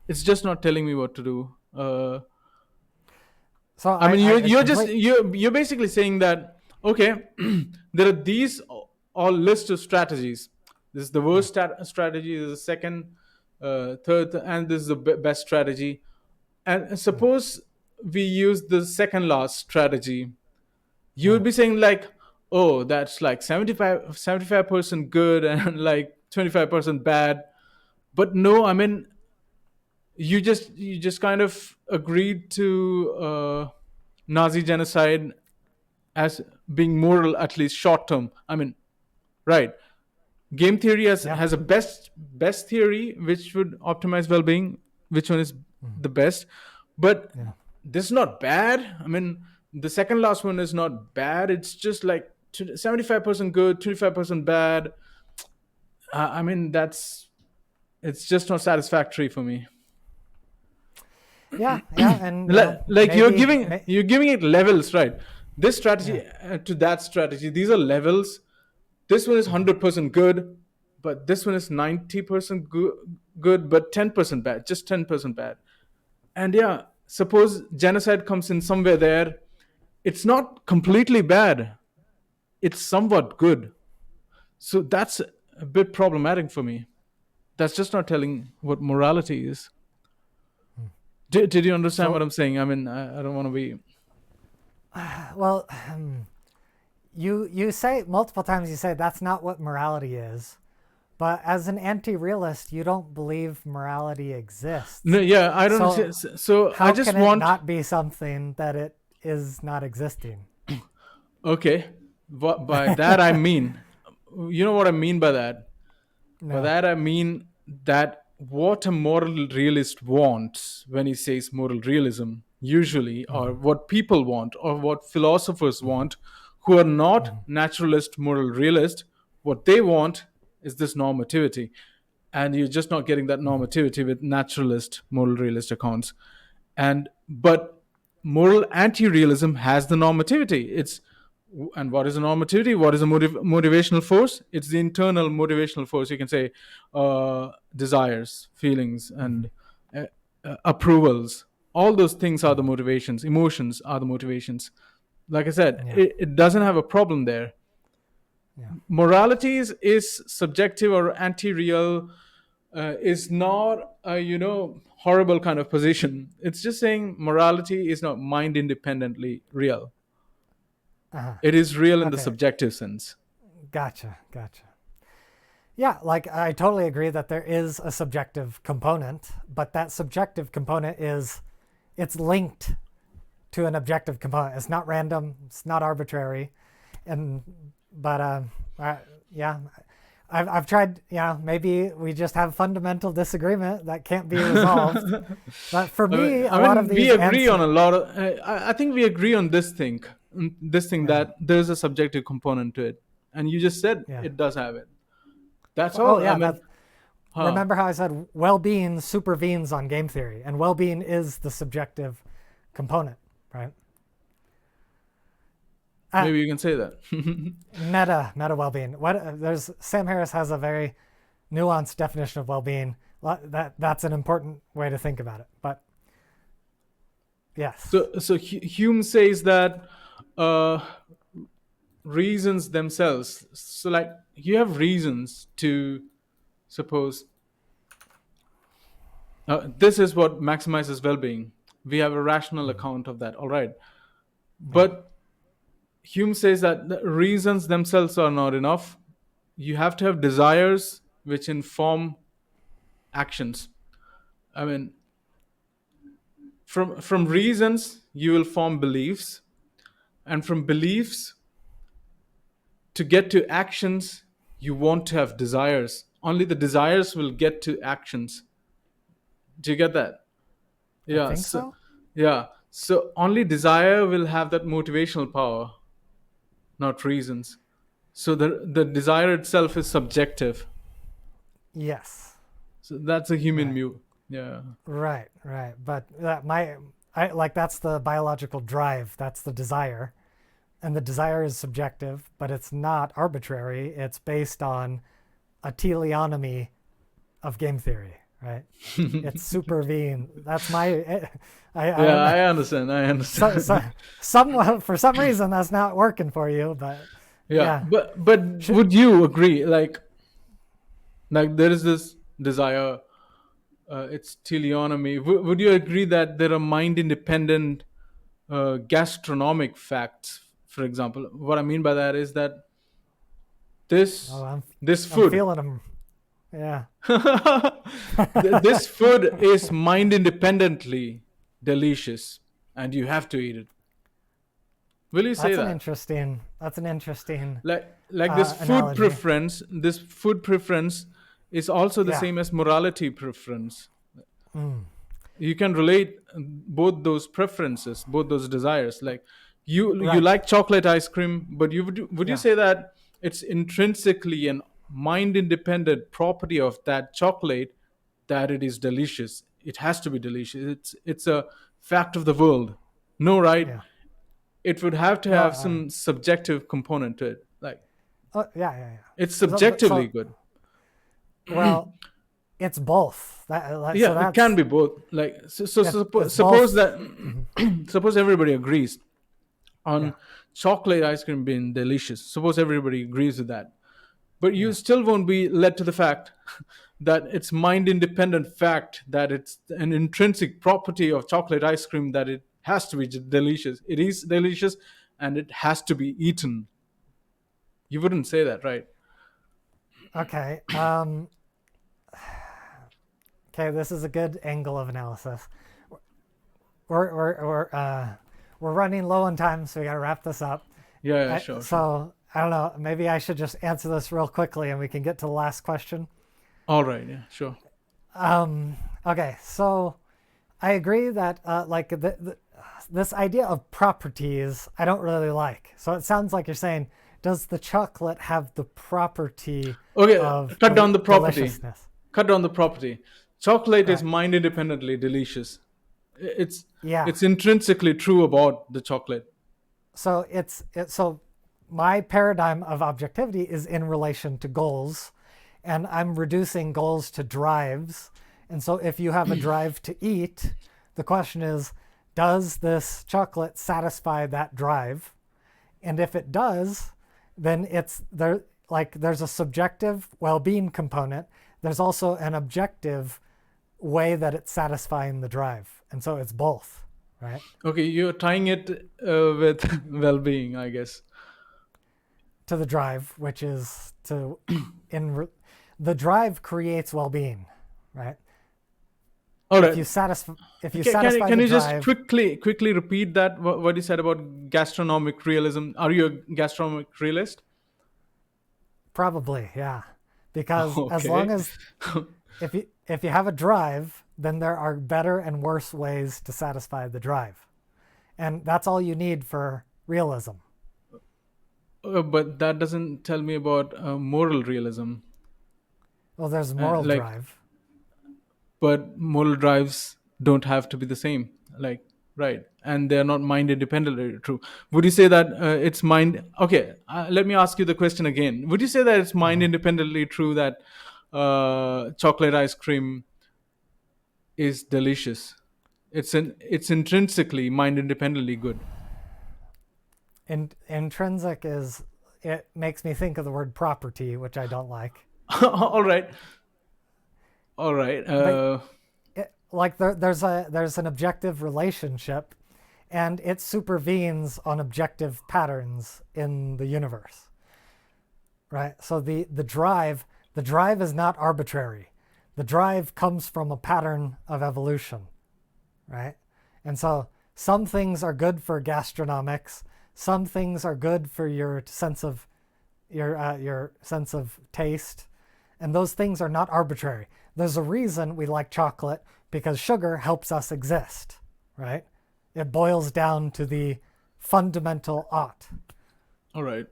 Speaker 2: it's just not telling me what to do.
Speaker 1: So
Speaker 2: I mean,
Speaker 1: I
Speaker 2: you're just
Speaker 1: complete.
Speaker 2: you're basically saying that, okay, there are these all list of strategies. This is the
Speaker 1: Yeah.
Speaker 2: worst strategy. This is the second, third, and this is the best strategy. And suppose we use the second last strategy, you
Speaker 1: Yeah.
Speaker 2: would be saying like, oh, that's like 75% good and like 25% bad. But no, I mean, you just kind of agreed to Nazi genocide as being moral, at least short term. I mean, right? Game theory
Speaker 1: Yeah.
Speaker 2: has a best theory which would optimize well-being. Which one is the best? But
Speaker 1: Yeah.
Speaker 2: this is not bad. I mean, the second last one is not bad. It's just like 75% good, 25% bad. I mean, it's just not satisfactory for me.
Speaker 1: Yeah. Yeah. And
Speaker 2: Like
Speaker 1: maybe.
Speaker 2: you're giving it levels, right? This
Speaker 1: Yeah.
Speaker 2: strategy to that strategy, these are levels. This one is 100% good, but this one is 90% good, but 10% bad, just 10% bad. And yeah, suppose genocide comes in somewhere there, it's not completely bad, it's somewhat good. So that's a bit problematic for me. That's just not telling what morality is. Did you understand what
Speaker 1: So
Speaker 2: I'm saying? I mean, I don't want to be.
Speaker 1: well, you say multiple times. You say that's not what morality is, But as an anti-realist, you don't believe morality
Speaker 2: No,
Speaker 1: exists.
Speaker 2: yeah, I don't
Speaker 1: So
Speaker 2: say, so I
Speaker 1: how
Speaker 2: just
Speaker 1: can it
Speaker 2: want.
Speaker 1: not be something that it is not existing?
Speaker 2: Okay, what by that I mean, you know what I mean by that? By
Speaker 1: No.
Speaker 2: that I mean that what a moral realist wants when he says moral realism, usually, or what people want, or what philosophers want, who are not naturalist moral realist, what they want is this normativity. And you're just not getting that normativity with naturalist moral realist accounts. And but moral anti-realism has the normativity. And what is a normativity? What is a motivational force? It's the internal motivational force. You can say desires, feelings, and uh, approvals. All those things are the motivations. Emotions are the motivations. Like I said,
Speaker 1: Yeah.
Speaker 2: it doesn't have a problem there.
Speaker 1: Yeah.
Speaker 2: Morality is subjective or anti-real, is not a horrible kind of position. It's just saying morality is not mind independently real.
Speaker 1: Uh-huh.
Speaker 2: It is real in the
Speaker 1: Okay.
Speaker 2: subjective sense.
Speaker 1: Gotcha. Gotcha. Yeah, like I totally agree that there is a subjective component, but that subjective component it's linked to an objective component. It's not random. It's not arbitrary. And but yeah, I've tried. Yeah, maybe we just have fundamental disagreement that can't be resolved. But for me, a lot of
Speaker 2: We
Speaker 1: these
Speaker 2: agree on
Speaker 1: answers.
Speaker 2: a lot of. I think we agree on this thing
Speaker 1: Yeah,
Speaker 2: that there's a subjective component to it, and you just said
Speaker 1: yeah.
Speaker 2: it does have it. That's
Speaker 1: Oh
Speaker 2: all. I
Speaker 1: yeah,
Speaker 2: mean,
Speaker 1: that.
Speaker 2: huh?
Speaker 1: Remember how I said well-being supervenes on game theory, and well-being is the subjective component, right? Uh,
Speaker 2: Maybe you can say that.
Speaker 1: meta well-being. What there's Sam Harris has a very nuanced definition of well-being. That's an important way to think about it. But yes,
Speaker 2: So Hume says that uh, reasons themselves. So like you have reasons to suppose this is what maximizes well-being. We have a rational account of that. All right,
Speaker 1: yeah,
Speaker 2: but Hume says that the reasons themselves are not enough. You have to have desires which inform actions. I mean, from reasons you will form beliefs, and from beliefs to get to actions you want to have desires. Only the desires will get to actions. Do you get that?
Speaker 1: I
Speaker 2: Yeah.
Speaker 1: think
Speaker 2: So
Speaker 1: so.
Speaker 2: yeah. So only desire will have that motivational power, not reasons. So the desire itself is subjective.
Speaker 1: Yes,
Speaker 2: So that's a human
Speaker 1: right,
Speaker 2: view. Yeah.
Speaker 1: right. But I like that's the biological drive. That's the desire, and the desire is subjective, but it's not arbitrary. It's based on a teleonomy of game theory, right? It's supervene. That's my. I
Speaker 2: Yeah,
Speaker 1: don't know.
Speaker 2: I understand. I
Speaker 1: So
Speaker 2: understand.
Speaker 1: some for some reason that's not working for you, but
Speaker 2: Yeah,
Speaker 1: yeah.
Speaker 2: but
Speaker 1: Should,
Speaker 2: would you agree? Like there is this desire. It's teleonomy. Would you agree that there are mind independent gastronomic facts? For example, what I mean by that is that
Speaker 1: oh,
Speaker 2: this this
Speaker 1: I'm
Speaker 2: food
Speaker 1: feeling them. Yeah,
Speaker 2: this food is mind independently delicious, and you have to eat it. Will you say that?
Speaker 1: that's an interesting
Speaker 2: Like this
Speaker 1: analogy.
Speaker 2: food preference is also the
Speaker 1: Yeah,
Speaker 2: same as morality preference. You can relate both those preferences, both those desires. Like you
Speaker 1: right.
Speaker 2: like chocolate ice cream, but would you
Speaker 1: Yeah,
Speaker 2: say that it's intrinsically an mind independent property of that chocolate that it is delicious? It has to be delicious. It's a fact of the world. No, right?
Speaker 1: yeah.
Speaker 2: It would have to
Speaker 1: No,
Speaker 2: have some subjective component to it. Like
Speaker 1: yeah.
Speaker 2: it's
Speaker 1: But
Speaker 2: subjectively good.
Speaker 1: well, it's both.
Speaker 2: Yeah,
Speaker 1: So
Speaker 2: it can
Speaker 1: that's
Speaker 2: be both. Like
Speaker 1: it's
Speaker 2: suppose
Speaker 1: both.
Speaker 2: that suppose everybody agrees
Speaker 1: Yeah,
Speaker 2: on chocolate ice cream being delicious. Suppose everybody agrees with that, but you
Speaker 1: yeah.
Speaker 2: still won't be led to the fact that it's mind independent fact that it's an intrinsic property of chocolate ice cream that it has to be delicious. It is delicious, and it has to be eaten. You wouldn't say that, right?
Speaker 1: Okay. Okay, this is a good angle of analysis. We're we're we're uh, we're running low on time, so we got to wrap this up.
Speaker 2: Yeah, yeah, sure, sure.
Speaker 1: So I don't know. Maybe I should just answer this real quickly, and we can get to the last question.
Speaker 2: All right, yeah, sure.
Speaker 1: Okay, so I agree that this idea of properties I don't really like. So it sounds like you're saying, does the chocolate have the property
Speaker 2: Okay,
Speaker 1: of
Speaker 2: cut down the property.
Speaker 1: deliciousness?
Speaker 2: Cut down the property. Chocolate is
Speaker 1: Right.
Speaker 2: mind independently delicious. It's
Speaker 1: Yeah.
Speaker 2: it's intrinsically true about the chocolate.
Speaker 1: So so my paradigm of objectivity is in relation to goals, and I'm reducing goals to drives. And so if you have a drive to eat, the question is, does this chocolate satisfy that drive? And if it does, then it's there, like there's a subjective well-being component. There's also an objective way that it's satisfying the drive. And so it's both, right?
Speaker 2: Okay, you're tying it with well-being, I guess.
Speaker 1: To the drive, which is the drive creates well-being, right?
Speaker 2: All right.
Speaker 1: If you satisfy
Speaker 2: Can
Speaker 1: the
Speaker 2: you just
Speaker 1: drive,
Speaker 2: quickly repeat that what you said about gastronomic realism? Are you a gastronomic realist?
Speaker 1: probably, yeah, because as long
Speaker 2: Okay.
Speaker 1: as if you have a drive, then there are better and worse ways to satisfy the drive, and that's all you need for realism.
Speaker 2: But that doesn't tell me about moral realism.
Speaker 1: Well, there's moral
Speaker 2: Like,
Speaker 1: drive.
Speaker 2: but moral drives don't have to be the same. Like, right, and they're not mind independently true. Would you say that it's mind? Okay, let me ask you the question again. Would you say that it's mind independently true that chocolate ice cream is delicious? It's intrinsically mind independently good.
Speaker 1: Intrinsic is, it makes me think of the word property, which I don't like.
Speaker 2: All right, all right.
Speaker 1: But like there's an objective relationship, and it supervenes on objective patterns in the universe, right? So the drive is not arbitrary. The drive comes from a pattern of evolution, right? And so some things are good for gastronomics, some things are good for your sense of your sense of taste, and those things are not arbitrary. There's a reason we like chocolate, because sugar helps us exist, right? It boils down to the fundamental ought.
Speaker 2: All right.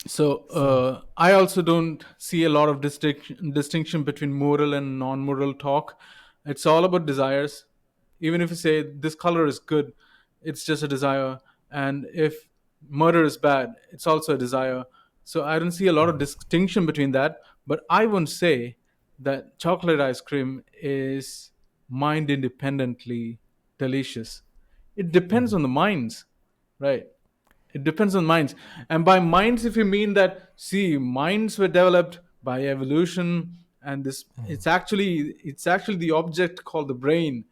Speaker 2: So I also don't see a lot of distinction between moral and non-moral talk. It's all about desires. Even if you say this color is good, it's just a desire. And if murder is bad, it's also a desire. So I don't see a lot of distinction between that. But I won't say that chocolate ice cream is mind independently delicious. It depends on the minds, right? It depends on minds. And by minds, if you mean that, see, minds were developed by evolution, and this it's actually the object called the brain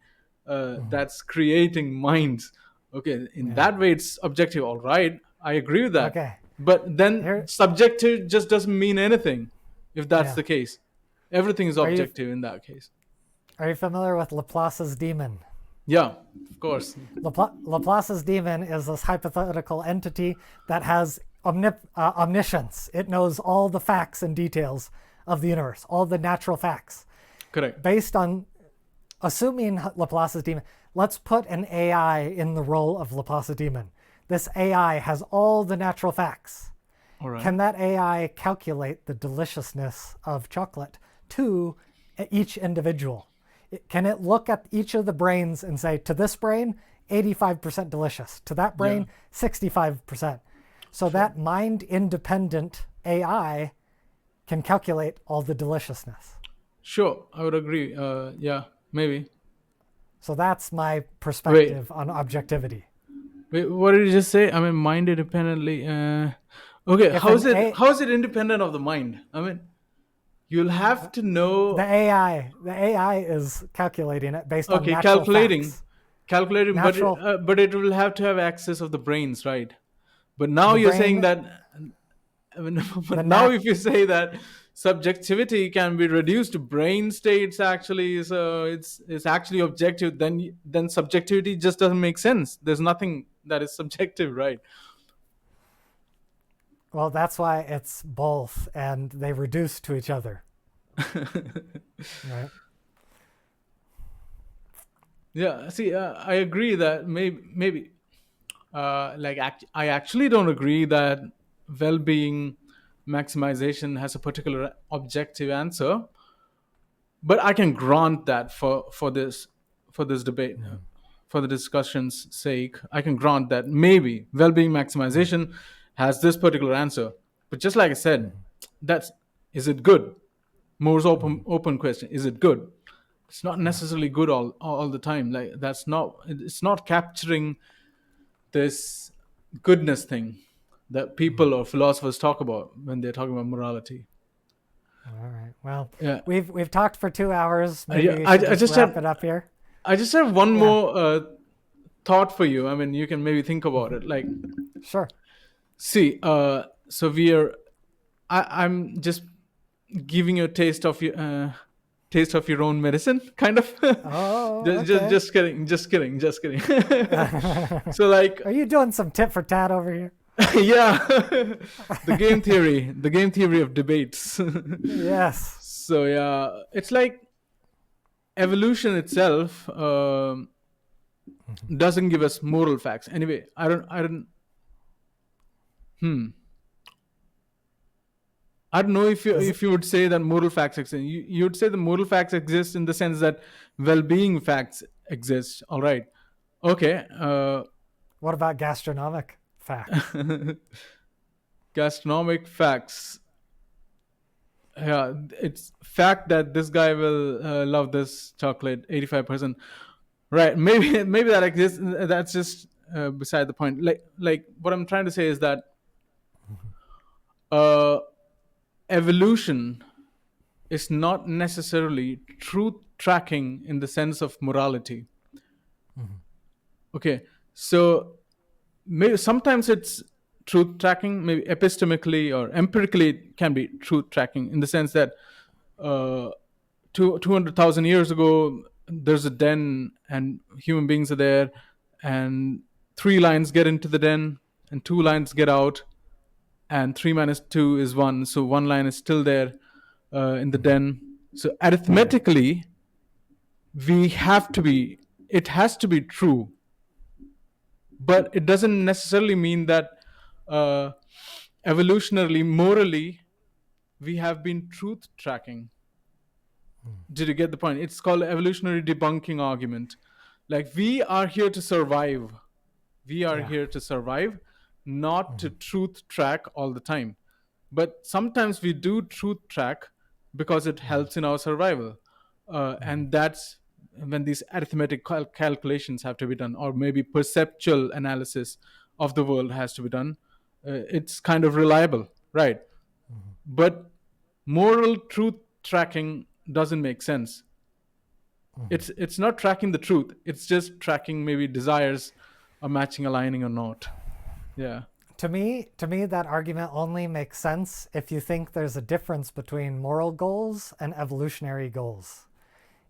Speaker 2: that's creating minds. Okay, in
Speaker 1: Yeah.
Speaker 2: that way it's objective. All right, I agree with that.
Speaker 1: Okay.
Speaker 2: But then
Speaker 1: Here,
Speaker 2: subjective just doesn't mean anything if that's
Speaker 1: yeah.
Speaker 2: the case. Everything is
Speaker 1: Are you
Speaker 2: objective in that case.
Speaker 1: are you familiar with Laplace's demon?
Speaker 2: Yeah, of course.
Speaker 1: Laplace's demon is this hypothetical entity that has omniscience. It knows all the facts and details of the universe, all the natural facts.
Speaker 2: Correct.
Speaker 1: Based on assuming Laplace's demon, let's put an AI in the role of Laplace's demon. This AI has all the natural facts.
Speaker 2: All right.
Speaker 1: Can that AI calculate the deliciousness of chocolate to each individual? Can it look at each of the brains and say, to this brain, 85% delicious, to that brain, 65%? So that mind independent AI can calculate all the deliciousness.
Speaker 2: Sure, I would agree. Yeah, maybe.
Speaker 1: So that's my perspective on objectivity.
Speaker 2: Wait, what did you just say? I mean, mind independently. Okay,
Speaker 1: If
Speaker 2: how is
Speaker 1: an
Speaker 2: it? How is it independent of the mind? I mean, you'll have to know.
Speaker 1: The AI is calculating it based on
Speaker 2: Okay,
Speaker 1: natural
Speaker 2: calculating,
Speaker 1: facts.
Speaker 2: calculating,
Speaker 1: Natural,
Speaker 2: but it will have to have access of the brains, right? But now
Speaker 1: the
Speaker 2: you're saying
Speaker 1: brain,
Speaker 2: that. I mean, but
Speaker 1: the
Speaker 2: now
Speaker 1: nat,
Speaker 2: if you say that subjectivity can be reduced to brain states actually, so it's actually objective, then subjectivity just doesn't make sense. There's nothing that is subjective, right?
Speaker 1: Well, that's why it's both, and they reduce to each other, right?
Speaker 2: Yeah, see, I agree that maybe I actually don't agree that well-being maximization has a particular objective answer, but I can grant that for this debate, for the discussion's sake, I can grant that maybe well-being maximization has this particular answer. But just like I said, that's is it good? Moore's open question: is it good? It's not necessarily good all the time. Like it's not capturing this goodness thing that people or philosophers talk about when they're talking about morality.
Speaker 1: All right. Well,
Speaker 2: Yeah.
Speaker 1: we've talked for 2 hours. Maybe
Speaker 2: Yeah,
Speaker 1: we
Speaker 2: I
Speaker 1: should
Speaker 2: just
Speaker 1: wrap
Speaker 2: had
Speaker 1: it up here.
Speaker 2: I just have one
Speaker 1: Yeah.
Speaker 2: more thought for you. I mean, you can maybe think about it. Like,
Speaker 1: Sure.
Speaker 2: see, so I'm just giving you a taste of your own medicine, kind of.
Speaker 1: Oh,
Speaker 2: just,
Speaker 1: okay.
Speaker 2: just kidding, just kidding, just kidding. So, like,
Speaker 1: Are you doing some tit for tat over here?
Speaker 2: yeah, the game theory of debates.
Speaker 1: Yes.
Speaker 2: So yeah, it's like evolution itself doesn't give us moral facts. Anyway, I don't. I don't know if you would say that moral facts exist. You would say the moral facts exist in the sense that well-being facts exist. All right, okay.
Speaker 1: What about gastronomic facts?
Speaker 2: Gastronomic facts. Yeah, it's fact that this guy will love this chocolate 85%. Right? Maybe that exists. That's just beside the point. Like what I'm trying to say is that uh, evolution is not necessarily truth tracking in the sense of morality. Okay, so maybe sometimes it's truth tracking, maybe epistemically or empirically it can be truth tracking in the sense that 200,000 years ago there's a den and human beings are there, and 3 lions get into the den and 2 lions get out, and 3 minus 2 is 1, so 1 lion is still there in the den. So arithmetically it has to be true, but it doesn't necessarily mean that evolutionarily, morally, we have been truth tracking. Did you get the point? It's called evolutionary debunking argument. Like, we are here to survive. We are here to survive, not to truth track all the time. But sometimes we do truth track because it helps in our survival. And that's when these arithmetic calculations have to be done, or maybe perceptual analysis of the world has to be done. It's kind of reliable, right? But moral truth tracking doesn't make sense. It's not tracking the truth. It's just tracking maybe desires or matching, aligning or not. Yeah.
Speaker 1: To me, that argument only makes sense if you think there's a difference between moral goals and evolutionary goals.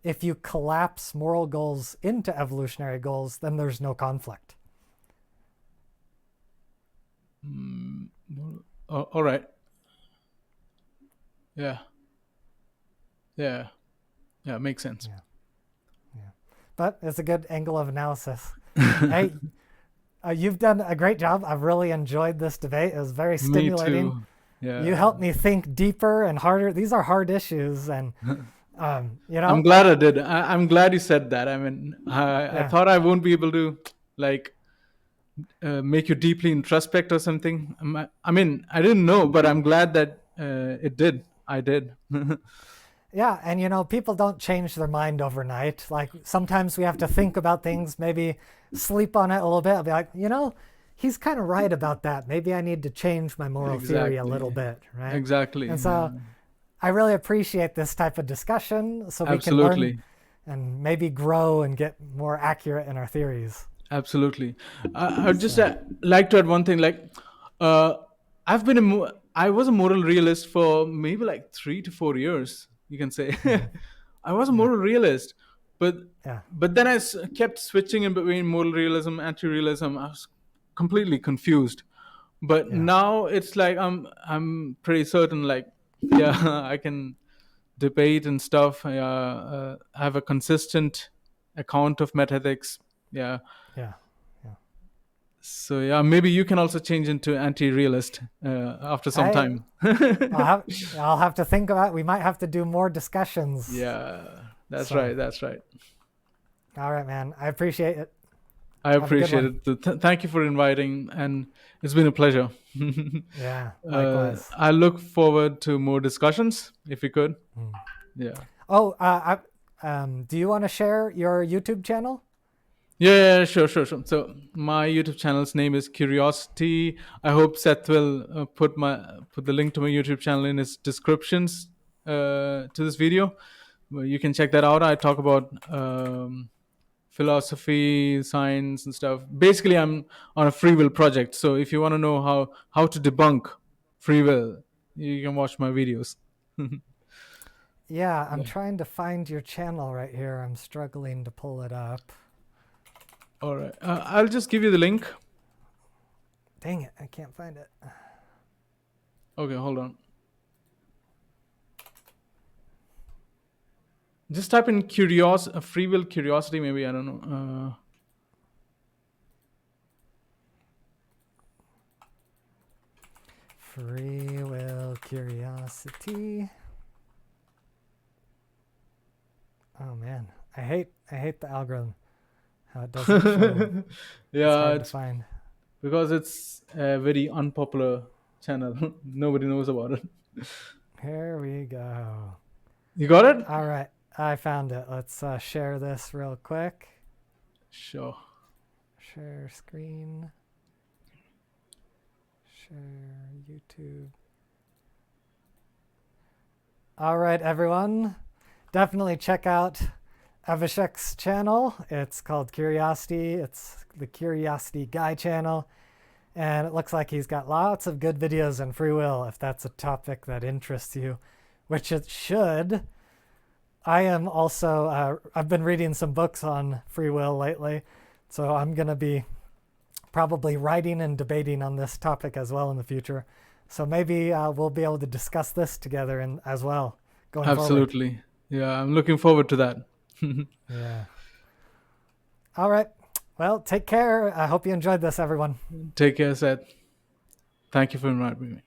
Speaker 1: If you collapse moral goals into evolutionary goals, then there's no conflict.
Speaker 2: All right. Yeah. Makes sense.
Speaker 1: Yeah. But it's a good angle of analysis. Hey, you've done a great job. I've really enjoyed this debate. It was very stimulating.
Speaker 2: Me too. Yeah.
Speaker 1: You helped me think deeper and harder. These are hard issues, and
Speaker 2: I'm glad I did. I'm glad you said that. I mean, I thought I won't be able to make you deeply introspect or something. I mean, I didn't know, but I'm glad that it did. I did.
Speaker 1: Yeah, and people don't change their mind overnight. Like, sometimes we have to think about things, maybe sleep on it a little bit. I'll be like, he's kind of right about that. Maybe I need to change my moral theory a little bit, right?
Speaker 2: Exactly.
Speaker 1: And so I really appreciate this type of discussion, so we can learn and maybe grow and get more accurate in our theories.
Speaker 2: Absolutely. I would just like to add one thing. Like, I've been I was a moral realist for maybe like 3 to 4 years, you can say. I was a
Speaker 1: Yeah.
Speaker 2: moral realist, but
Speaker 1: Yeah.
Speaker 2: then I kept switching in between moral realism, anti-realism. I was completely confused. But
Speaker 1: Yeah.
Speaker 2: now it's like I'm pretty certain, like, yeah, I can debate and stuff. I have a consistent account of MetaEthics. Yeah.
Speaker 1: Yeah. Yeah.
Speaker 2: So yeah, maybe you can also change into anti-realist after some
Speaker 1: I
Speaker 2: time.
Speaker 1: I'll have to think about. We might have to do more discussions.
Speaker 2: Yeah, that's
Speaker 1: So,
Speaker 2: right. That's right.
Speaker 1: all right, man. I appreciate it.
Speaker 2: I
Speaker 1: Have a good
Speaker 2: appreciate
Speaker 1: one.
Speaker 2: it. Thank you for inviting, and it's been a pleasure.
Speaker 1: Yeah. Likewise.
Speaker 2: I look forward to more discussions if we could. Yeah.
Speaker 1: Oh, do you want to share your YouTube channel?
Speaker 2: Yeah, sure. So my YouTube channel's name is Curiosity. I hope Seth will put the link to my YouTube channel in his descriptions to this video. Well, you can check that out. I talk about philosophy, science, and stuff. Basically, I'm on a free will project. So if you want to know how to debunk free will, you can watch my videos.
Speaker 1: Yeah, I'm
Speaker 2: Yeah.
Speaker 1: trying to find your channel right here. I'm struggling to pull it up.
Speaker 2: All right. I'll just give you the link.
Speaker 1: Dang it, I can't find it.
Speaker 2: Okay, hold on. Just type in free will curiosity, maybe. I don't know.
Speaker 1: Free will curiosity. Oh man, I hate the algorithm. How it doesn't show.
Speaker 2: Yeah,
Speaker 1: It's hard to find.
Speaker 2: because it's a very unpopular channel. Nobody knows about it.
Speaker 1: Here we go.
Speaker 2: You got it?
Speaker 1: All right, I found it. Let's share this real quick.
Speaker 2: Sure.
Speaker 1: Share screen. Share YouTube. All right, everyone. Definitely check out Avishek's channel. It's called Curiosity. It's the Curiosity Guy channel. And it looks like he's got lots of good videos on free will, if that's a topic that interests you, which it should. I am also, I've been reading some books on free will lately, so I'm going to be probably writing and debating on this topic as well in the future. So maybe we'll be able to discuss this together as well going forward.
Speaker 2: Absolutely. Yeah, I'm looking forward to that.
Speaker 1: Yeah. All right. Well, take care. I hope you enjoyed this, everyone.
Speaker 2: Take care, Seth. Thank you for inviting me.